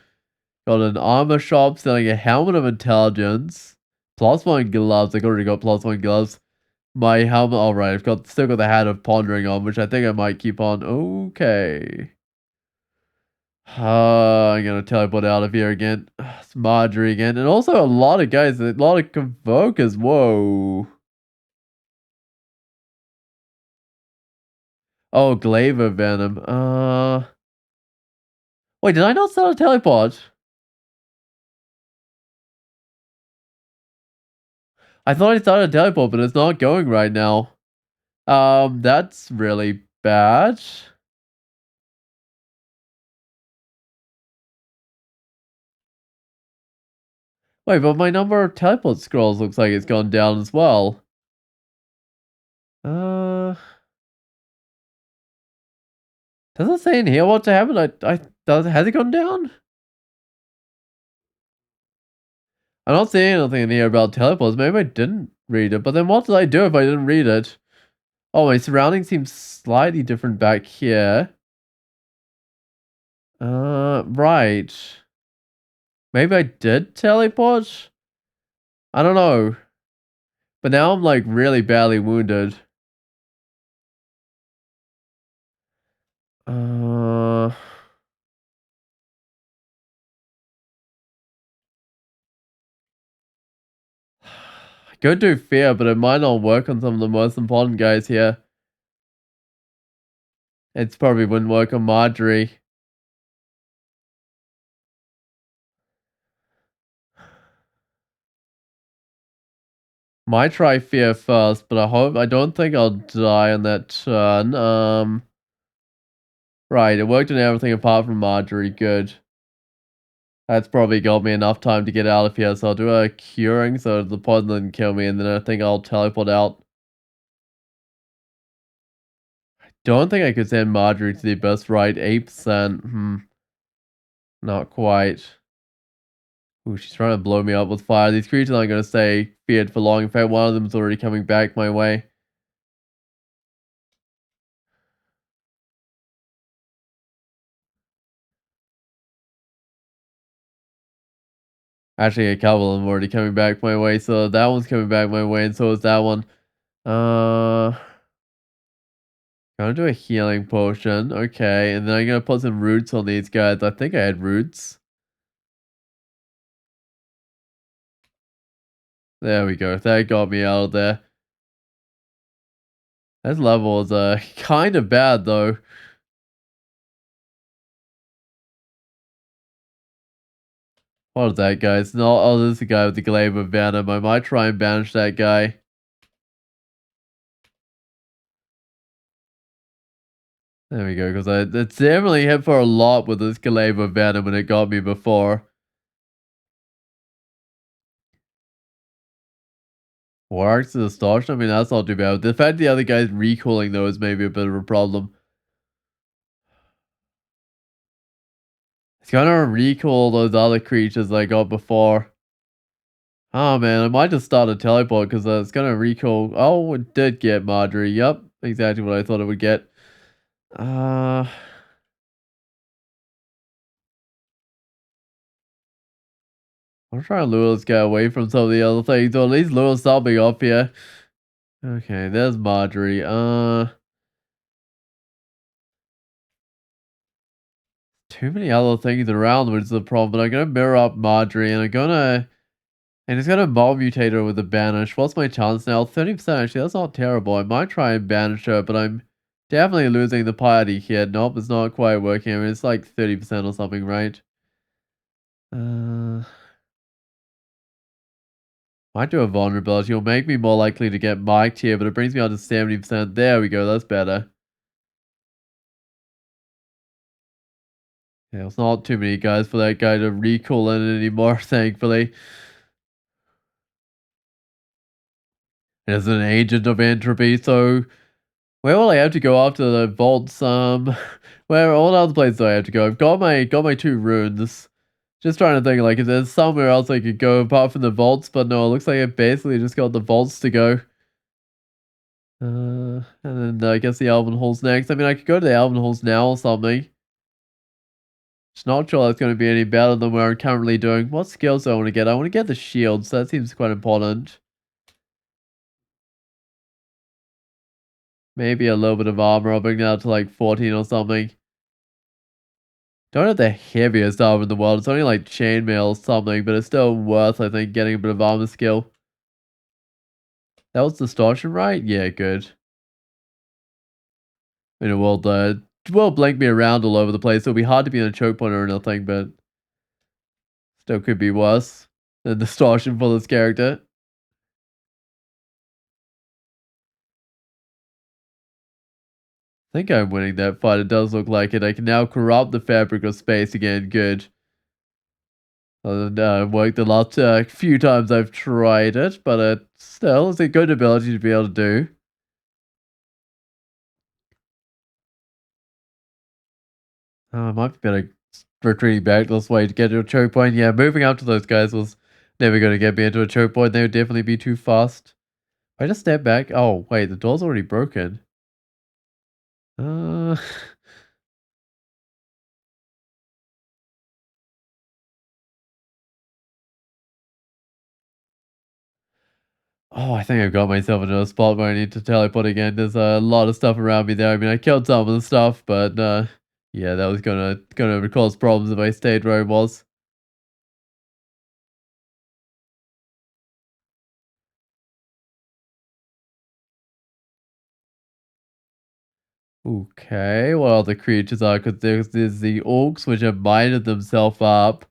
Got an armor shop selling a helmet of intelligence. +1 gloves. I already got +1 gloves. My helmet. Alright, I've got still got the hat of pondering on, which I think I might keep on. Okay. I'm gonna teleport out of here again. It's Marjorie again. And also a lot of guys, a lot of convokers. Whoa. Oh, Glaver Venom. Wait, did I not start a teleport? I thought I started a teleport, but it's not going right now. That's really bad. Wait, but my number of teleport scrolls looks like it's gone down as well. Uh, does it say in here what happened? Has it gone down? I'm not seeing anything in here about teleports. Maybe I didn't read it, but then what did I do if I didn't read it? Oh, my surroundings seem slightly different back here. Right. Maybe I did teleport? I don't know. But now I'm like really badly wounded. Uh, I could do fear, but it might not work on some of the most important guys here. It's probably wouldn't work on Marjorie. Might try fear first, but I don't think I'll die on that turn. Right, it worked on everything apart from Marjorie. Good. That's probably got me enough time to get out of here, so I'll do a curing so the poison doesn't kill me, and then I think I'll teleport out. Don't think I could send Marjorie to the abyss, right? 8%. Not quite. Ooh, she's trying to blow me up with fire. These creatures aren't going to stay feared for long. In fact, one of them is already coming back my way. Actually, a couple of them already coming back my way, so that one's coming back my way, and so is that one. Uh, Gonna do a healing potion. Okay, and then I'm gonna put some roots on these guys. I think I had roots. There we go. That got me out of there. This level is kind of bad though. What is that, guys? No, oh, this is the guy with the glaive of venom. I might try and banish that guy. There we go, because it's definitely hit for a lot with this glaive of venom when it got me before. Works the distortion? I mean, that's not too bad. The fact the other guy's recalling though is maybe a bit of a problem. It's gonna recall those other creatures I got before. Oh man, I might just start a teleport because it's gonna recall. Oh, it did get Marjorie. Yep, exactly what I thought it would get. Uh, I'm trying to lure this guy away from some of the other things, or at least lure something up here. Okay, there's Marjorie. Too many other things around, which is the problem. But I'm gonna mirror up Marjorie, and it's gonna mob mutate her with a banish. What's my chance now? 30%. Actually, that's not terrible. I might try and banish her, but I'm definitely losing the piety here. Nope, it's not quite working. I mean, it's like 30% or something, right? Uh, might do a vulnerability. It'll make me more likely to get mic'd here, but it brings me out to 70%. There we go. That's better. Yeah, it's not too many guys for that guy to recall in it anymore, thankfully. As an agent of entropy, so where will I have to go after the vaults? Where all other places do I have to go? I've got my two runes. Just trying to think, like, if there's somewhere else I could go apart from the vaults, but no, it looks like I basically just got the vaults to go. And then I guess the Alvin Halls next. I mean, I could go to the Alvin Halls now or something. Just not sure that's going to be any better than what I'm currently doing. What skills do I want to get? I want to get the shield, so that seems quite important. Maybe a little bit of armor. I'll bring that up to like 14 or something. Don't have the heaviest armor in the world. It's only like chainmail or something, but it's still worth, I think, getting a bit of armor skill. That was distortion, right? Yeah, good. I mean, it will blank me around all over the place. It'll be hard to be in a choke point or anything, but still could be worse than distortion for this character. I think I'm winning that fight. It does look like it. I can now corrupt the fabric of space again. Good. Worked the last few times I've tried it, but it still is a good ability to be able to do. I might be better retreating back this way to get to a choke point. Yeah, moving up to those guys was never going to get me into a choke point. They would definitely be too fast. If I just step back. Oh, wait, the door's already broken. Uh, Oh, I think I've got myself into a spot where I need to teleport again. There's a lot of stuff around me there. I mean, I killed some of the stuff, but yeah, that was gonna cause problems if I stayed where I was. Okay, what other creatures are? Because there's the orcs, which have minded themselves up.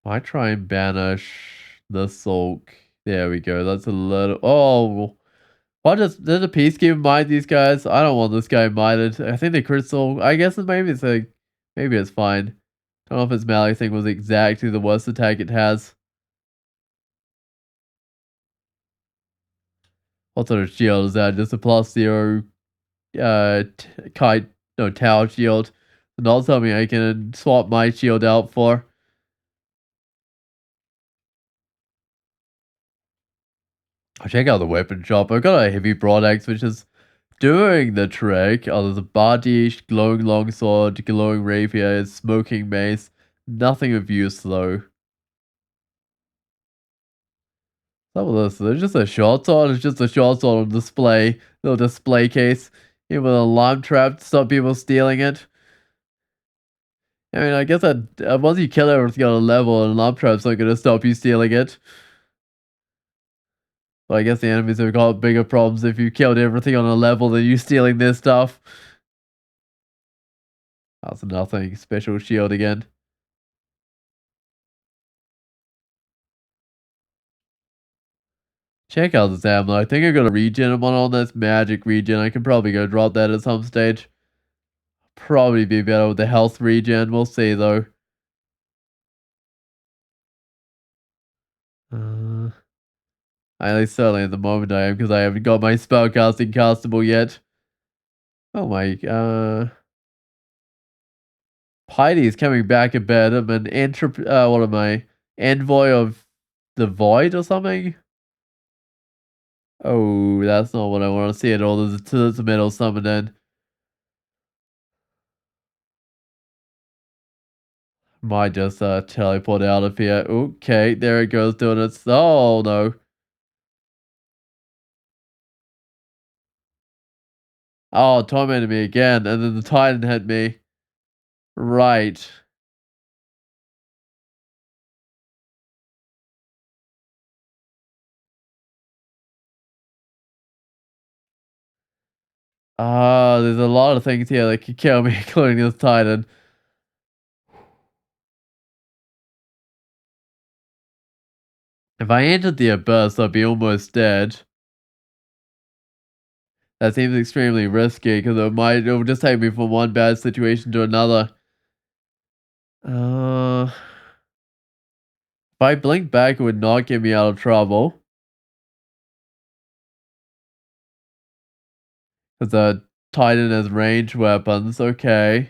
Might try and banish the sulk. There we go. That's a little. Oh, what does a peacekeeper mind these guys? I don't want this guy minded. I think the crystal. I guess maybe it's fine. Don't know if its melee thing was exactly the worst attack it has. What sort of shield is that? Just a +0 kite no tower shield. Not something I can swap my shield out for. I'll check out the weapon shop. I've got a heavy broadaxe, which is doing the trick. Oh, there's a bardish, glowing longsword, glowing rapier, smoking mace. Nothing of use though. Some of this, there's just a short sword. It's just a short sword on display. Little display case. Even with an alarm trap to stop people stealing it. I mean, I guess that once you kill everything on a level, an alarm trap's not going to stop you stealing it. But I guess the enemies have got bigger problems if you killed everything on a level than you stealing their stuff. That's nothing. Special shield again. Check out this ammo. I think I got a regen one on this magic regen. I can probably go drop that at some stage. Probably be better with the health regen. We'll see though. Uh, at least certainly at the moment I am because I haven't got my spellcasting castable yet. Oh my, Piety is coming back a bit. I'm an what am I? Envoy of the Void or something? Oh, that's not what I want to see at all. There's a metal summon in. Might just teleport out of here. Okay, there it goes doing its. Oh no. Oh, tormented me again, and then the Titan hit me. Right. Ah, there's a lot of things here that could kill me, including this Titan. If I entered the abyss, I'd be almost dead. That seems extremely risky because it will just take me from one bad situation to another. If I blink back, it would not get me out of trouble. Because the Titan has ranged weapons. Okay.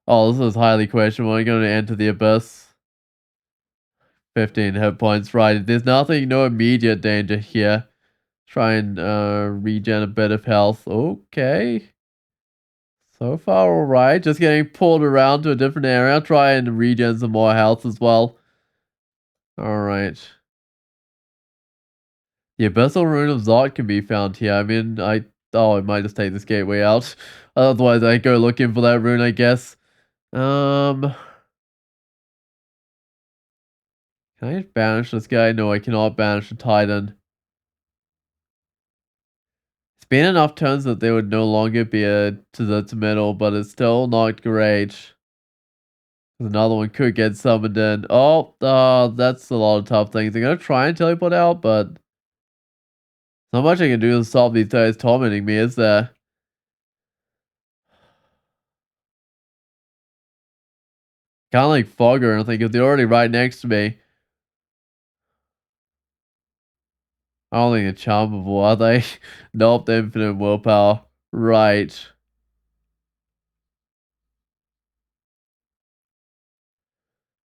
Oh, this is highly questionable. I'm going to enter the abyss. 15 hit points. Right. There's nothing, no immediate danger here. Try and regen a bit of health. Okay. So far, alright. Just getting pulled around to a different area. Try and regen some more health as well. Alright. The Abyssal Rune of Zot can be found here. I mean, I might just take this gateway out. Otherwise, I go looking for that rune, I guess. Can I banish this guy? No, I cannot banish the Titan. It's been enough turns that there would no longer be a to middle, but it's still not great. Another one could get summoned in. Oh, that's a lot of tough things. I'm gonna try and teleport out, but not much I can do to stop these guys tormenting me, is there? Kinda like fog or anything, because they're already right next to me. I don't think they're charmable, are they? Nope, the infinite willpower. Right.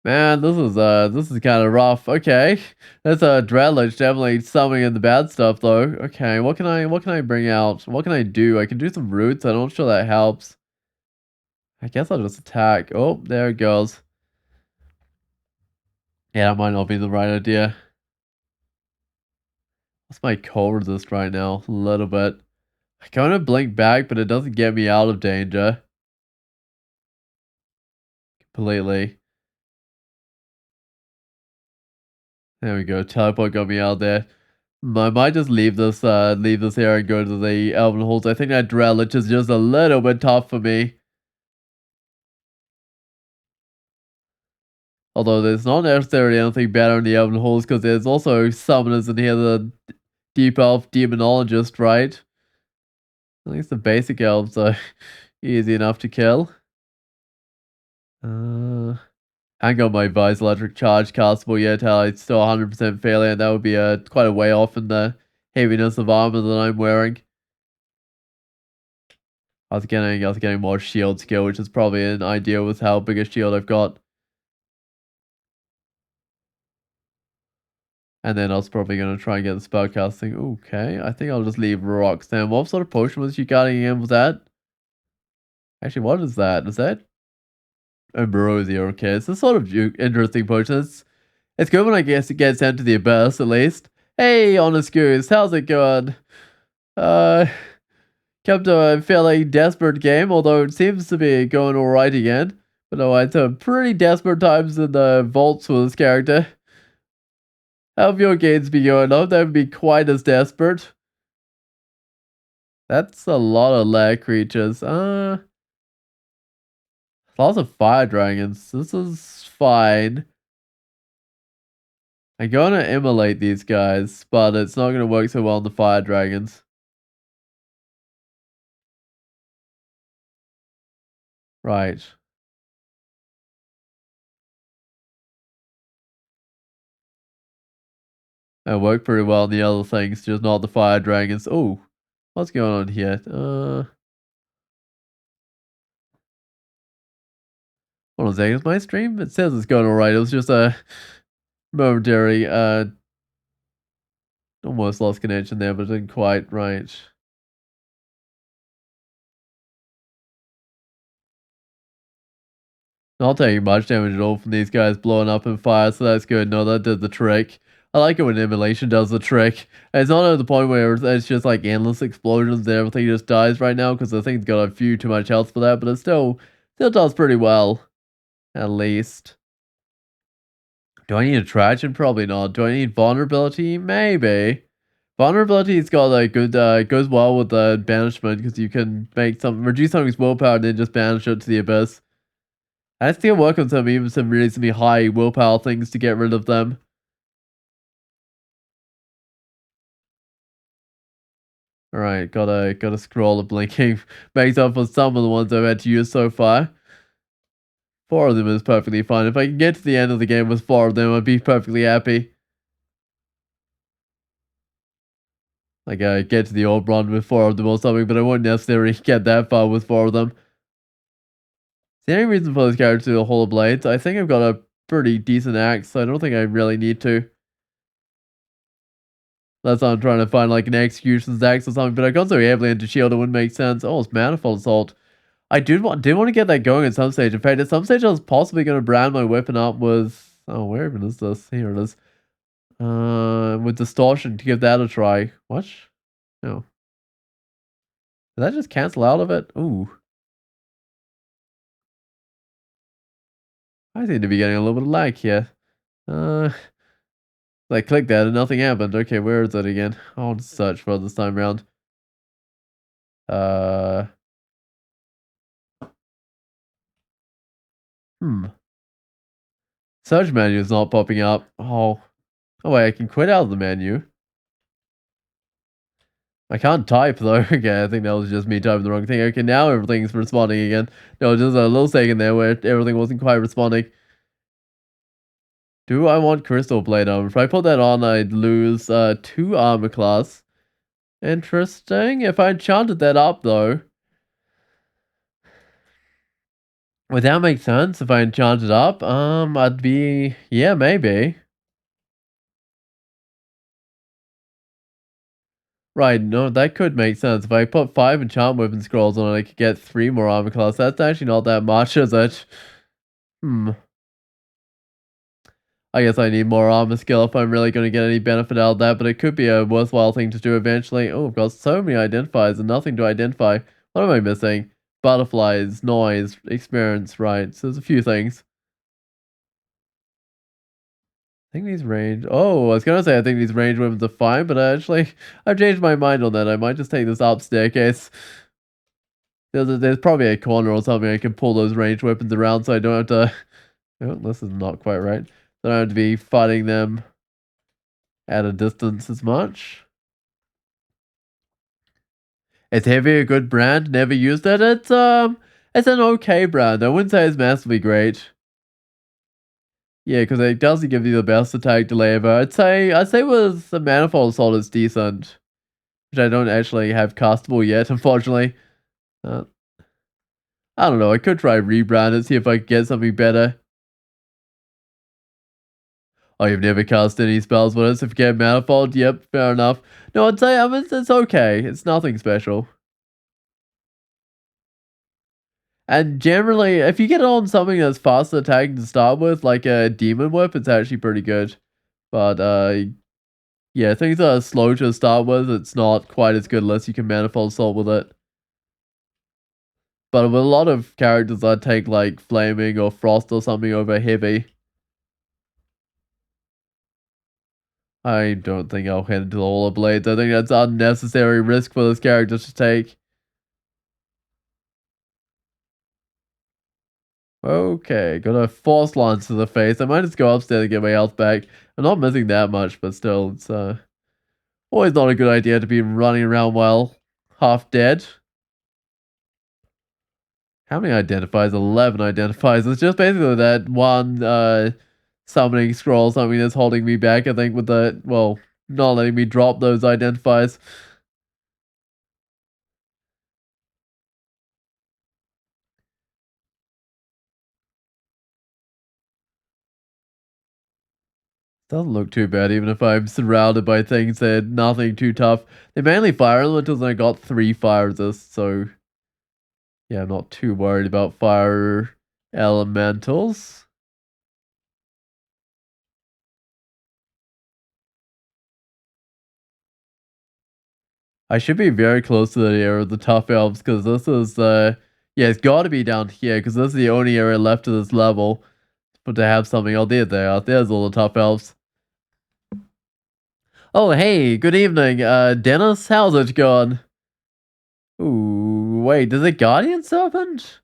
Man, this is kind of rough. Okay, that's a Dreadlich definitely summoning in the bad stuff though. Okay, what can I bring out? What can I do? I can do some roots. I'm not sure that helps. I guess I'll just attack. Oh, there it goes. Yeah, that might not be the right idea. What's my cold resist right now? A little bit. I kind of blink back, but it doesn't get me out of danger. Completely. There we go. Teleport got me out there. I might just leave this here and go to the Elven Halls. I think that Drelich is just a little bit tough for me. Although there's not necessarily anything better in the Elven Halls because there's also summoners in here, the Deep Elf Demonologist, right? At least the basic elves are easy enough to kill. I ain't got my Vice Electric Charge castable yet. I still 100% failure, and that would be quite a way off in the heaviness of armor that I'm wearing. I was getting more shield skill, which is probably an idea with how big a shield I've got. And then I was probably going to try and get the spellcasting. Okay, I think I'll just leave rocks then. What sort of potion was you guarding again with that? Actually, what is that? Is that Ambrosia? Okay, it's a sort of interesting potion. It's good when I guess it gets sent to the abyss, at least. Hey, Honest Goose, how's it going? Uh, kept a fairly desperate game, although it seems to be going alright again. But no, I had some pretty desperate times in the vaults with this character. How have your games been going? I hope that would be quite as desperate. That's a lot of lag creatures. Lots of fire dragons. This is fine. I'm gonna immolate these guys, but it's not gonna work so well on the fire dragons. Right. It worked pretty well on the other things, just not the fire dragons. Oh, what's going on here? Hold on a second. Is my stream? It says it's going alright. It was just a momentary, almost lost connection there, but didn't quite right. Not taking much damage at all from these guys blowing up in fire, so that's good. No, that did the trick. I like it when immolation does the trick. It's not at the point where it's just like endless explosions and everything just dies right now because the thing's got a few too much health for that, but it still does pretty well. At least. Do I need attraction? Probably not. Do I need vulnerability? Maybe. Vulnerability's got like good goes well with the banishment because you can reduce something's willpower and then just banish it to the abyss. I still work on some reasonably high willpower things to get rid of them. Alright, gotta scroll the blinking. Makes up for some of the ones I've had to use so far. 4 of them is perfectly fine. If I can get to the end of the game with 4 of them, I'd be perfectly happy. Like, get to the old run with 4 of them or something, but I wouldn't necessarily get that far with 4 of them. Is there any reason for this character to do the Holo Blades? I think I've got a pretty decent axe, so I don't think I really need to. That's why I'm trying to find like an execution's axe or something, but I got so heavily into shield it wouldn't make sense. Oh, it's manifold assault. I did want to get that going at some stage. In fact, at some stage I was possibly going to brand my weapon up with, oh, where even is this? Here it is. With distortion to give that a try. What? No. Did that just cancel out of it? Ooh. I seem to be getting a little bit of lag here. I clicked that and nothing happened. Okay, where is it again? I'll just search for it this time around. Uh, hmm. Search menu is not popping up. Oh. Oh wait, I can quit out of the menu. I can't type though. Okay, I think that was just me typing the wrong thing. Okay, now everything's responding again. No, just a little second there where everything wasn't quite responding. Do I want Crystal Blade armor? If I put that on, I'd lose 2 armor class. Interesting. If I enchanted that up though. Would that make sense if I enchanted up? I'd be... Yeah, maybe. Right, no, that could make sense. If I put 5 enchant weapon scrolls on it, I could get 3 more armor class. That's actually not that much, is it? Hmm. I guess I need more armor skill if I'm really going to get any benefit out of that, but it could be a worthwhile thing to do eventually. Oh, I've got so many identifiers and nothing to identify. What am I missing? Butterflies, noise, experience, right. So there's a few things. I think these range... Oh, I was going to say I think these range weapons are fine, but I've changed my mind on that. I might just take this up staircase. There's probably a corner or something I can pull those ranged weapons around so I don't have to... Oh, this is not quite right. I don't have to be fighting them at a distance as much. Is Heavy a good brand? Never used it. It's an okay brand. I wouldn't say it's massively great. Yeah, because it doesn't give you the best attack delay ever. I'd say with the Manifold Assault it's decent, which I don't actually have castable yet, unfortunately. Uh, I don't know. I could try rebrand it, see if I can get something better. Oh, you've never cast any spells with us? If you get Manifold, yep, fair enough. No, I'd say it's okay. It's nothing special. And generally, if you get on something that's faster attacking to start with, like a Demon Whip, it's actually pretty good. But, yeah, things that are slow to start with, it's not quite as good unless you can Manifold Assault with it. But with a lot of characters, I'd take, like, Flaming or Frost or something over Heavy. I don't think I'll head into the Hall of Blades. I think that's unnecessary risk for this character to take. Okay, got a Force Lance to the face. I might just go upstairs and get my health back. I'm not missing that much, but still, it's always not a good idea to be running around while half dead. How many identifiers? 11 identifiers. It's just basically that one summoning scroll, something that's holding me back, I think, with the, well, not letting me drop those identifiers. Doesn't look too bad, even if I'm surrounded by things that nothing too tough. They're mainly fire elementals, and I got 3 fire resists, so yeah, I'm not too worried about fire elementals. I should be very close to the area of the tough elves, because this is, yeah, it's got to be down here, because this is the only area left of this level. But to have something, oh, there they are. There's all the tough elves. Oh, hey, good evening, Dennis. How's it going? Ooh, wait, does it Guardian Serpent?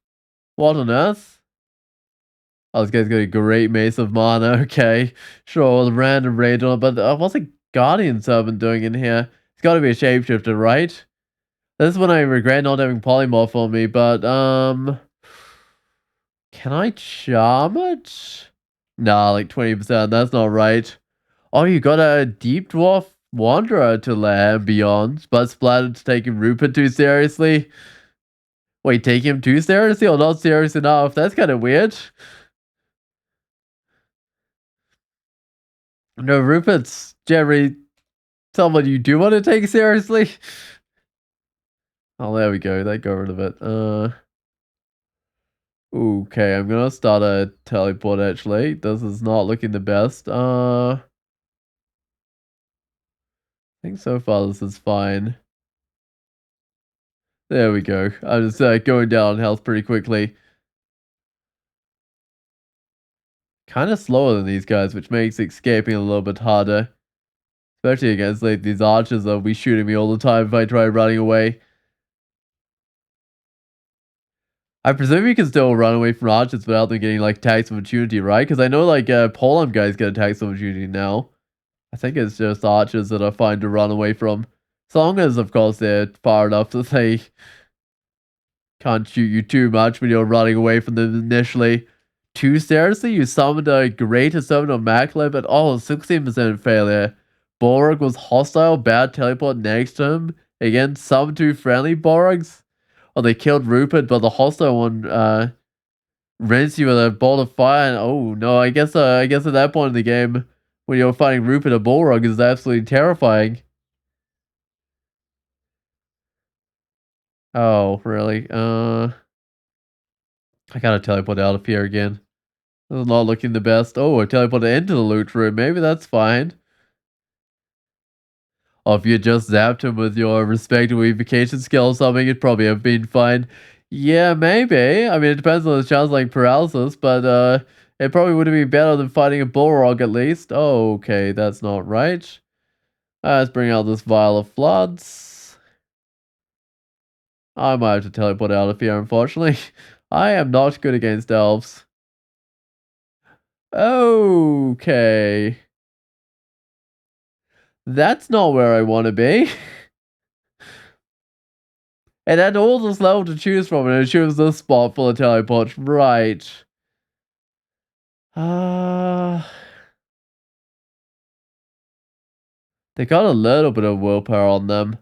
What on earth? Oh, this guy's got a great mace of mana. Okay, sure, with random rage on it, but what's a Guardian Serpent doing in here? It's got to be a shapeshifter, right? This is when I regret not having polymorph on me, but can I charm it? Nah, like 20%. That's not right. Oh, you got a deep dwarf wanderer to land beyond, but splattered to taking Rupert too seriously. Wait, take him too seriously or not serious enough? That's kind of weird. No, Rupert's generally someone you do want to take seriously. Oh, there we go. That got rid of it. Okay, I'm gonna start a teleport actually. This is not looking the best. I think so far this is fine. There we go. I'm just going down on health pretty quickly. Kind of slower than these guys, which makes escaping a little bit harder. Especially against like these archers that'll be shooting me all the time if I try running away. I presume you can still run away from archers without them getting like attacks of opportunity, right? Because I know like Polearm guys get attacks of opportunity now. I think it's just archers that are fine to run away from. As long as, of course, they're far enough that they can't shoot you too much when you're running away from them initially. Too seriously, you summoned a greater summon on Macleb at 16% failure. Borg was hostile, bad teleport next to him. Again, some two friendly Borgs. Oh, they killed Rupert, but the hostile one rinsed you with a bolt of fire. And, oh no, I guess at that point in the game, when you're fighting Rupert, a Balrog is absolutely terrifying. Oh, really? I gotta teleport out of here again. This is not looking the best. Oh, I teleported into the loot room. Maybe that's fine. Or if you just zapped him with your respective evocation skill or something, it'd probably have been fine. Yeah, maybe. I mean, it depends on the chance like paralysis, but it probably would have been better than fighting a Bullrog at least. Oh, okay, that's not right. Let's bring out this vial of floods. I might have to teleport out of here, unfortunately. I am not good against elves. Okay. That's not where I want to be. And had all this level to choose from, and I chose this spot for the teleport. Right. Uh, they got a little bit of willpower on them.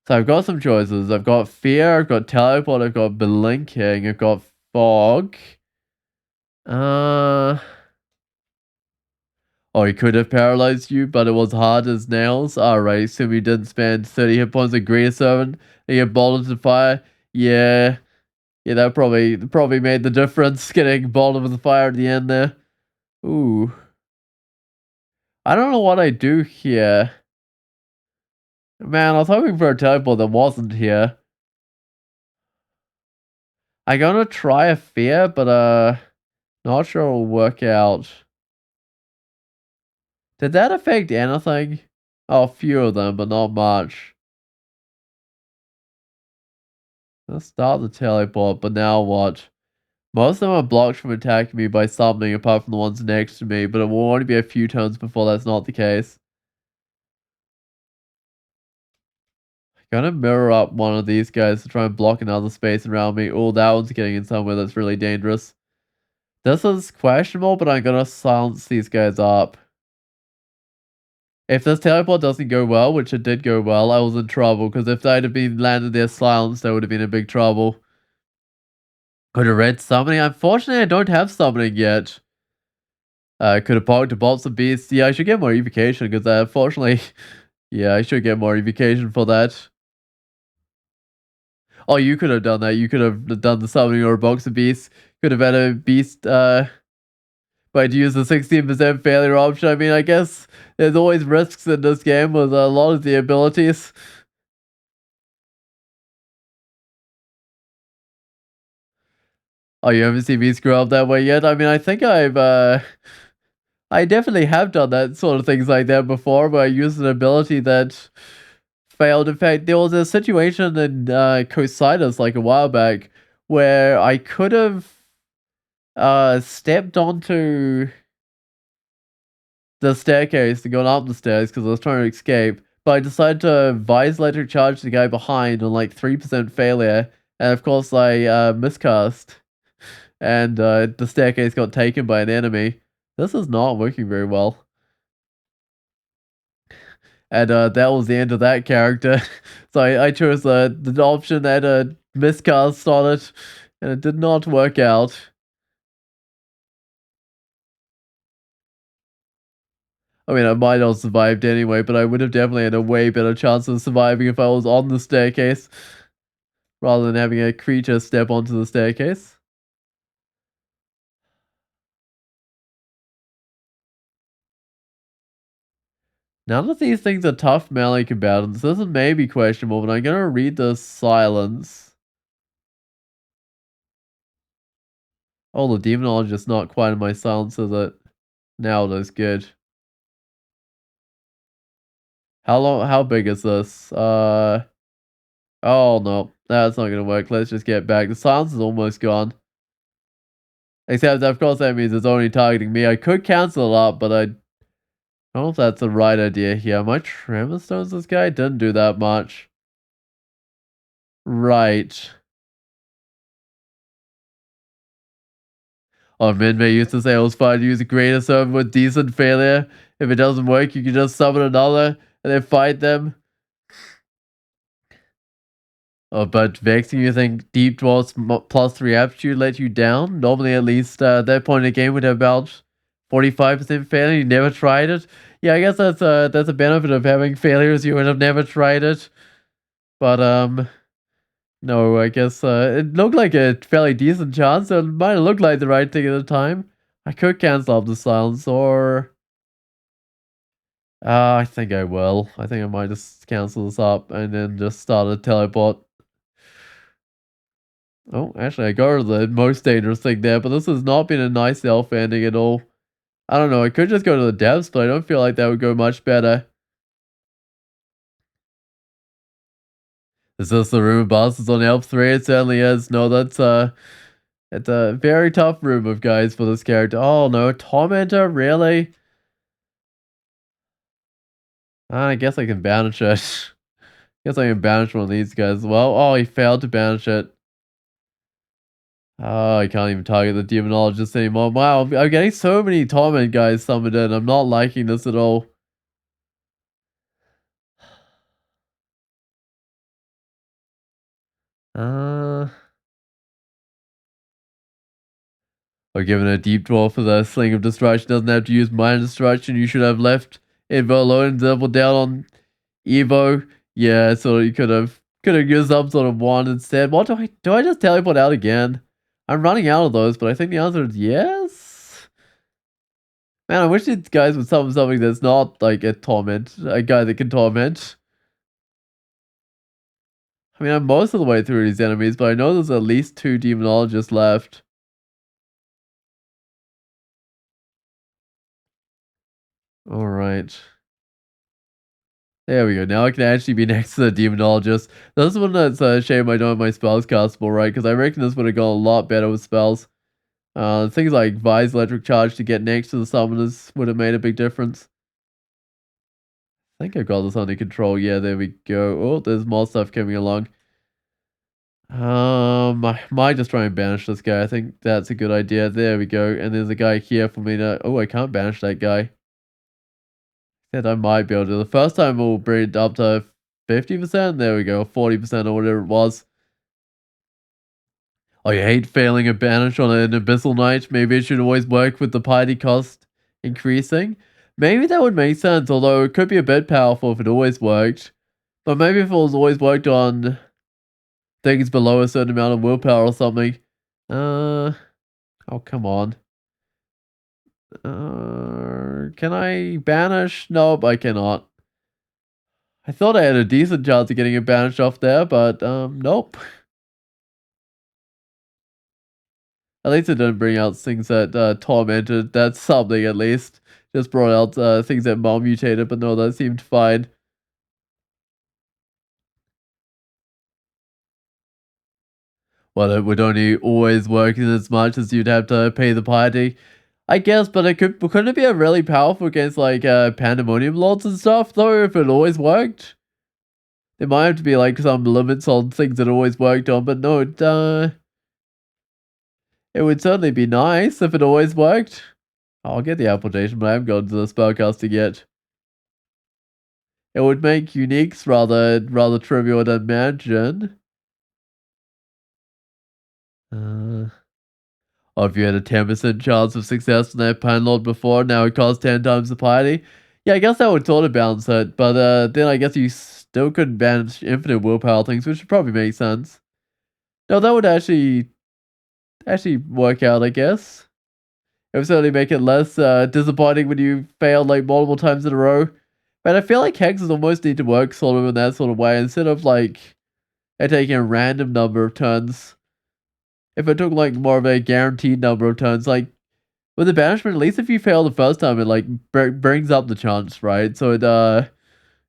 So I've got some choices. I've got fear, I've got teleport, I've got blinking, I've got fog. Uh, oh, he could have paralyzed you, but it was hard as nails. Alright, so we didn't spend 30 hit points on Greater Servant. And you bolted to fire. Yeah. Yeah, that probably made the difference, getting bolted with the fire at the end there. Ooh. I don't know what I do here. Man, I was hoping for a teleport that wasn't here. I'm gonna try a fear, but not sure it'll work out. Did that affect anything? Oh, a few of them, but not much. Let's start the teleport, but now what? Most of them are blocked from attacking me by something apart from the ones next to me, but it will only be a few turns before that's not the case. Gonna mirror up one of these guys to try and block another space around me. Oh, that one's getting in somewhere that's really dangerous. This is questionable, but I'm gonna silence these guys up. If this teleport doesn't go well, which it did go well, I was in trouble, because if I'd have been landed there silenced, I would have been in big trouble. Could have read summoning. Unfortunately, I don't have summoning yet. Could have poked to bolts of beasts. Yeah, I should get more evocation, because unfortunately, yeah, I should get more evocation for that. Oh, you could have done that. You could have done the summoning or a box of beasts. Could have had a beast, but use the 16% failure option. I mean, I guess there's always risks in this game with a lot of the abilities. Oh, you haven't seen me screw up that way yet? I mean, I think I definitely have done that sort of things like that before, but I used an ability that failed. In fact, there was a situation in Cosidus like a while back where I could have stepped onto the staircase and gone up the stairs because I was trying to escape, but I decided to Vise Electric Charge the guy behind on like 3% failure, and of course I miscast, and the staircase got taken by an enemy. This is not working very well. And that was the end of that character. So I chose the option that miscast on it, and it did not work out. I mean, I might have survived anyway, but I would have definitely had a way better chance of surviving if I was on the staircase, rather than having a creature step onto the staircase. None of these things are tough melee combatants. This may be questionable, but I'm gonna read the silence. Oh, the demonologist not quite in my silence, is it? Now it is good. How big is this? Oh no, that's not gonna work. Let's just get back. The silence is almost gone. Except, of course, that means it's only targeting me. I could cancel it up, but I don't know if that's the right idea here. Am I Tremor Stones this guy? Didn't do that much. Right. Oh, Minmay used to say it was fine to use a greater servant with decent failure. If it doesn't work, you can just summon another and then fight them. Oh, but Vexing using Deep Dwarf's +3 aptitude let you down? Normally, at least at that point in the game, would have about 45% failure. You never tried it? Yeah, I guess that's a benefit of having failures. You would have never tried it. But no, I guess it looked like a fairly decent chance. It might have looked like the right thing at the time. I could cancel out the silence, or I think I will. I think I might just cancel this up and then just start a teleport. Oh, actually, I got the most dangerous thing there, but this has not been a nice elf ending at all. I don't know. I could just go to the depths, but I don't feel like that would go much better. Is this the room of bosses on Elf 3? It certainly is. No, it's a very tough room of guys for this character. Oh no, Tormentor, really? I guess I can banish it. Guess I can banish one of these guys as well. Oh, he failed to banish it. Oh, I can't even target the demonologist anymore. Wow, I'm getting so many torment guys summoned in. I'm not liking this at all. Uh, or given a deep draw for the Sling of Destruction. Doesn't have to use Minor Destruction. You should have left Invo alone and double down on Evo. Yeah, so you could have used some sort of wand instead. What do I just teleport out again? I'm running out of those, but I think the answer is yes. Man, I wish these guys would summon something that's not like a torment, a guy that can torment. I mean, I'm most of the way through these enemies, but I know there's at least 2 demonologists left. Alright. There we go. Now I can actually be next to the demonologist. This is one that's a shame I don't have my spells castable right, because I reckon this would have gone a lot better with spells. Things like Vise Electric Charge to get next to the summoners would have made a big difference. I think I got this under control. Yeah, there we go. Oh, there's more stuff coming along. I might just try and banish this guy. I think that's a good idea. There we go. And there's a guy here for me to... Oh, I can't banish that guy. Said I might be able to. The first time we'll bring it up to 50%. There we go. 40% or whatever it was. I hate failing a banish on an Abyssal Knight. Maybe it should always work with the piety cost increasing. Maybe that would make sense, although it could be a bit powerful if it always worked. But maybe if it was always worked on things below a certain amount of willpower or something. Oh, come on. Can I banish? Nope, I cannot. I thought I had a decent chance of getting a banish off there, but nope. At least it didn't bring out things that tormented. That's something at least. Just brought out things that mom mutated, but no, that seemed fine. Well, it would only always work in as much as you'd have to pay the piety. I guess, but couldn't it be a really powerful against like pandemonium lords and stuff though, if it always worked? There might have to be like some limits on things that always worked on, but no, it would certainly be nice if it always worked. I'll get the application, but I haven't gone to the spellcasting yet. It would make uniques rather trivial than imagine. Or if you had a 10% chance of success on that Panlord before, now it costs 10 times the piety. Yeah, I guess that would sort of balance it, but then I guess you still couldn't banish infinite willpower things, which would probably make sense. No, that would actually work out, I guess. It would certainly make it less disappointing when you fail like multiple times in a row. But I feel like hexes almost need to work sort of in that sort of way, instead of like taking a random number of turns. If it took like more of a guaranteed number of turns, like with the banishment, at least if you fail the first time, it like brings up the chance, right? So it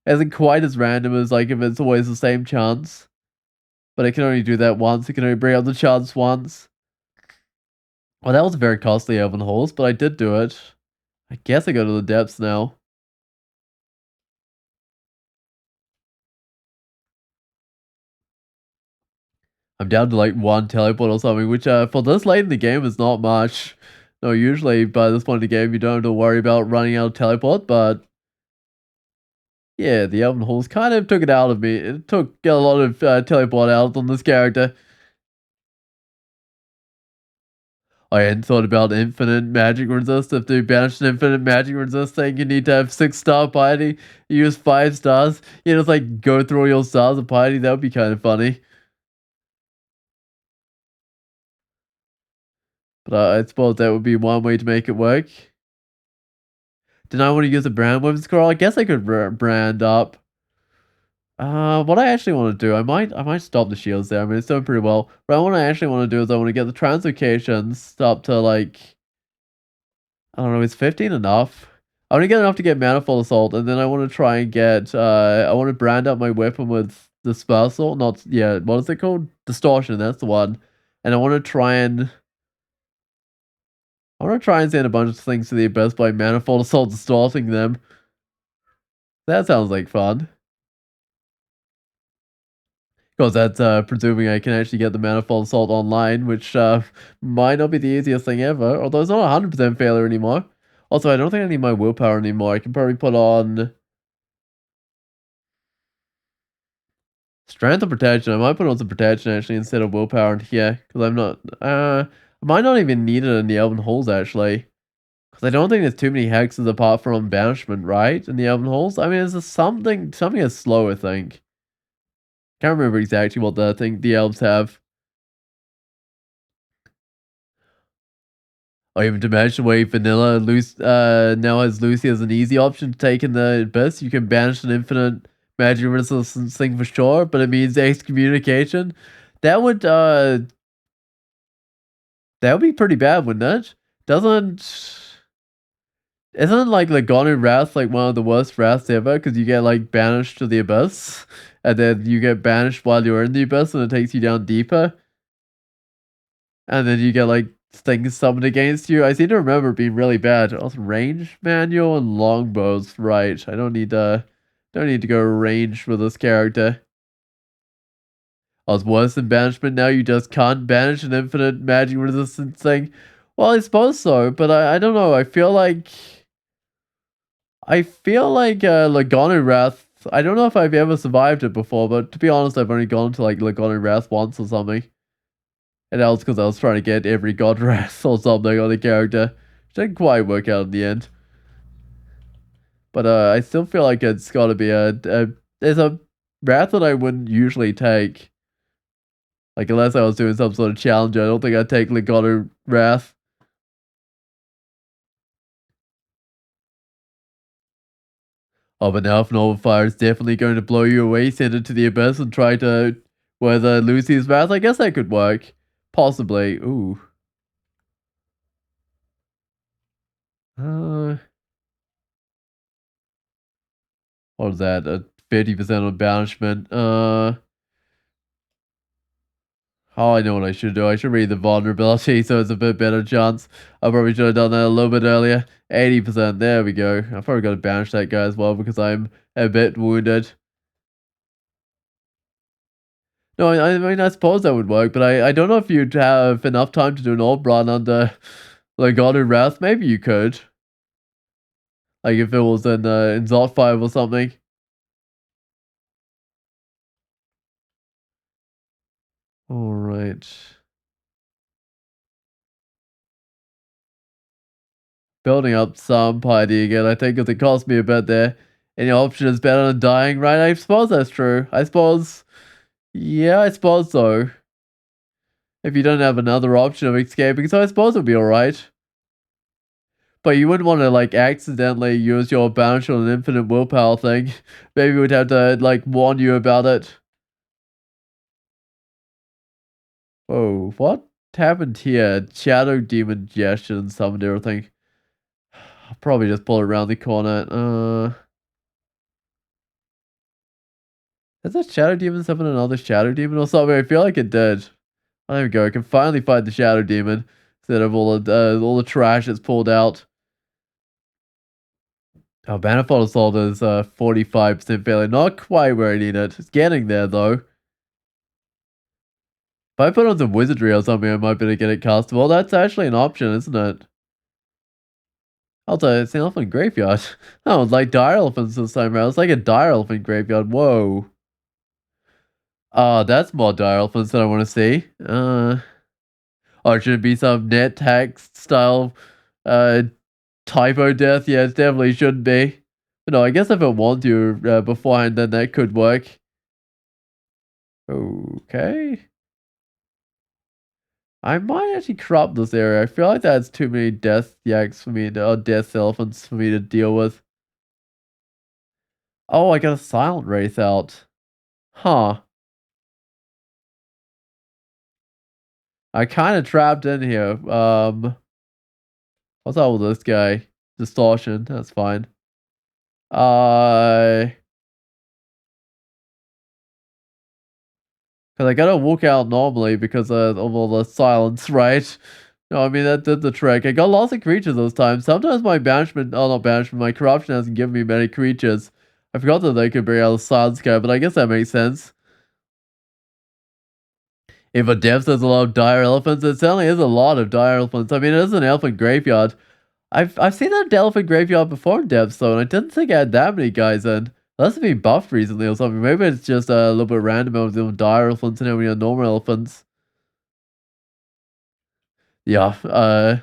isn't quite as random as like if it's always the same chance. But it can only do that once. It can only bring up the chance once. Well, that was a very costly Elven Halls, but I did do it. I guess I go to the depths now. I'm down to like 1 teleport or something, which for this late in the game is not much. No, usually by this point in the game you don't have to worry about running out of teleport, but yeah, the Elven Halls kind of took it out of me. It took a lot of teleport out on this character. I hadn't thought about infinite magic resist. If they banished an infinite magic resist thing, you need to have 6-star piety. You use 5 stars. You just like go through all your stars of piety. That would be kind of funny. But I suppose that would be one way to make it work. Did I want to use a brand weapon scroll? I guess I could brand up. What I actually want to do, I might stop the shields there. I mean, it's doing pretty well. But what I actually want to do is I want to get the translocations up to like, I don't know, is 15 enough? I want to get enough to get Manifold Assault, and then I want to try and get, I want to brand up my weapon with Dispersal, not, yeah, what is it called? Distortion, that's the one. And I want to try and send a bunch of things to the Abyss by Manifold Assault distorting them. That sounds like fun. Because that's presuming I can actually get the Manifold Assault online, which might not be the easiest thing ever, although it's not 100% failure anymore. Also, I don't think I need my willpower anymore. I can probably put on Strength of Protection. I might put on some Protection actually instead of willpower in here, because I'm not, I might not even need it in the Elven Halls actually. Because I don't think there's too many hexes apart from Banishment, right? In the Elven Halls? I mean, there's something is slow, I think. Can't remember exactly what the elves have. Or even Dimension Wave Vanilla now has Lucy as an easy option to take in the Abyss. You can banish an infinite magic resistance thing for sure, but it means excommunication. That would be pretty bad, wouldn't it? Isn't like Lagonu Wrath like one of the worst wraths ever? Because you get like banished to the Abyss, and then you get banished while you're in the Abyss, and it takes you down deeper. And then you get like things summoned against you. I seem to remember being really bad. Also, range manual and longbows. Right. I don't need to go range for this character. I was worse than banishment. Now you just can't banish an infinite magic resistance thing. Well, I suppose so, but I don't know. I feel like Lagonu Wrath. I don't know if I've ever survived it before, but to be honest, I've only gone to like Lagonu Wrath once or something. And that was because I was trying to get every god wrath or something on the character. Which didn't quite work out in the end. But I still feel like it's got to be there's a wrath that I wouldn't usually take. Like, unless I was doing some sort of challenge, I don't think I'd take Legato Wrath. Oh, but now if Normal Fire is definitely going to blow you away, send it to the Abyss and try to weather Lucy's Wrath, I guess that could work. Possibly. Ooh. What was that? A 50% on banishment. Oh, I know what I should do. I should read the vulnerability so it's a bit better chance. I probably should have done that a little bit earlier. 80%. There we go. I've probably got to banish that guy as well because I'm a bit wounded. No, I mean, I suppose that would work, but I don't know if you'd have enough time to do an orb run under Legato Wrath. Maybe you could. Like if it was in Zot 5 or something. Alright. Building up some piety again, I think, because it cost me a bit there. Any option is better than dying, right? I suppose that's true. I suppose. Yeah, I suppose so. If you don't have another option of escaping, so I suppose it'll be alright. But you wouldn't want to, like, accidentally use your bounce on an infinite willpower thing. Maybe we'd have to, like, warn you about it. Whoa, what happened here? Shadow Demon gesture and summoned everything. I'll probably just pull it around the corner. Has that Shadow Demon summoned another Shadow Demon or something? I feel like it did. Oh, there we go. I can finally fight the Shadow Demon instead of all the trash that's pulled out. Oh, Manifold Assault is 45% failure. Not quite where I need it. It's getting there though. If I put on some wizardry or something, I might be able to get it cast. Well, that's actually an option, isn't it? Also, it's an elephant graveyard. Oh, it's like dire elephants this time around. It's like a dire elephant graveyard. Whoa. That's more dire elephants that I want to see. Or should it be some net text style uh, typo death? Yeah, it definitely shouldn't be. But no, I guess if it warned you beforehand, then that could work. Okay. I might actually crop this area. I feel like that's too many death yaks for me to, or death elephants for me to deal with. Oh, I got a silent wraith out. Huh. I kind of trapped in here. What's up with this guy? Distortion. That's fine. Uh, because I gotta walk out normally because of all the silence, right? No, I mean that did the trick. I got lots of creatures this time. Sometimes my banishment, oh not banishment, my corruption hasn't given me many creatures. I forgot that they could bring out a silence guy, but I guess that makes sense. If a dev says a lot of dire elephants, it certainly is a lot of dire elephants. I mean, it is an elephant graveyard. I've seen that elephant graveyard before in Dev, so and I didn't think I had that many guys in. Unless it's been buffed recently or something. Maybe it's just a little bit random with the dire elephants and how many normal elephants. Yeah, I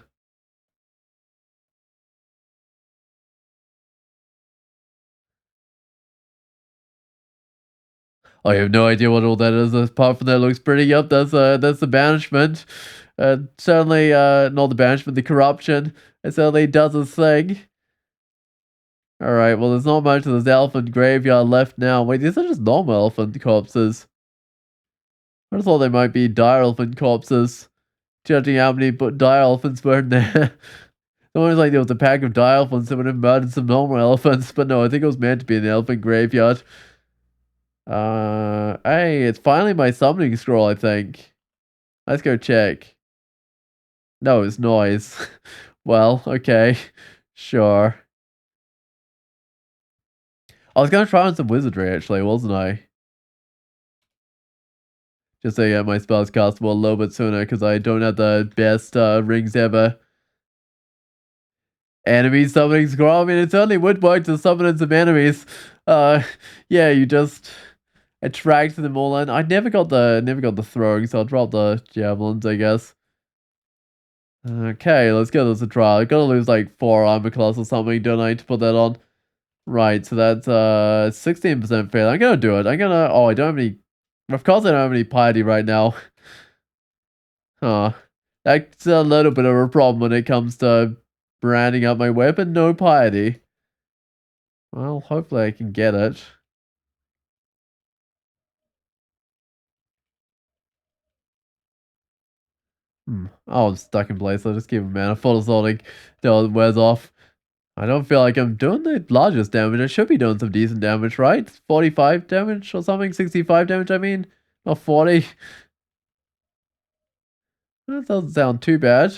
have no idea what all that is. Apart from that, looks pretty. Yep, that's the banishment. Certainly, not the banishment, the corruption. It certainly does its thing. All right. Well, there's not much of this elephant graveyard left now. Wait, these are just normal elephant corpses. I thought they might be dire elephant corpses. Judging how many dire elephants were in there. It was like there was a pack of dire elephants that would have murdered some normal elephants, but no, I think it was meant to be an elephant graveyard. Hey, it's finally my summoning scroll, I think. Let's go check. No, it's noise. Well, okay. Sure. I was gonna try on some wizardry actually, wasn't I? Just so my spells castable a little bit sooner, because I don't have the best rings ever. Enemy summoning scroll. I mean, it certainly would work to summon in some enemies. Uh, yeah, you just attract them all in. I never got the throwing, so I'll drop the javelins, I guess. Okay, let's give this a try. I gotta lose like 4 armor class or something, don't I, to put that on? Right, so that's 16% fail. I'm gonna do it. I don't have any. Of course, I don't have any piety right now. Huh. That's a little bit of a problem when it comes to branding up my weapon. No piety. Well, hopefully I can get it. Oh, I'm stuck in place. I'll just keep a mana photosonic till it wears off. I don't feel like I'm doing the largest damage. I should be doing some decent damage, right? 45 damage or something? 65 damage, I mean? Not 40. That doesn't sound too bad.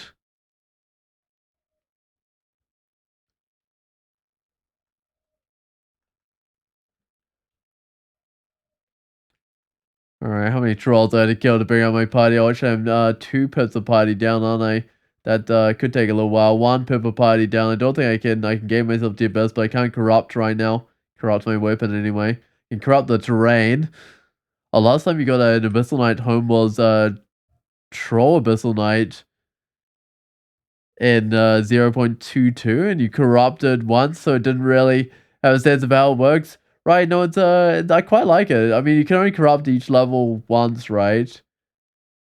Alright, how many trolls I had to kill to bring out my party? I actually have 2 pips of party down, aren't I? That could take a little while. 1 pip of party down. I don't think I can gain myself to best, but I can't corrupt right now. Corrupt my weapon anyway. I can corrupt the terrain. Oh, last time you got an Abyssal Knight home was Troll Abyssal Knight in 0.22, and you corrupted once, so it didn't really have a sense of how it works. Right, no, I quite like it. I mean, you can only corrupt each level once, right?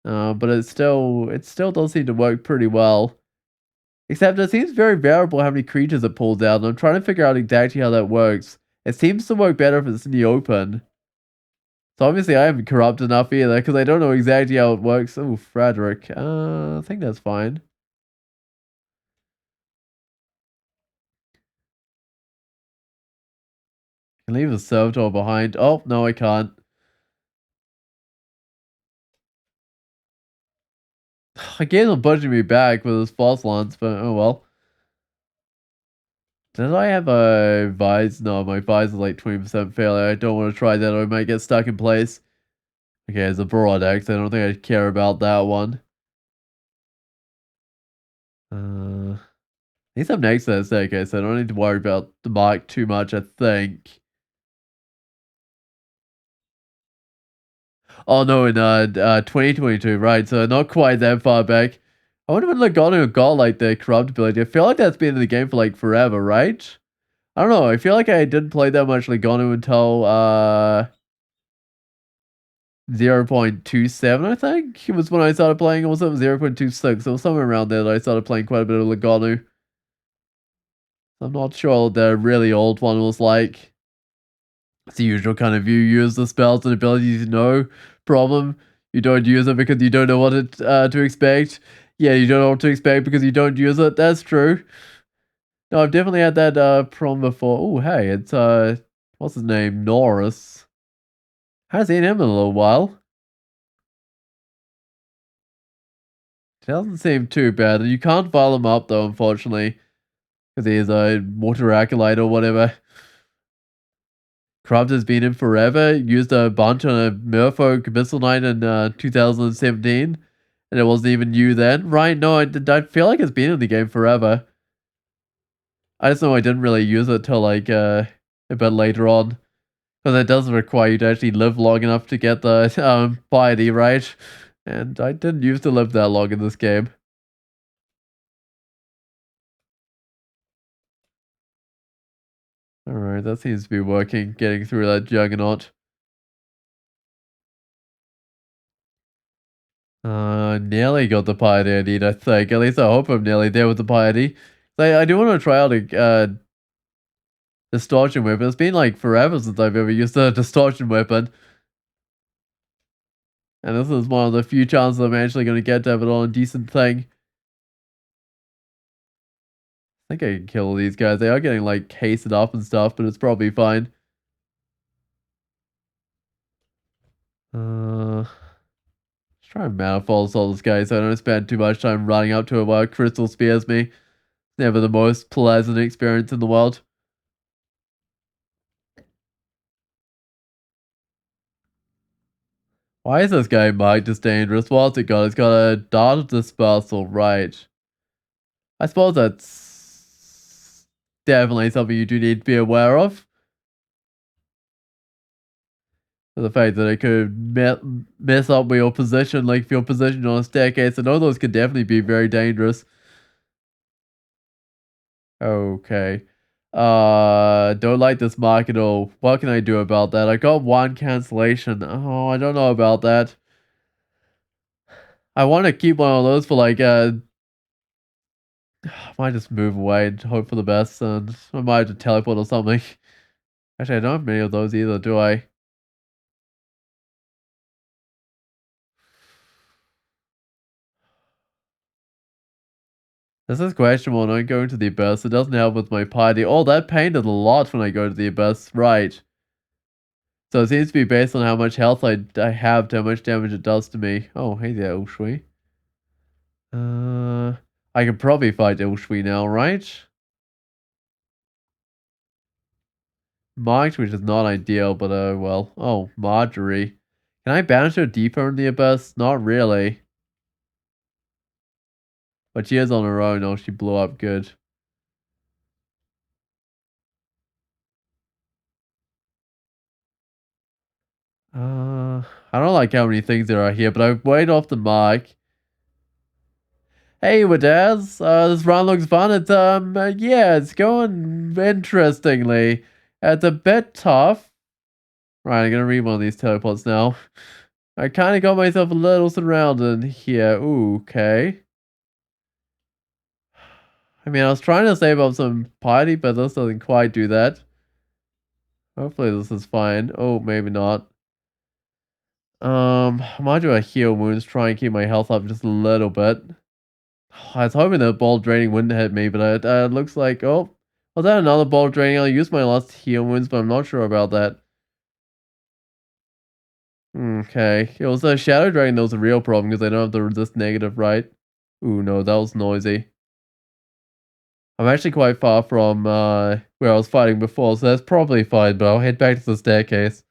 But it still does seem to work pretty well. Except it seems very variable how many creatures it pulls out, and I'm trying to figure out exactly how that works. It seems to work better if it's in the open. So obviously I haven't corrupted enough either, because I don't know exactly how it works. Oh, Frederick. I think that's fine. Can leave the servitor behind. Oh, no, I can't. I gave him pushing me back with his false lance, but oh well. Did I have a vise? No, my vise is like 20% failure. I don't want to try that or I might get stuck in place. Okay, it's a broad axe. I don't think I care about that one. I think I'm next to that staircase, so I don't need to worry about the mark too much, I think. Oh no, in 2022, right? So not quite that far back. I wonder when Logano got like the corrupt ability. I feel like that's been in the game for like forever, right? I don't know. I feel like I didn't play that much Logano until 0.27, I think. It was when I started playing. It was 0.26. It was somewhere around there that I started playing quite a bit of Logano. I'm not sure what the really old one was like. It's the usual kind of you use the spells and abilities, no problem. You don't use it because you don't know what to expect. Yeah, you don't know what to expect because you don't use it. That's true. No, I've definitely had that problem before. Oh, hey, it's what's his name? Norris. Haven't seen him in a little while. Doesn't seem too bad. You can't file him up though, unfortunately, because he's a water acolyte or whatever. Krubbs has been in forever. Used a bunch on a Merfolk Missile Knight in 2017, and it wasn't even you then, right? No, I feel like it's been in the game forever. I just know I didn't really use it till like a bit later on, because it does require you to actually live long enough to get the piety, right? And I didn't used to live that long in this game. Alright, that seems to be working, getting through that juggernaut. Nearly got the piety I need, I think. At least I hope I'm nearly there with the piety. I do want to try out a distortion weapon. It's been like forever since I've ever used a distortion weapon. And this is one of the few chances I'm actually going to get to have it on a decent thing. I think I can kill these guys. They are getting like cased up and stuff, but it's probably fine. Let's try and manifold assault this guy so I don't spend too much time running up to him while Crystal spears me. Never the most pleasant experience in the world. Why is this guy marked as dangerous? What's it got? It's got a dart dispersal, right. I suppose that's definitely something you do need to be aware of. The fact that it could mess up with your position, like if you're positioned on a staircase, I know those could definitely be very dangerous. Okay. Don't like this mark at all. What can I do about that? I got one cancellation. Oh, I don't know about that. I want to keep one of those for like, I might just move away and hope for the best, and I might have to teleport or something. Actually, I don't have many of those either, do I? This is questionable when I go into the abyss. It doesn't help with my piety. Oh, that painted a lot when I go to the abyss. Right. So it seems to be based on how much health I have to how much damage it does to me. Oh, hey there, Ushui. I can probably fight Ushui now, right? Marked, which is not ideal, but well. Oh, Marjorie. Can I banish her deeper in the abyss? Not really. But she is on her own. Oh, she blew up good. I don't like how many things there are here, but I wait off the mark. Hey, Wadaz. This run looks fun. It's yeah, it's going interestingly. It's a bit tough. Right, I'm gonna read one of these teleports now. I kind of got myself a little surrounded here. Ooh, okay. I mean, I was trying to save up some piety, but this doesn't quite do that. Hopefully this is fine. Oh, maybe not. I might do a heal wounds, try and keep my health up just a little bit. I was hoping that ball draining wouldn't hit me, but it looks like, oh, was that another ball draining? I'll use my last heal wounds, but I'm not sure about that. Okay, it was a shadow dragon that was a real problem because I don't have to resist negative, right? Ooh, no, that was noisy. I'm actually quite far from where I was fighting before, so that's probably fine, but I'll head back to the staircase.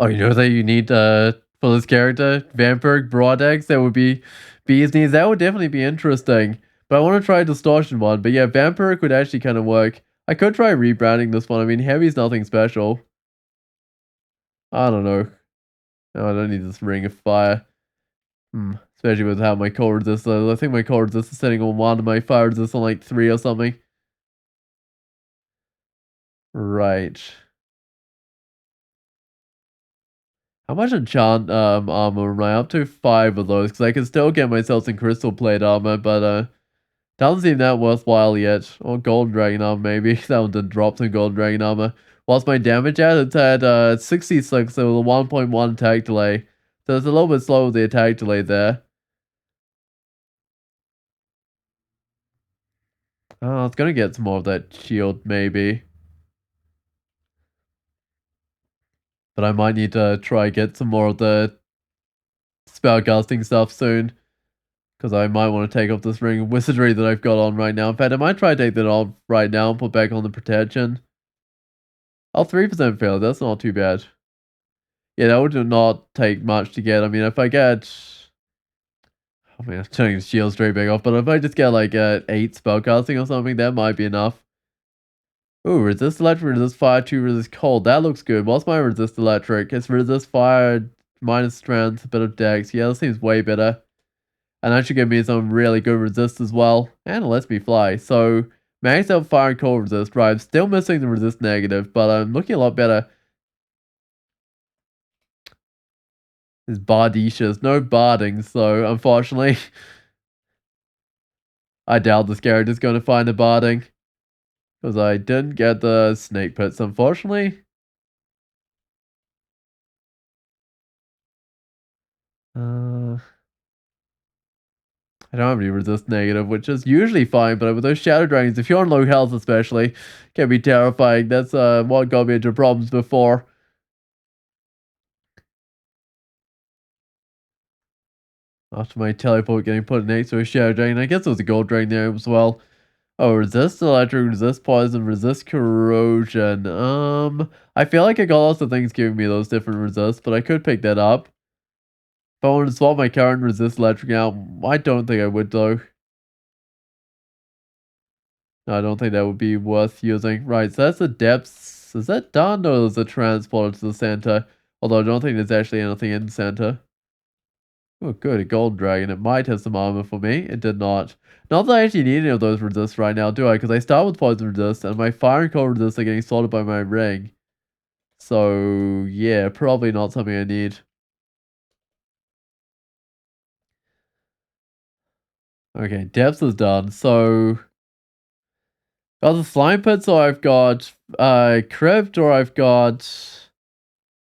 Oh, you know that you need for this character? Vampiric Broadaxe, that would be Bee's Knees. That would definitely be interesting. But I want to try a Distortion one. But yeah, Vampiric would actually kind of work. I could try rebranding this one. I mean, Heavy's nothing special. I don't know. Oh, I don't need this ring of fire. Especially with how my cold resist is. I think my cold resist is sitting on 1 and my fire resist on like 3 or something. Right. How much enchant armor am I up to? 5 of those, because I can still get myself some crystal plate armor, but doesn't seem that worthwhile yet. Or gold dragon armor maybe. That one did drop some gold dragon armor. What's my damage at? It's at 66, so the 1.1 attack delay. So it's a little bit slow with the attack delay there. Oh, I was gonna get some more of that shield maybe. But I might need to try get some more of the spellcasting stuff soon. Because I might want to take off this ring of wizardry that I've got on right now. In fact, I might try to take that off right now and put back on the protection. Oh, 3% fail. That's not too bad. Yeah, that would not take much to get. I mean, if I get... I mean, I'm turning the shield straight back off. But if I just get like 8 spellcasting or something, that might be enough. Ooh, resist electric, resist fire, 2 resist cold. That looks good. What's my resist electric? It's resist fire, minus strength, a bit of dex. Yeah, that seems way better. And that should give me some really good resist as well. And it lets me fly. So, max out fire and cold resist. Right, I'm still missing the resist negative, but I'm looking a lot better. There's bardishas, no barding, so unfortunately, I doubt this character's going to find a barding. Because I didn't get the snake pits, unfortunately. I don't have any resist negative, which is usually fine, but with those shadow dragons, if you're on low health especially, can be terrifying. That's what got me into problems before. After my teleport getting put next to a shadow dragon, I guess there was a gold dragon there as well. Oh, resist electric, resist poison, resist corrosion. I feel like I got lots of things giving me those different resists, but I could pick that up. If I wanted to swap my current resist electric out, I don't think I would though. No, I don't think that would be worth using. Right, so that's the depths. Is that done or is it transported to the center? Although I don't think there's actually anything in the center. Oh, good, a gold dragon. It might have some armor for me. It did not. Not that I actually need any of those resists right now, do I? Because I start with poison resist, and my fire and cold resists are getting sorted by my ring. So, yeah, probably not something I need. Okay, depths is done. So, got the slime pits, or I've got crypt, or I've got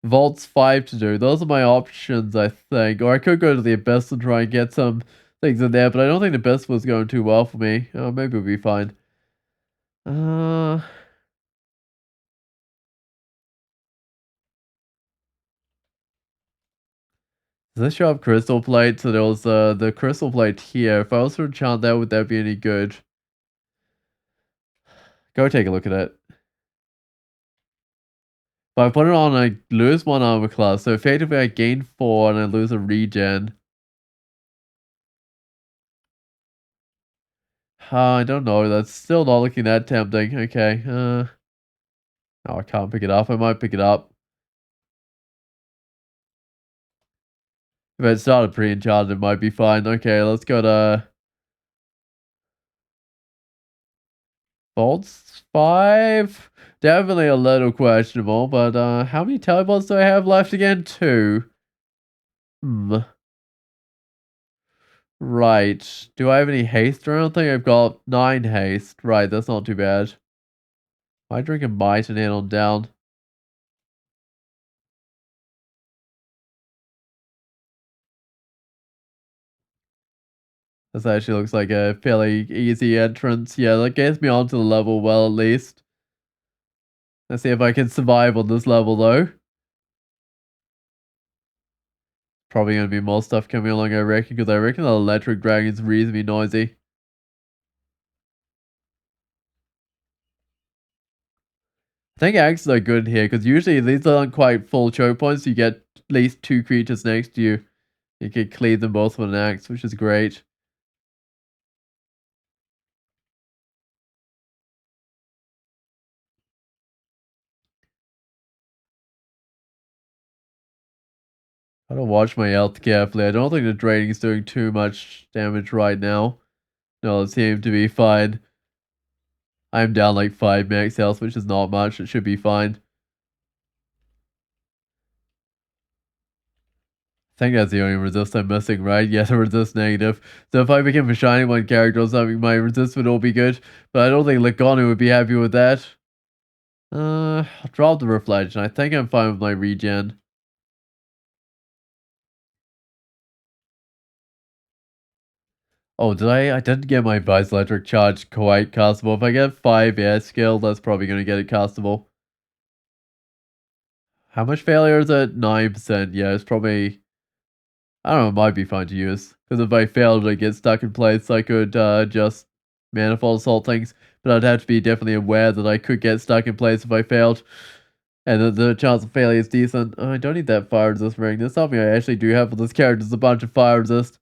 Vaults 5 to do. Those are my options, I think. Or I could go to the Abyss and try and get some things in there, but I don't think the Abyss was going too well for me. Oh, maybe it'll be fine. Does this show up crystal plate? So there was the crystal plate here. If I was to enchant that, would that be any good? Go take a look at it. If I put it on, I lose 1 armor class. So effectively I gain 4 and I lose a regen. I don't know. That's still not looking that tempting. Okay. Oh, I can't pick it up. I might pick it up. If it started pre-enchanted, it might be fine. Okay, let's go to Bolts 5. Definitely a little questionable, but how many teleports do I have left again? 2. Hmm. Right. Do I have any haste or anything? I've got 9 haste. Right, that's not too bad. I drink a bite and head on down. This actually looks like a fairly easy entrance. Yeah, that gets me onto the level well, at least. Let's see if I can survive on this level, though. Probably going to be more stuff coming along, I reckon, because I reckon the electric dragon's reasonably noisy. I think axes are good here, because usually these aren't quite full choke points. You get at least 2 creatures next to you. You can cleave them both with an axe, which is great. I don't watch my health carefully. I don't think the draining is doing too much damage right now. No, it seems to be fine. I'm down like 5 max health, which is not much. It should be fine. I think that's the only resist I'm missing, right? Yes, a resist negative. So if I became a shiny one character or something, my resist would all be good. But I don't think Lagonu would be happy with that. I'll drop the reflection. I think I'm fine with my regen. Oh, did I? I didn't get my Vice Electric Charge quite castable. If I get 5 air skill, that's probably going to get it castable. How much failure is it? 9%. Yeah, it's probably... I don't know, it might be fine to use. Because if I failed to get stuck in place, I could just Manifold Assault things. But I'd have to be definitely aware that I could get stuck in place if I failed. And the chance of failure is decent. Oh, I don't need that fire resist ring. There's something I actually do have for this character. Is a bunch of fire resist.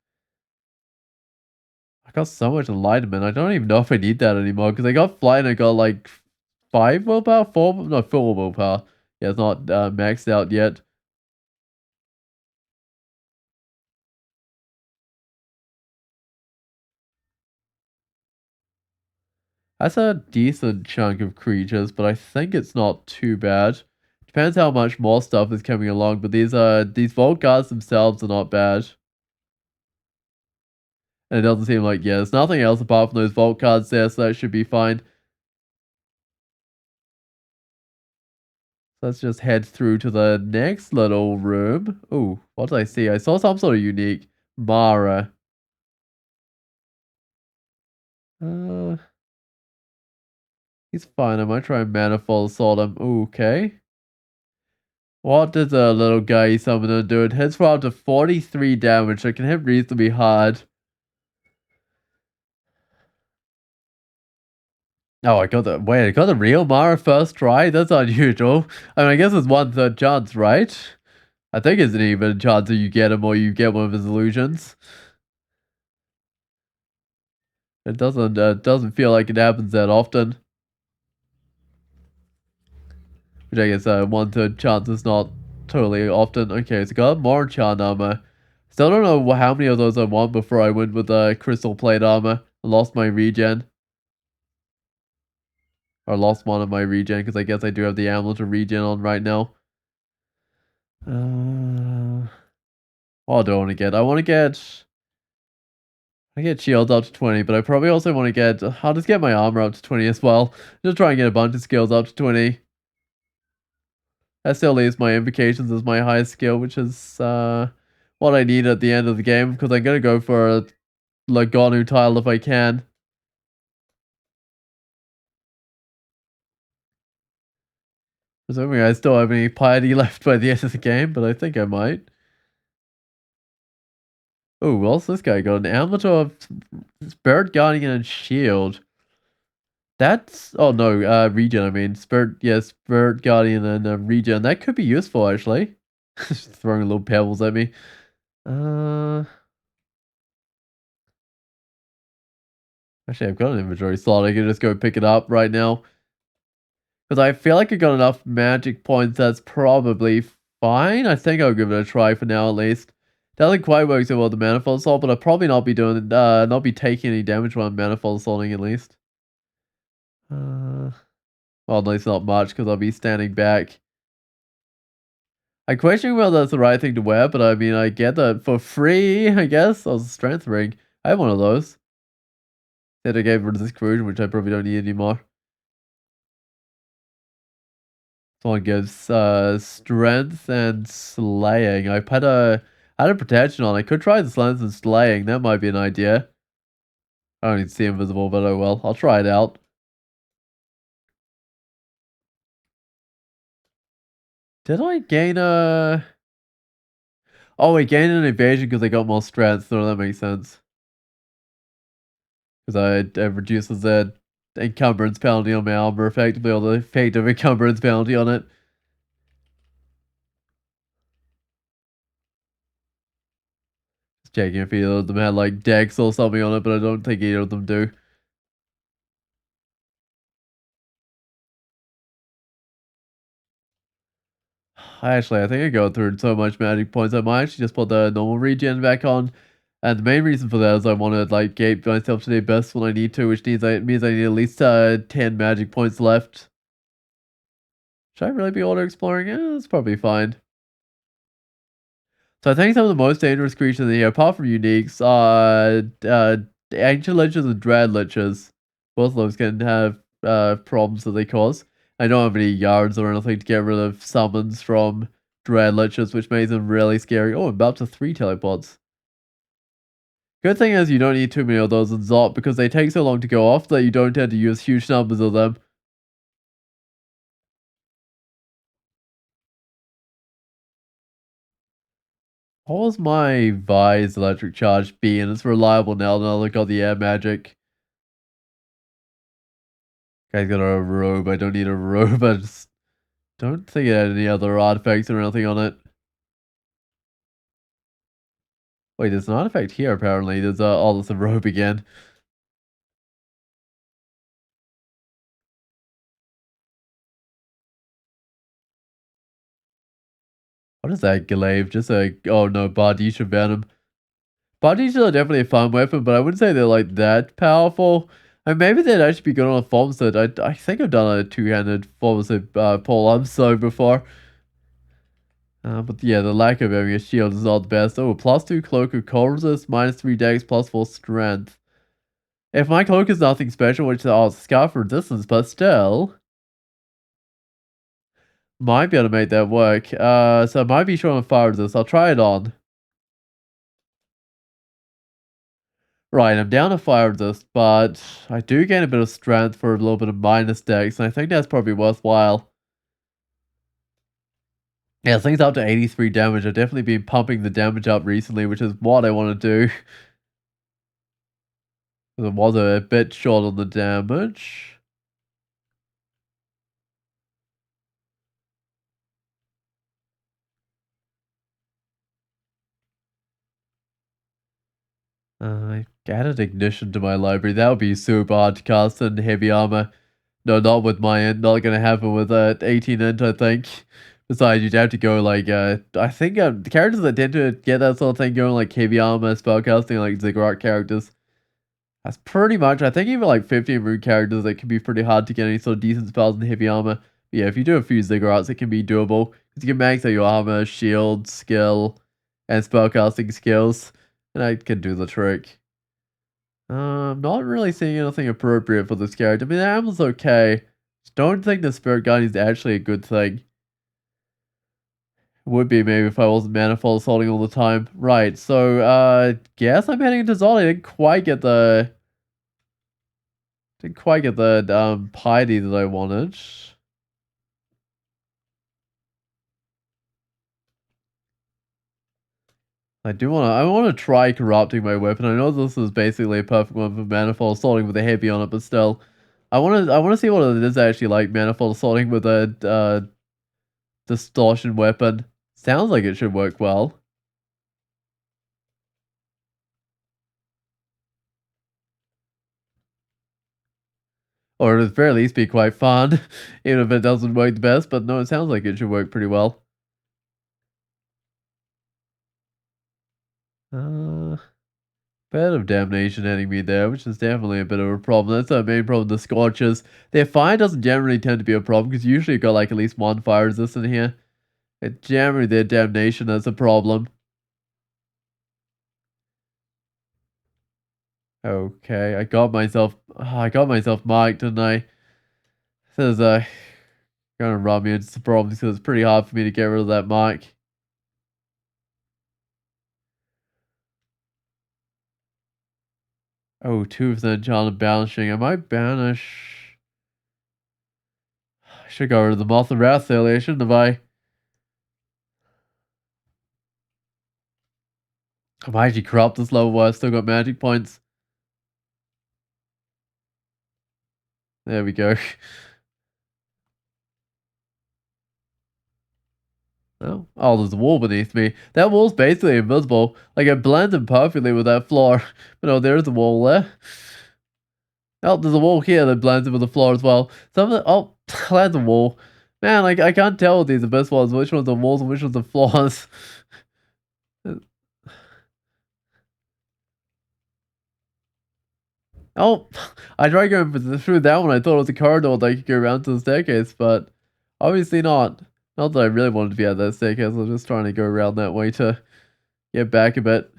I got so much enlightenment. I don't even know if I need that anymore. Because I got flight and I got like 5 willpower? 4? No, 4 willpower. Yeah, it's not maxed out yet. That's a decent chunk of creatures, but I think it's not too bad. Depends how much more stuff is coming along, but these Vault Guards themselves are not bad. And it doesn't seem like, yeah, there's nothing else apart from those Vault Cards there, so that should be fine. Let's just head through to the next little room. Ooh, what did I see? I saw some sort of unique Mara. Uh, he's fine. I might try and Manifold Assault him. Ooh, okay. What does a little guy summoner do? It hits for up to 43 damage, so it can hit reasonably hard. Oh, I got the wait, I got the real Mara first try? That's unusual. I mean, I guess it's 1/3 chance, right? I think it's an even chance that you get him or you get one of his illusions. It doesn't feel like it happens that often. Which I guess 1/3 chance is not totally often. Okay, so got more enchant armor. Still don't know how many of those I want before I went with crystal plate armor. I lost my regen. Or lost one of my regen because I guess I do have the amulet to regen on right now. What do I want to get? I get shields up to 20, but I probably also want to get... I'll just get my armor up to 20 as well. Just try and get a bunch of skills up to 20. That still leaves my invocations as my highest skill, which is what I need at the end of the game, because I'm going to go for a Lagonu tile if I can. Assuming I still have any piety left by the end of the game, but I think I might. Oh, what's this guy got? An amulet of Spirit Guardian and Shield. That's oh no, regen. I mean, Spirit Guardian and regen. That could be useful actually. Just throwing little pebbles at me. Uh, Actually, I've got an inventory slot. I can just go pick it up right now because I feel like I got enough magic points. That's probably fine. I think I'll give it a try for now at least. Doesn't quite work so well with the manifold assault, but I'll probably not be doing not be taking any damage while I'm manifold assaulting at least. Well, at least not much because I'll be standing back. I question whether that's the right thing to wear, but I mean, I get that for free, I guess. Oh, strength ring. I have one of those. That I gave rid of this corrosion, which I probably don't need anymore. This one gives strength and slaying. I had a protection on. I could try the strength and slaying. That might be an idea. I don't need to see invisible, but oh well. I'll try it out. Did I gain a... Oh, I gained an evasion because I got more strength. So that makes sense. Because it reduces the encumbrance penalty on my armor effectively, or the effective encumbrance penalty on it. Just checking if either of them had like dex or something on it, but I don't think either of them do. Actually, I think I go through so much magic points, I might actually just put the normal regen back on. And the main reason for that is I want to like gate myself to the best when I need to, which means I need at least 10 magic points left. Should I really be auto exploring? Yeah, that's probably fine. So I think some of the most dangerous creatures in here, apart from uniques, are ancient liches and dread liches. Both of those can have problems that they cause. I don't have any yards or anything to get rid of summons from dread liches, which makes them really scary. Oh, I'm about to 3 teleports. Good thing is you don't need too many of those in Zot because they take so long to go off that you don't tend to use huge numbers of them. What was my Vi's electric charge be? And it's reliable now that I got the air magic. Guy's got a robe. I don't need a robe. I just don't think it had any other artifacts or anything on it. Wait, there's an artifact here apparently. There's oh, there's a robe again. What is that glaive? Just a oh no, Bardisha Venom. Bardisha are definitely a fun weapon, but I wouldn't say they're like that powerful. And maybe they'd actually be good on a form set. I think I've done a two-handed form set Paul Armstrong before. But yeah, the lack of having a shield is not the best. Oh, +2 cloak of cold resist, -3 dex, +4 strength. If my cloak is nothing special, which is scarf resistance, but still. Might be able to make that work. So I might be short on fire resist. I'll try it on. Right, I'm down to fire resist, but I do gain a bit of strength for a little bit of minus dex, and I think that's probably worthwhile. Yeah, things up to 83 damage. I've definitely been pumping the damage up recently, which is what I want to do. Because it was a bit short on the damage. I added ignition to my library. That would be super hard to cast in heavy armor. No, not with my end. Not gonna happen with 18 int, I think. Besides, you'd have to go like I think the characters that tend to get that sort of thing going like heavy armor, spellcasting, like ziggurat characters. That's pretty much. I think even like 15 rune characters, it can be pretty hard to get any sort of decent spells in heavy armor. But yeah, if you do a few ziggurats, it can be doable because you can max out your armor, shield, skill, and spellcasting skills, and I can do the trick. I'm not really seeing anything appropriate for this character. I mean, the armor's okay. Just don't think the Spirit Guardian is actually a good thing. Would be maybe if I wasn't manifold assaulting all the time. Right, so guess I'm heading into Zolly. Didn't quite get the piety that I wanted. I wanna try corrupting my weapon. I know this is basically a perfect one for manifold assaulting with a heavy on it, but still. I wanna see what it is actually like manifold assaulting with a distortion weapon. Sounds like it should work well. Or at the very least be quite fun, even if it doesn't work the best, but no, it sounds like it should work pretty well. Bit of damnation hitting me there, which is definitely a bit of a problem. That's the main problem, the scorches. Their fire doesn't generally tend to be a problem, because usually you've got like at least one fire resistant here. It's generally their damnation that's a problem. Okay, I got myself marked, didn't I? This is gonna run me into some problems because it's pretty hard for me to get rid of that mark. Oh, 2% chance of banishing. I might banish. I should go rid of the Moth of Wrath earlier, shouldn't I? I might actually corrupt this level while I still got magic points. There we go. Oh, there's a wall beneath me. That wall's basically invisible. Like, it blends in perfectly with that floor. But no, there's a wall there. Oh, there's a wall here that blends in with the floor as well. Oh, that's a wall. Man, like, I can't tell with these abyss walls which ones are walls and which ones are floors. Oh, I tried going through that one. I thought it was a corridor that I could go around to the staircase, but obviously not. Not that I really wanted to be at that staircase. I was just trying to go around that way to get back a bit.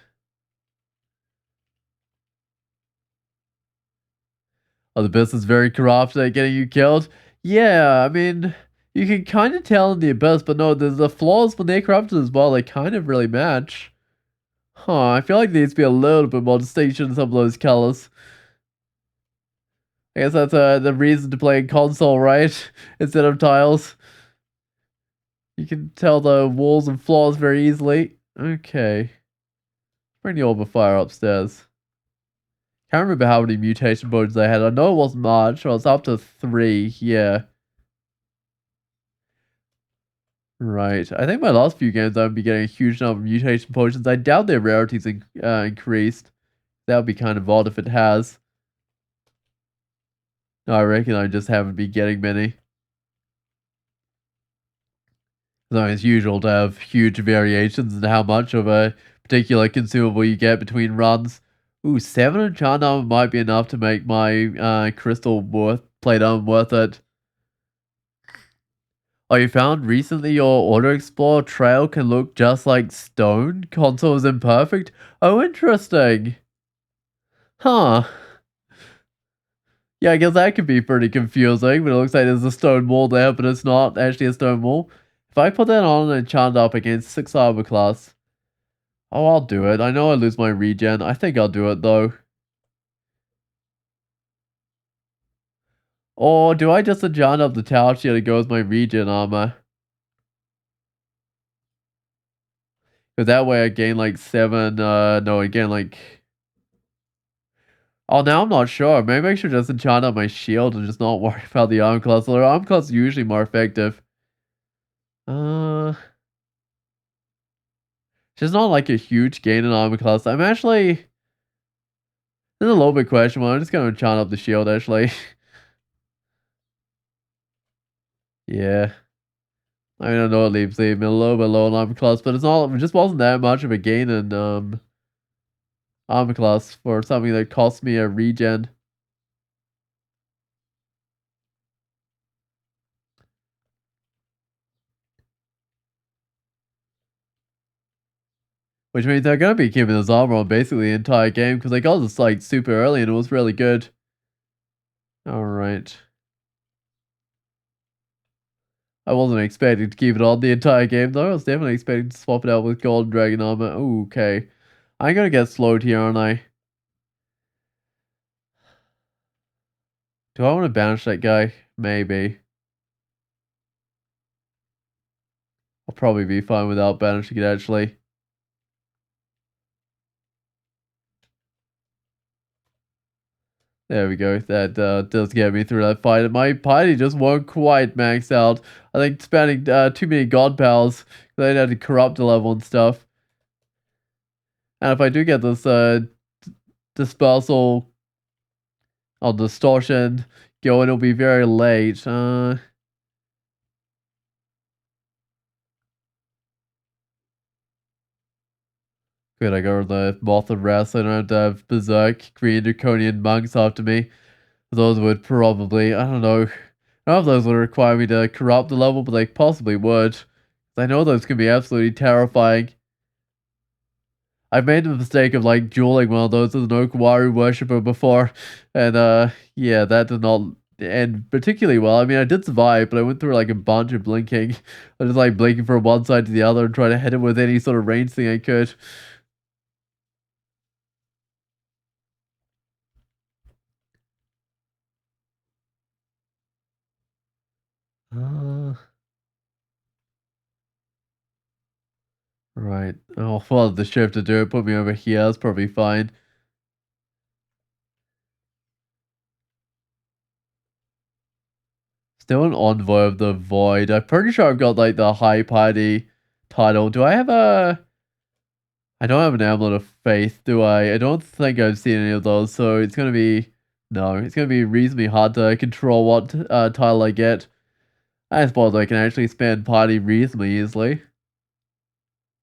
Oh, the abyss is very corrupt at getting you killed. Yeah, I mean, you can kind of tell in the abyss, but no, the flaws when they're corrupted as well, they kind of really match. Huh, I feel like there needs to be a little bit more distinction in some of those colors. I guess that's the reason to play console, right? Instead of tiles. You can tell the walls and floors very easily. Okay. Bring the orb of fire upstairs. Can't remember how many mutation potions I had. I know it wasn't much. I was up to 3. Yeah. Right. I think my last few games I'd be getting a huge number of mutation potions. I doubt their rarities increased. That would be kind of odd if it has. No, I reckon I just haven't been getting many. So it's usual to have huge variations in how much of a particular consumable you get between runs. Ooh, 7 enchant armor might be enough to make my crystal plate armor worth it. Oh, you found recently your Auto Explorer trail can look just like stone? Console is imperfect? Oh, interesting. Huh. Yeah, I guess that could be pretty confusing, but it looks like there's a stone wall there, but it's not actually a stone wall. If I put that on and enchant up against 6 armor class, oh, I'll do it. I know I lose my regen. I think I'll do it, though. Or do I just enchant up the tower shield to go with my regen armor? Because that way I gain like 7, no, I gain like... Oh, now I'm not sure. Maybe I should just enchant up my shield and just not worry about the armor class. The armor class is usually more effective. It's not like a huge gain in armor class. I'm actually... There's a little bit question mark. I'm just going to enchant up the shield, actually. Yeah. I mean, I know it leaves me a little bit low on armor class, but it's not. It just wasn't that much of a gain in armor class for something that cost me a regen. Which means they're gonna be keeping this armor on basically the entire game because I got this like super early and it was really good. Alright. I wasn't expecting to keep it on the entire game though. I was definitely expecting to swap it out with gold dragon armor. Ooh, okay. I'm gonna get slowed here, aren't I? Do I want to banish that guy? Maybe. I'll probably be fine without banishing it actually. There we go. That does get me through that fight. My party just won't quite max out. I think spending too many god pals. They had to corrupt the level and stuff. And if I do get this dispersal or distortion going, it'll be very late. Good, I got the Moth of Rest. I don't have to have Berserk, Green Draconian monks after me. Those would probably, I don't know. I don't know if those would require me to corrupt the level, but they possibly would. I know those can be absolutely terrifying. I've made the mistake of like dueling one of those as an Okawaru worshipper before, and yeah, that did not end particularly well. I mean, I did survive, but I went through like a bunch of blinking. I was just like blinking from one side to the other and trying to hit him with any sort of range thing I could. Uh, right. Oh, well, the shift to do it put me over here. That's probably fine. Still an envoy of the void. I'm pretty sure I've got like the high party title. Do I have a... I don't have an amulet of faith, do I? I don't think I've seen any of those, so it's gonna be... No, it's gonna be reasonably hard to control what title I get. I suppose I can actually spend party reasonably easily.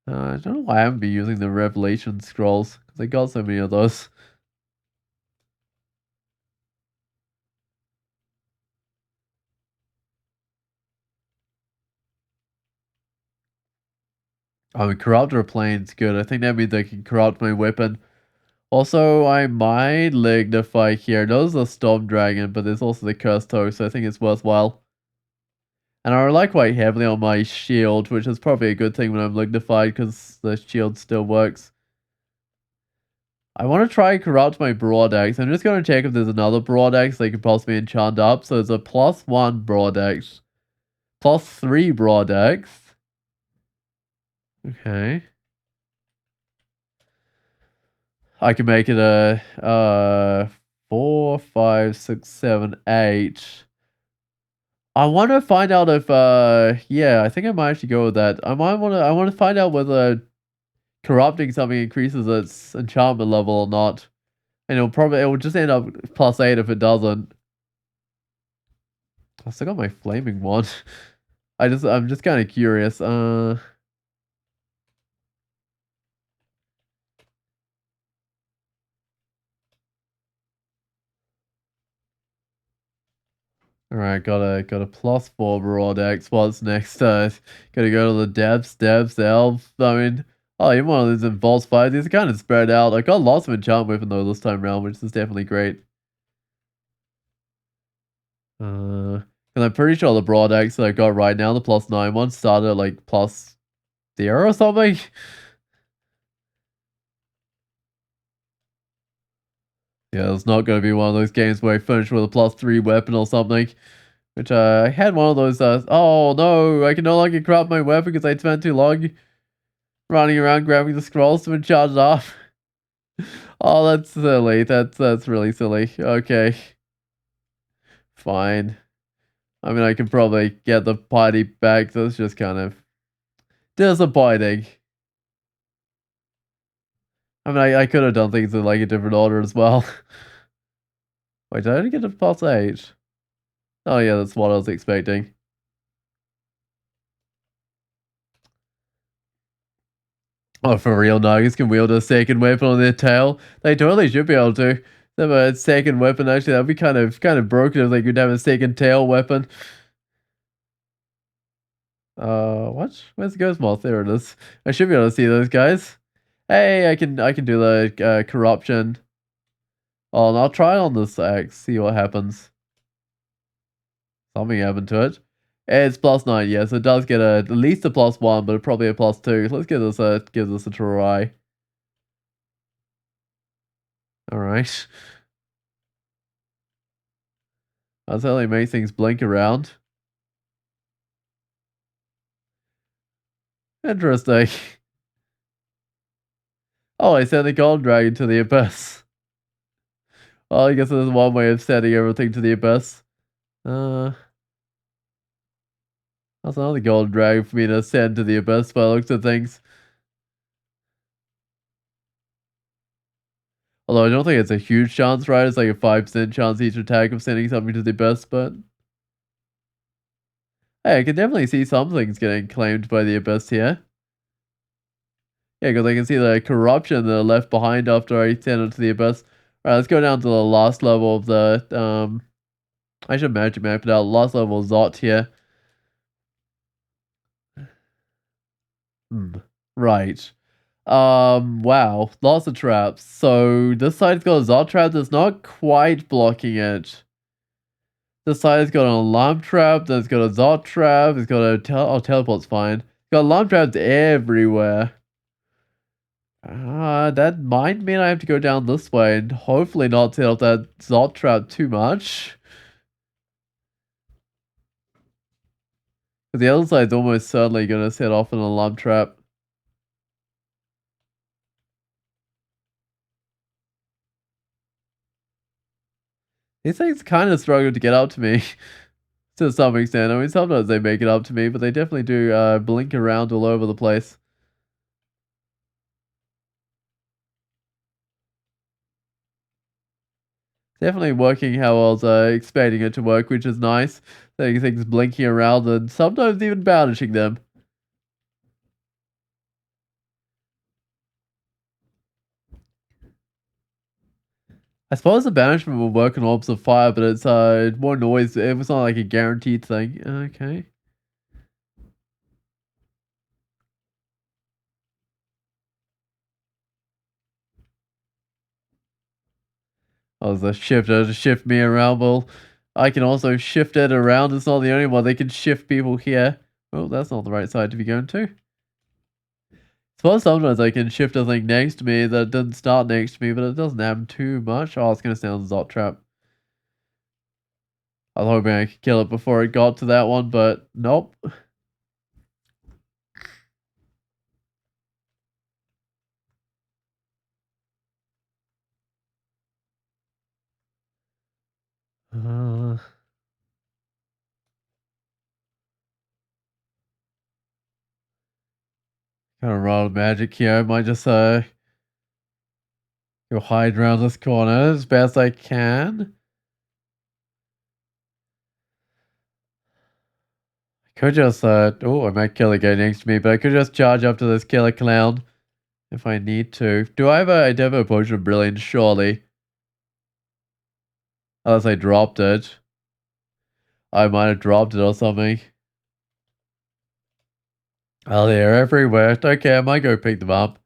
I don't know why I haven't been using the Revelation Scrolls, because I got so many of those. I mean, Corruptor Plane's good. I think that means I can corrupt my weapon. Also, I might lignify here. There's the Storm Dragon, but there's also the Cursed Toe, so I think it's worthwhile. And I rely quite heavily on my shield, which is probably a good thing when I'm lignified, because the shield still works. I want to try and corrupt my Broad Axe. I'm just going to check if there's another Broad Axe they could possibly enchant up. So there's a +1 Broad Axe, +3 Broad Axe. Okay. I can make it a 4, 5, 6, 7, 8. I want to find out if yeah, I think I might actually go with that. I want to find out whether corrupting something increases its enchantment level or not. And it will just end up +8 if it doesn't. I still got my flaming one. I'm just kind of curious. Alright, got a +4 Broad Axe. What's next? Gotta go to the depths, elf. I mean, oh, even one of these involves fight. These are kind of spread out. I got lots of enchant weapon though this time around, which is definitely great. And I'm pretty sure the Broad Axe that I got right now, the +9 one, started at like +0 or something. Yeah, it's not going to be one of those games where I finish with a +3 weapon or something. Which, I had one of those, oh no, I can no longer grab my weapon because I spent too long running around grabbing the scrolls to charge it off. Oh, that's silly. That's really silly. Okay. Fine. I mean, I can probably get the party back. That's just kind of disappointing. I mean, I could have done things in like a different order as well. Wait, did I only get a +8? Oh yeah, that's what I was expecting. Oh, for real, nagas can wield a second weapon on their tail. They totally should be able to. They have a second weapon, actually. That'd be kind of broken if they could have a second tail weapon. What? Where's the ghost moth? There it is. I should be able to see those guys. Hey, I can do the corruption. Oh, and I'll try on this axe, see what happens. Something happened to it. It's +9, yes. It does get at least a +1, but probably a +2. Let's give this a try. Alright. That certainly makes things blink around. Interesting. Oh, I sent the gold dragon to the abyss. Well, I guess there's one way of sending everything to the abyss. That's another gold dragon for me to send to the abyss by the looks of things. Although I don't think it's a huge chance, right? It's like a 5% chance each attack of sending something to the abyss, but hey, I can definitely see some things getting claimed by the abyss here. Yeah, because I can see the corruption that are left behind after I send it to the abyss. Alright, let's go down to the last level of the, I should magic map it out. Last level of Zot here. Right. Wow. Lots of traps. So this side's got a Zot trap that's not quite blocking it. This side's got an alarm trap, that's got a Zot trap, it's got a teleport's fine. It's got alarm traps everywhere. That might mean I have to go down this way and hopefully not set off that Zot trap too much. Because the other side's almost certainly going to set off an alarm trap. These things kind of struggle to get up to me to some extent. I mean, sometimes they make it up to me, but they definitely do blink around all over the place. Definitely working how I was expecting it to work, which is nice. Setting things blinking around and sometimes even banishing them. I suppose the banishment will work on orbs of fire, but it's more noise. It was not like a guaranteed thing. Okay. Oh, the shifter to shift me around. Well, I can also shift it around. It's not the only one. They can shift people here. Well, that's not the right side to be going to. Suppose sometimes I can shift a thing next to me that doesn't start next to me, but it doesn't happen too much. Oh, it's going to sound Zot Trap. I was hoping I could kill it before it got to that one, but nope. Uh, kind of run out of magic here. I might just go hide around this corner as best I can. I could just oh, I might kill the guy next to me, but I could just charge up to this killer clown if I need to. Do I have I do have a potion of brilliance? Surely, unless I dropped it. I might have dropped it or something. Oh, they're everywhere. Okay, I might go pick them up.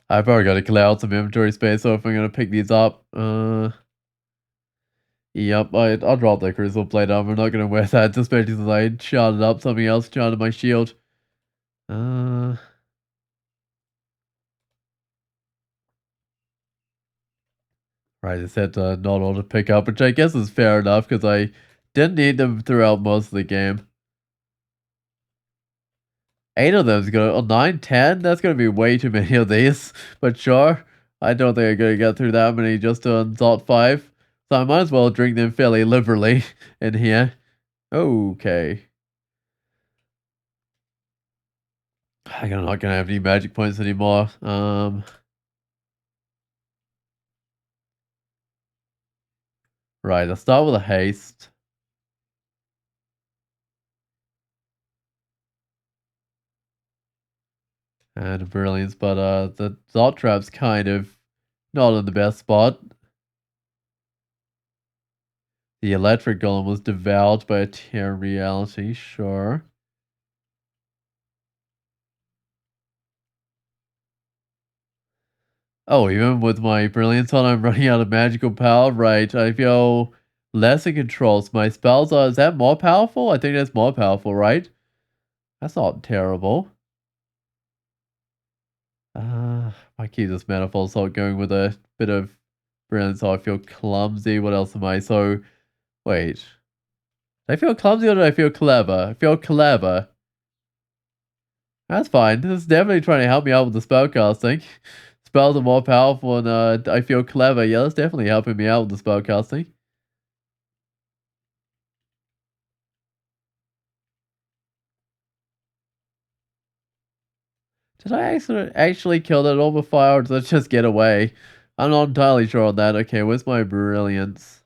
I've probably got to clear out some inventory space, so if I'm gonna pick these up, yep, I'll drop the crystal plate up. I'm not gonna wear that, especially since I sharded up something else, sharded my shield. Right, it said not all to pick up, which I guess is fair enough because I didn't need them throughout most of the game. 8 of them's gonna, oh, 9, 10? That's gonna be way too many of these, but sure. I don't think I'm gonna get through that many just on Dot 5, so I might as well drink them fairly liberally in here. Okay. I'm not gonna have any magic points anymore. Right, I'll start with a haste. And a brilliance, but the Dot Trap's kind of not in the best spot. The electric golem was devoured by a tear reality, sure. Oh, even with my brilliance on, I'm running out of magical power. Right, I feel less in control. So my spells are, is that more powerful? I think that's more powerful, right? That's not terrible. I keep this manifold salt going with a bit of brilliance, so I feel clumsy. What else am I? So, wait. Did I feel clumsy or did I feel clever? I feel clever. That's fine. This is definitely trying to help me out with the spell casting. Spells are more powerful and I feel clever. Yeah, that's definitely helping me out with the spell casting. Did I actually kill that orb of fire or did it just get away? I'm not entirely sure on that. Okay, where's my brilliance?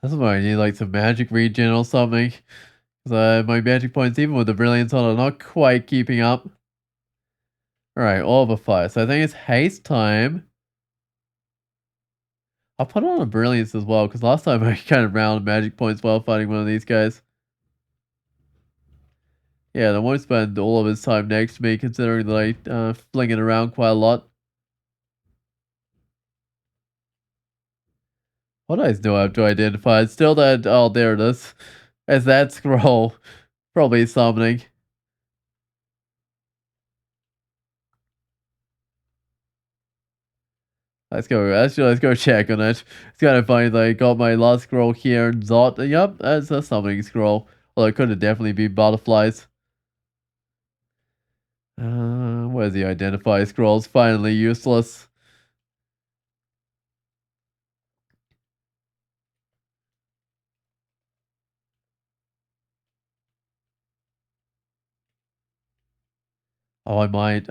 That's why I need like some magic regen or something. Because my magic points, even with the brilliance on, are not quite keeping up. Alright, orb of fire. So I think it's haste time. I'll put on a brilliance as well, because last time I kind of ran out of magic points while fighting one of these guys. Yeah, they won't spend all of his time next to me, considering that I fling it around quite a lot. What eyes do I have to identify? It's still that, oh, there it is. As that scroll. Probably summoning. Let's go check on it. It's kind of funny that I got my last scroll here and Zot. Yep, that's a summoning scroll. Although it could have definitely been butterflies. Where's the identify scrolls? Finally useless. Oh, I might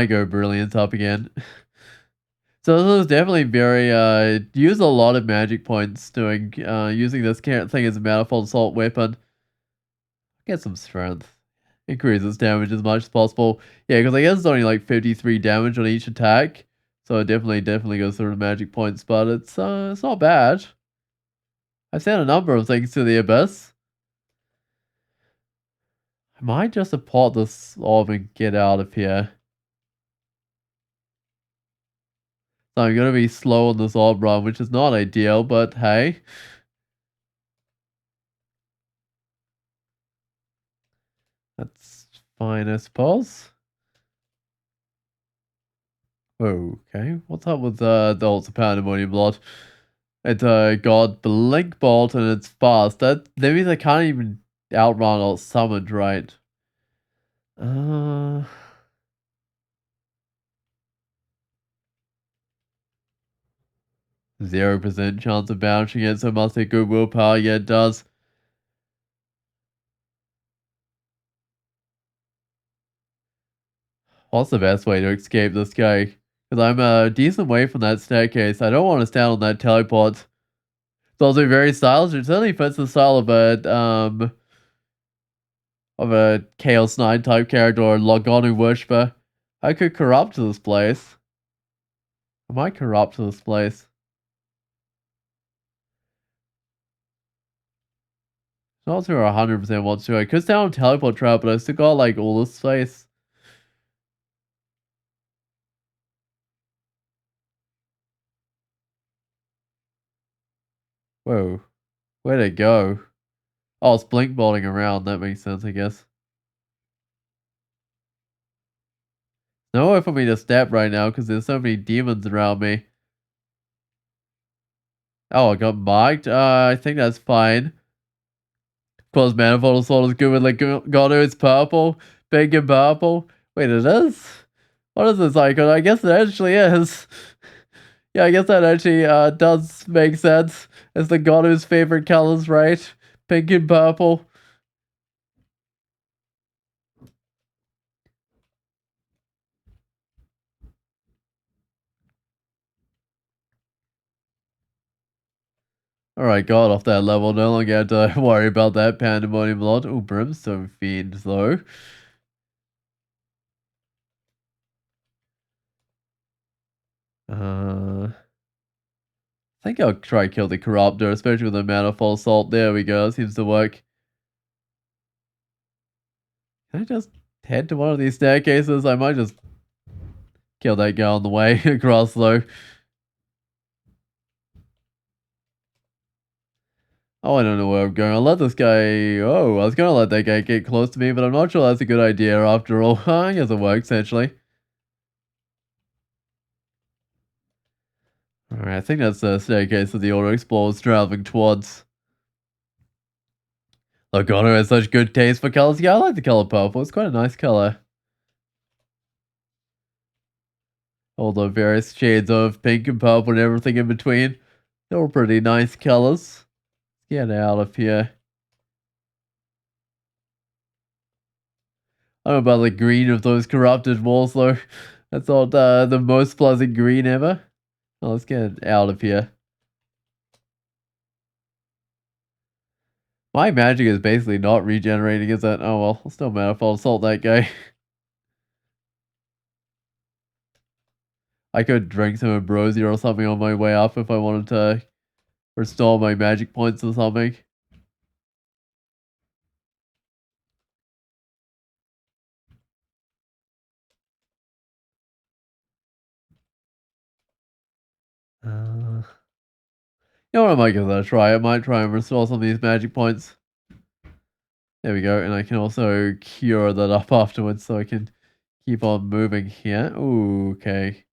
go Brilliance up again. So this is definitely very, use a lot of magic points doing, using this thing as a manifold assault weapon. Get some strength. Increases damage as much as possible. Yeah, because I guess it's only like 53 damage on each attack. So it definitely goes through the magic points, but it's not bad. I've sent a number of things to the Abyss. I might just support this orb and get out of here. So I'm gonna be slow on this orb run, which is not ideal, but hey. That's fine, I suppose. Okay, what's up with the ultra pandemonium blood? It's got blink bolt and it's fast. That means I can't even outrun or summoned, right? Uh 0% chance of bouncing it, so it must take good willpower. Yeah, it does. What's the best way to escape this guy? Because I'm a decent way from that staircase. I don't want to stand on that teleport. It's also very stylish. It certainly fits the style of a Chaos Knight type character or Logonu worshiper. I could corrupt this place. I might corrupt this place. Not sure 100% what to do. I could stay on teleport trap, but I still got like all this space. Whoa. Where'd it go? Oh, it's blink bolting around. That makes sense, I guess. Nowhere for me to step right now because there's so many demons around me. Oh, I got marked. I think that's fine. Of course, Manifold Assault is good with like Gono. It's purple. Big and purple. Wait, it is? What is this icon? I guess it actually is. Yeah, I guess that actually does make sense. It's the Gonu's favorite colors, right? Pink and purple. Alright, got off that level. No longer have to worry about that pandemonium lot. Oh, brimstone fiend though. I think I'll try kill the corruptor, especially with the manifold assault. There we go. Seems to work. Can I just head to one of these staircases? I might just kill that guy on the way across though. Oh, I don't know where I'm going. I'll let this guy... Oh, I was gonna let that guy get close to me, but I'm not sure that's a good idea after all. I guess it works, actually. Alright, I think that's the staircase that the Auto Explorer's traveling towards. Look, Otto has such good taste for colors. Yeah, I like the color purple. It's quite a nice color. All the various shades of pink and purple and everything in between. They're all pretty nice colors. Get out of here. I don't know about the green of those corrupted walls though. That's not the most pleasant green ever. Oh, let's get out of here. My magic is basically not regenerating, is it? Oh well, still manifold assault that guy. I could drink some ambrosia or something on my way up if I wanted to restore my magic points or something. Uh, you know what, I might give that a try. I might try and restore some of these magic points. There we go, and I can also cure that up afterwards so I can keep on moving here. Ooh, okay.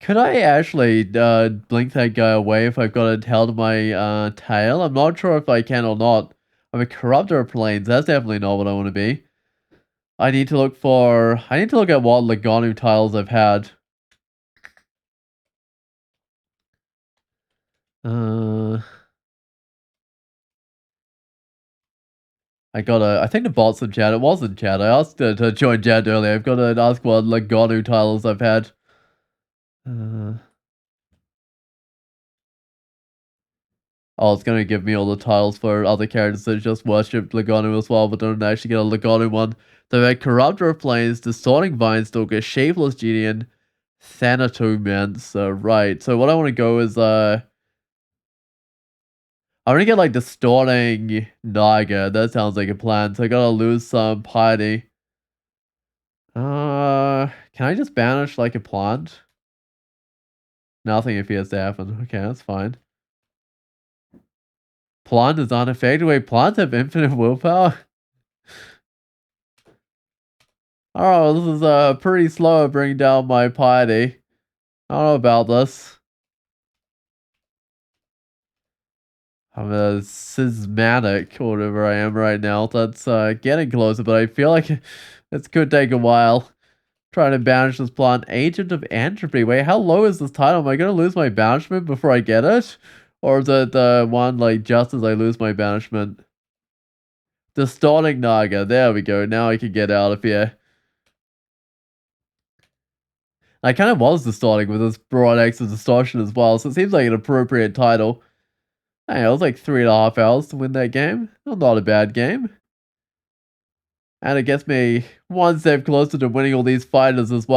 Could I actually blink that guy away if I've got it held in my tail? I'm not sure if I can or not. I'm a corruptor of planes. That's definitely not what I want to be. I need to look at what Laganu tiles I've had. Uh, I think the bot's in chat. It was in chat. I asked to join chat earlier. I've got to ask what Lagonu titles I've had. Oh, it's gonna give me all the titles for other characters that just worship Lagonu as well, but don't actually get a Lagonu one. So we had Corruptor of Plains, Distorting Vinestalker, Shapeless Gideon, Thanatomancer. Right. So what I want to go is I want to get like Distorting Naga. That sounds like a plan. So I gotta lose some piety. Can I just banish like a plant? Nothing appears to happen. Okay, that's fine. Plant is unaffected. Wait, plants have infinite willpower? Oh, this is pretty slow at bringing down my piety. I don't know about this. I'm a schismatic or whatever I am right now. That's getting closer, but I feel like this could take a while. Trying to banish this plant. Agent of Entropy. Wait, how low is this title? Am I going to lose my banishment before I get it? Or is it the one like just as I lose my banishment? Distorting Naga. There we go. Now I can get out of here. I kind of was distorting with this broad X of distortion as well, so it seems like an appropriate title. Hey, it was like 3.5 hours to win that game. Not a bad game. And it gets me one step closer to winning all these fighters as well.